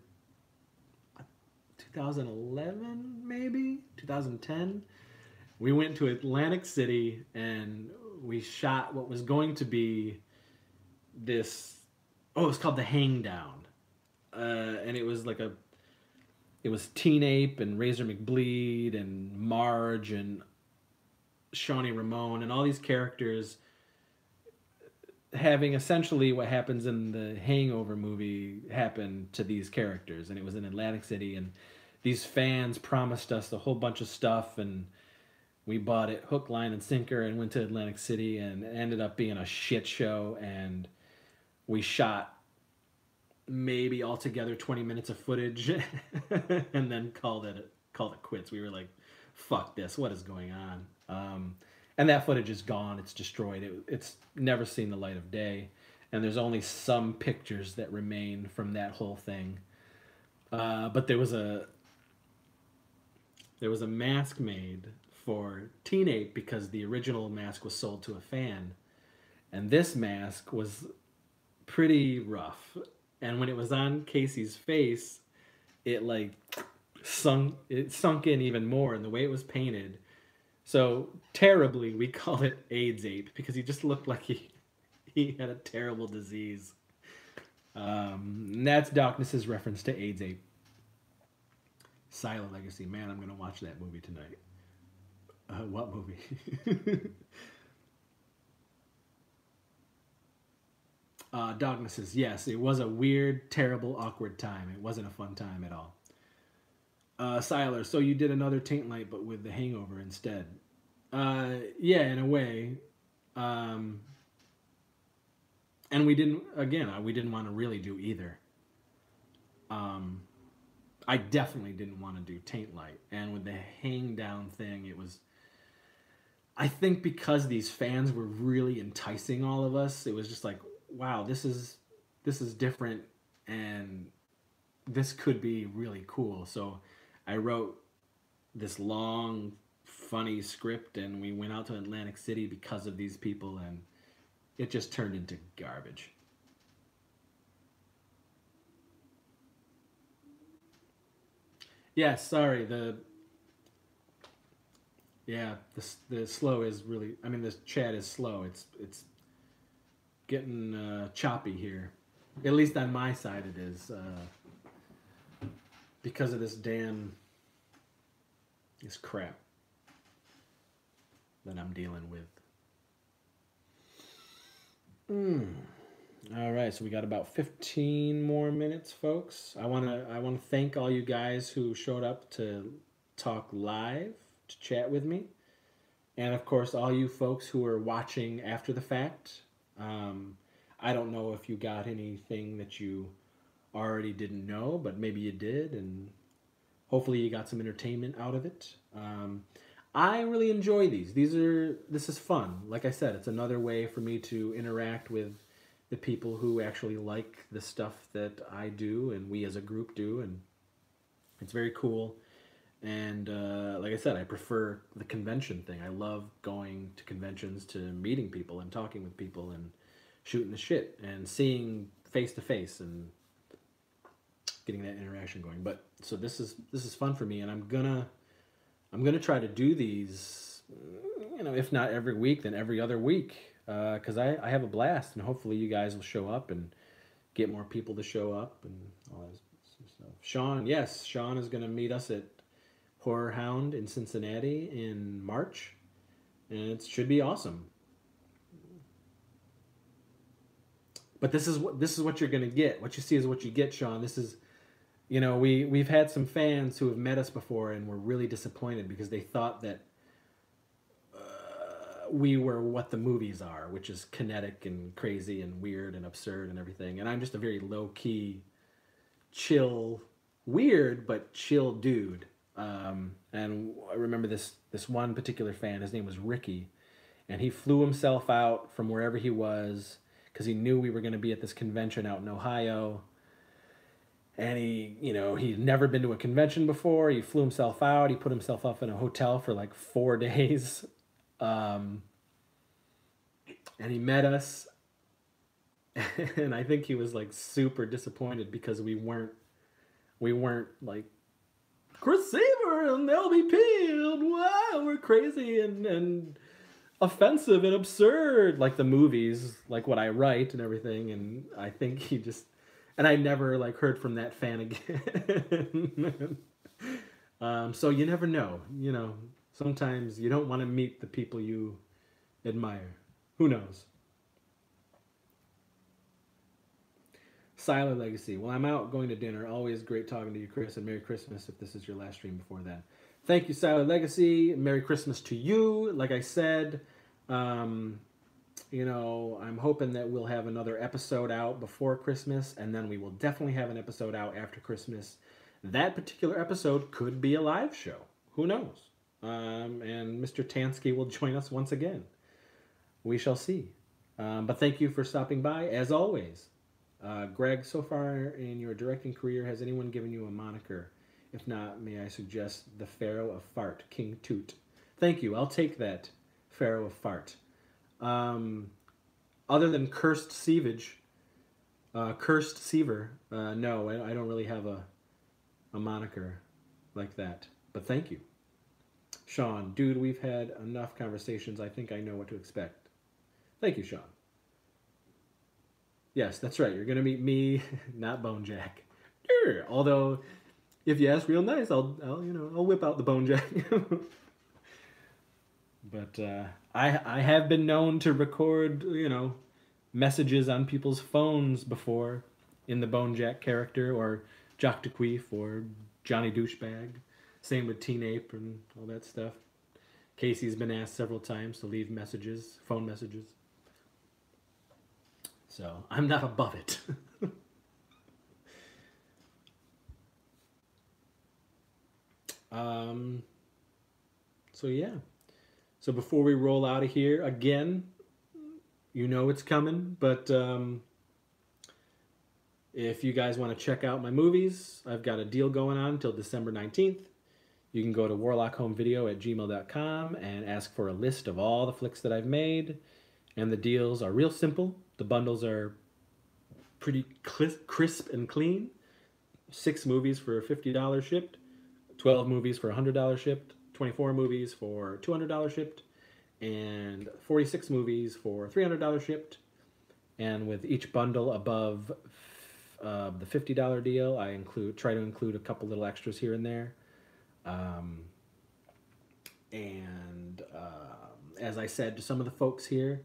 2011, maybe 2010. We went to Atlantic City and we shot what was going to be this. Oh, it was called The Hangdown, and it was like it was Teen Ape and Razor McBleed and Marge and Shawnee Ramone and all these characters having essentially what happens in the Hangover movie happen to these characters. And it was in Atlantic City, and these fans promised us a whole bunch of stuff, and we bought it hook, line, and sinker and went to Atlantic City, and it ended up being a shit show. And we shot maybe altogether 20 minutes of footage and then called it quits. We were like, fuck this, what is going on? And that footage is gone. It's destroyed. It's never seen the light of day. And there's only some pictures that remain from that whole thing. But there was a mask made for Teen Ape because the original mask was sold to a fan. And this mask was pretty rough. And when it was on Casey's face, it like sunk in even more in the way it was painted. So terribly, we call it AIDS ape because he just looked like he had a terrible disease. And that's Darkness's reference to AIDS ape. Silent Legacy, man, I'm gonna watch that movie tonight. What movie? Darkness says, yes, it was a weird, terrible, awkward time. It wasn't a fun time at all. Siler, so you did another Taint Light, but with The Hangover instead. Yeah, in a way. And we didn't want to really do either. I definitely didn't want to do Taint Light. And with the hang down thing, it was, I think because these fans were really enticing all of us, it was just like, wow, this is different, and this could be really cool. So I wrote this long, funny script, and we went out to Atlantic City because of these people, and it just turned into garbage. Yeah, sorry. The slow is really. I mean, this chat is slow. It's getting choppy here. At least on my side, it is because of this crap that I'm dealing with. All right, so we got about 15 more minutes, folks. I want to thank all you guys who showed up to talk live, to chat with me. And of course, all you folks who are watching after the fact. I don't know if you got anything that you already didn't know, but maybe you did, and hopefully you got some entertainment out of it. I really enjoy these. This is fun. Like I said, it's another way for me to interact with the people who actually like the stuff that I do and we as a group do, and it's very cool. And like I said, I prefer the convention thing. I love going to conventions, to meeting people and talking with people and shooting the shit and seeing face to face and getting that interaction going. But so this is fun for me, and I'm gonna try to do these, if not every week, then every other week, because I have a blast, and hopefully you guys will show up and get more people to show up and all that stuff. Sean is gonna meet us at Horror Hound in Cincinnati in March, and it should be awesome. But this is what you're gonna get. What you see is what you get, Sean. This is, we've had some fans who have met us before and were really disappointed because they thought that we were what the movies are, which is kinetic and crazy and weird and absurd and everything. And I'm just a very low key, chill, weird but chill dude. And I remember this one particular fan. His name was Ricky, and he flew himself out from wherever he was, because he knew we were going to be at this convention out in Ohio. And he'd never been to a convention before. He flew himself out. He put himself up in a hotel for like 4 days. And he met us. And I think he was like super disappointed because we weren't like Chris Saber and LVP and wow, we're crazy and offensive and absurd like the movies, like what I write and everything. And I think he just, and I never like heard from that fan again. So you never know, sometimes you don't want to meet the people you admire. Who knows? Silent Legacy. Well, I'm out going to dinner. Always great talking to you, Chris, and Merry Christmas if this is your last stream before that. Thank you, Silent Legacy. Merry Christmas to you. Like I said, I'm hoping that we'll have another episode out before Christmas, and then we will definitely have an episode out after Christmas. That particular episode could be a live show. Who knows? And Mr. Tansky will join us once again. We shall see. But thank you for stopping by, as always. Greg, so far in your directing career, has anyone given you a moniker? If not, may I suggest the Pharaoh of Fart, King Toot. Thank you. I'll take that, Pharaoh of Fart. Other than Cursed Seavage, Cursed Seaver, no, I don't really have a moniker like that. But thank you. Sean, dude, we've had enough conversations. I think I know what to expect. Thank you, Sean. Yes, that's right. You're going to meet me, not Bone Jack. Although, if you ask real nice, I'll whip out the Bone Jack. But I have been known to record, messages on people's phones before in the Bone Jack character, or Jock DeQueef, or Johnny Douchebag. Same with Teen Ape and all that stuff. Casey's been asked several times to leave messages, phone messages. So, I'm not above it. Um, so yeah. So before we roll out of here, again, you know it's coming, but if you guys want to check out my movies, I've got a deal going on until December 19th. You can go to warlockhomevideo@gmail.com and ask for a list of all the flicks that I've made. And the deals are real simple. The bundles are pretty crisp and clean. 6 movies for $50 shipped, 12 movies for $100 shipped, 24 movies for $200 shipped, and 46 movies for $300 shipped. And with each bundle above the $50 deal, I try to include a couple little extras here and there. As I said to some of the folks here,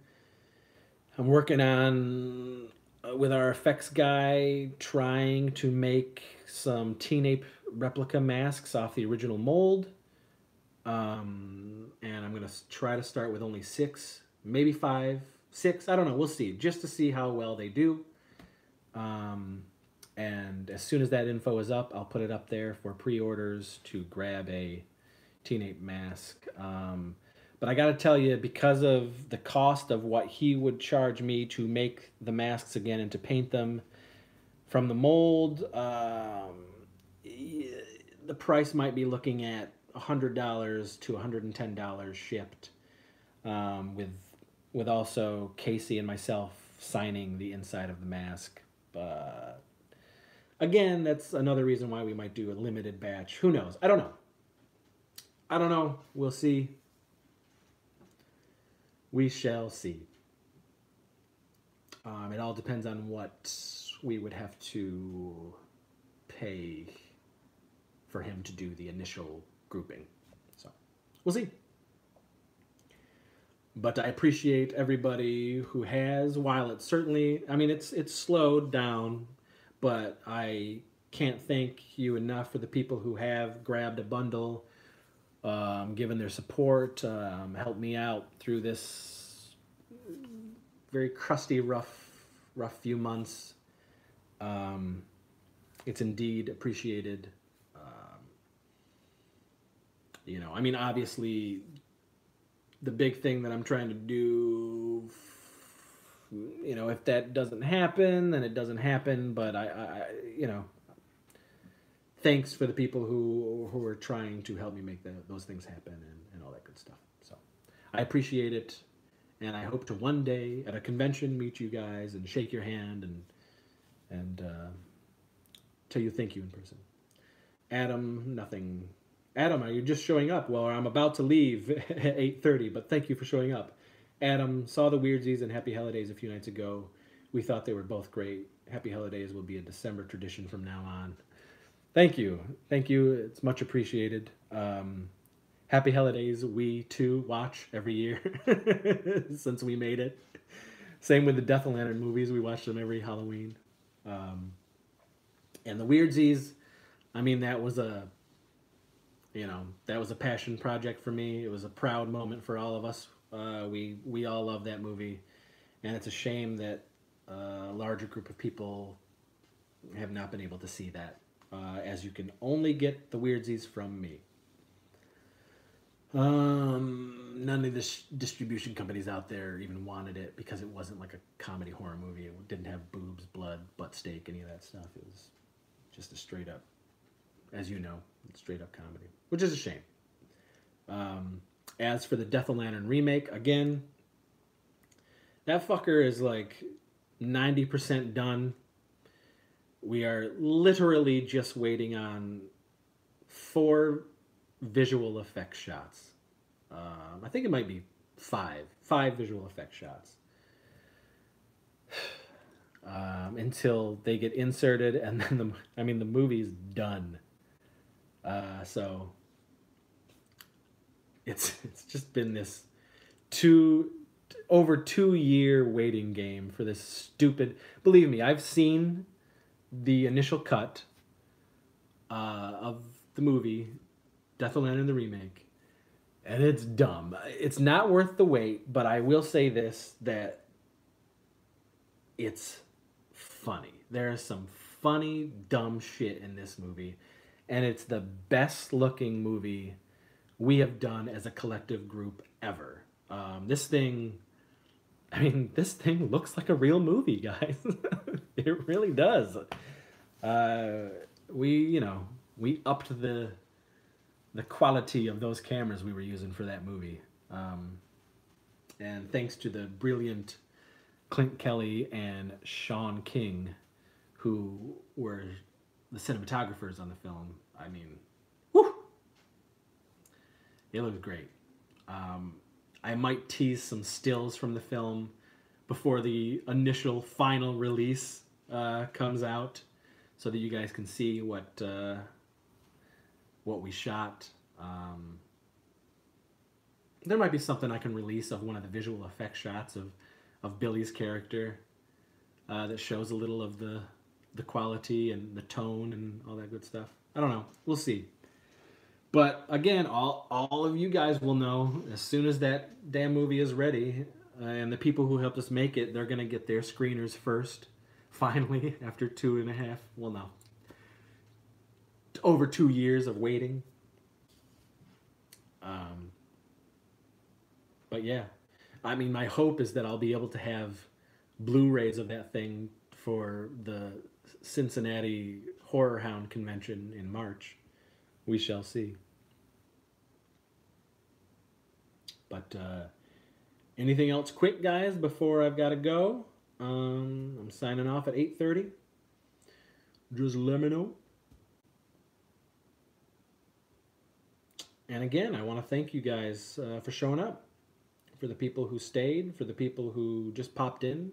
I'm working on, with our effects guy, trying to make some Teen Ape replica masks off the original mold. And I'm going to try to start with only 6, maybe 5, 6, I don't know, we'll see, just to see how well they do. And as soon as that info is up, I'll put it up there for pre-orders to grab a Teen Ape mask. But I got to tell you, because of the cost of what he would charge me to make the masks again and to paint them from the mold, the price might be looking at $100 to $110 shipped, with also Casey and myself signing the inside of the mask. But again, that's another reason why we might do a limited batch. Who knows? I don't know. We'll see. We shall see. It all depends on what we would have to pay for him to do the initial grouping. So, we'll see. But I appreciate everybody who has, while it's certainly, I mean, it's slowed down, but I can't thank you enough for the people who have grabbed a bundle, given their support, helped me out through this very crusty, rough few months. It's indeed appreciated. I mean, obviously, the big thing that I'm trying to do, if that doesn't happen, then it doesn't happen. But I thanks for the people who are trying to help me make those things happen and all that good stuff. So I appreciate it, and I hope to one day at a convention meet you guys and shake your hand and tell you thank you in person. Adam, nothing. Adam, are you just showing up? Well, I'm about to leave at 8:30, but thank you for showing up. Adam, saw the Weirdsies and Happy Holidays a few nights ago. We thought they were both great. Happy Holidays will be a December tradition from now on. Thank you. Thank you. It's much appreciated. Happy Holidays, we too watch every year since we made it. Same with the Death of Lantern movies. We watch them every Halloween. And the Weirdsies, I mean, that was a passion project for me. It was a proud moment for all of us. We all love that movie, and it's a shame that a larger group of people have not been able to see that, as you can only get the Weirdsies from me. None of the distribution companies out there even wanted it because it wasn't like a comedy horror movie. It didn't have boobs, blood, butt steak, any of that stuff. It was just a straight up, as you know, straight up comedy, which is a shame. As for the Death of Lantern remake, again, that fucker is like 90% done. We are literally just waiting on 4 visual effects shots. I think it might be 5 visual effects shots. Until they get inserted, and then the movie's done. So it's just been this over 2-year waiting game for this stupid. Believe me, I've seen the initial cut of the movie Death of Lantern the remake, and it's dumb. It's not worth the wait, but I will say this, that it's funny. There's some funny dumb shit in this movie. and it's the best looking movie we have done as a collective group ever. This thing looks like a real movie, guys. It really does. We upped the quality of those cameras we were using for that movie. And thanks to the brilliant Clint Kelly and Sean King, who were the cinematographers on the film. I mean, whew! It looks great. I might tease some stills from the film before the initial final release comes out, so that you guys can see what we shot. There might be something I can release of one of the visual effect shots of Billy's character that shows a little of the quality and the tone and all that good stuff. I don't know. We'll see. But again, all of you guys will know as soon as that damn movie is ready, and the people who helped us make it, they're going to get their screeners first, finally, after 2.5, well, no, over 2 years of waiting. But yeah, I mean, my hope is that I'll be able to have Blu-rays of that thing for the Cincinnati Horror Hound Convention in March. We shall see. But anything else quick, guys, before I've got to go? I'm signing off at 8:30. Just let me know. And again, I want to thank you guys for showing up. For the people who stayed, for the people who just popped in,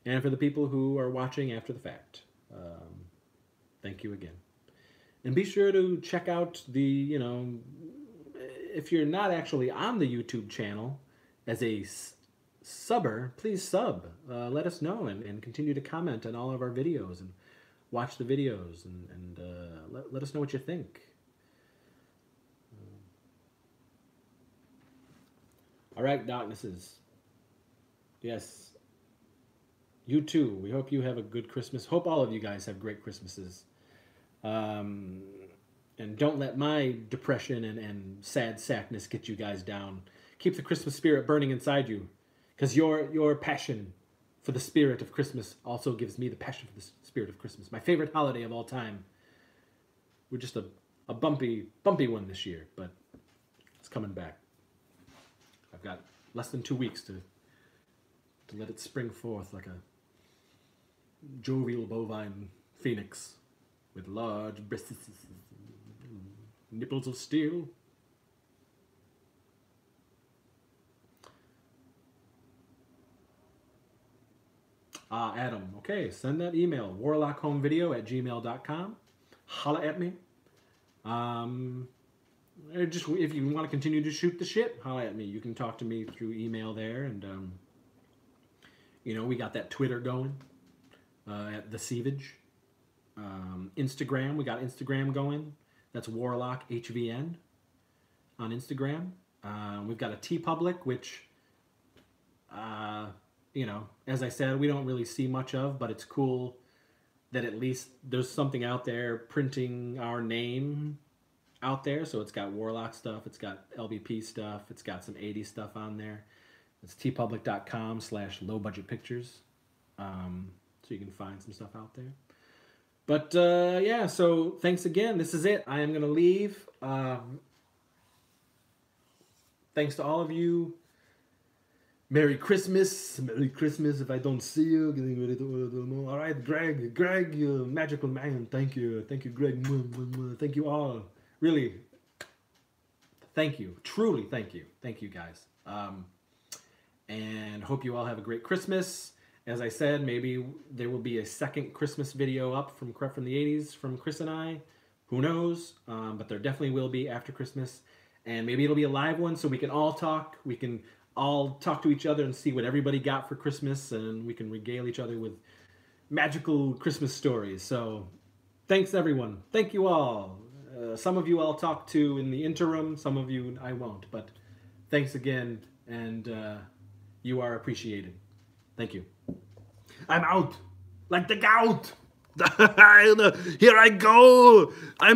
and for the people who are watching after the fact. Thank you again. And be sure to check out the, if you're not actually on the YouTube channel as a subber, please sub. Let us know and continue to comment on all of our videos and watch the videos and let us know what you think. All right, darknesses. Yes. You too. We hope you have a good Christmas. Hope all of you guys have great Christmases. And don't let my depression and sad sackness get you guys down. Keep the Christmas spirit burning inside you. Because your passion for the spirit of Christmas also gives me the passion for the spirit of Christmas. My favorite holiday of all time. We're just a bumpy one this year, but it's coming back. I've got less than 2 weeks to let it spring forth like a jovial bovine phoenix with large breasts, nipples of steel. Adam, okay, send that email, warlockhomevideo@gmail.com. Holla at me. Just if you want to continue to shoot the shit, holla at me. You can talk to me through email there, and we got that Twitter going at the Sievage. Instagram, we got Instagram going. That's Warlock HVN on Instagram. We've got a TeePublic, which as I said, we don't really see much of, but it's cool that at least there's something out there printing our name out there. So it's got Warlock stuff, it's got LBP stuff, it's got some 80s stuff on there. It's tpublic.com/lowbudgetpictures. So you can find some stuff out there. But yeah, so thanks again. This is it. I am going to leave. Thanks to all of you. Merry Christmas. Merry Christmas if I don't see you. Getting ready to... All right, Greg, you magical man. Thank you. Thank you, Greg. Thank you all. Really, thank you. Truly, thank you. Thank you, guys. And hope you all have a great Christmas. As I said, maybe there will be a second Christmas video up from Crept from the 80s from Chris and I. Who knows? But there definitely will be after Christmas. And maybe it'll be a live one so we can all talk. We can all talk to each other and see what everybody got for Christmas. And we can regale each other with magical Christmas stories. So thanks, everyone. Thank you all. Some of you I'll talk to in the interim. Some of you I won't. But thanks again. And you are appreciated. Thank you. I'm out. Like the gout. Here I go. I'm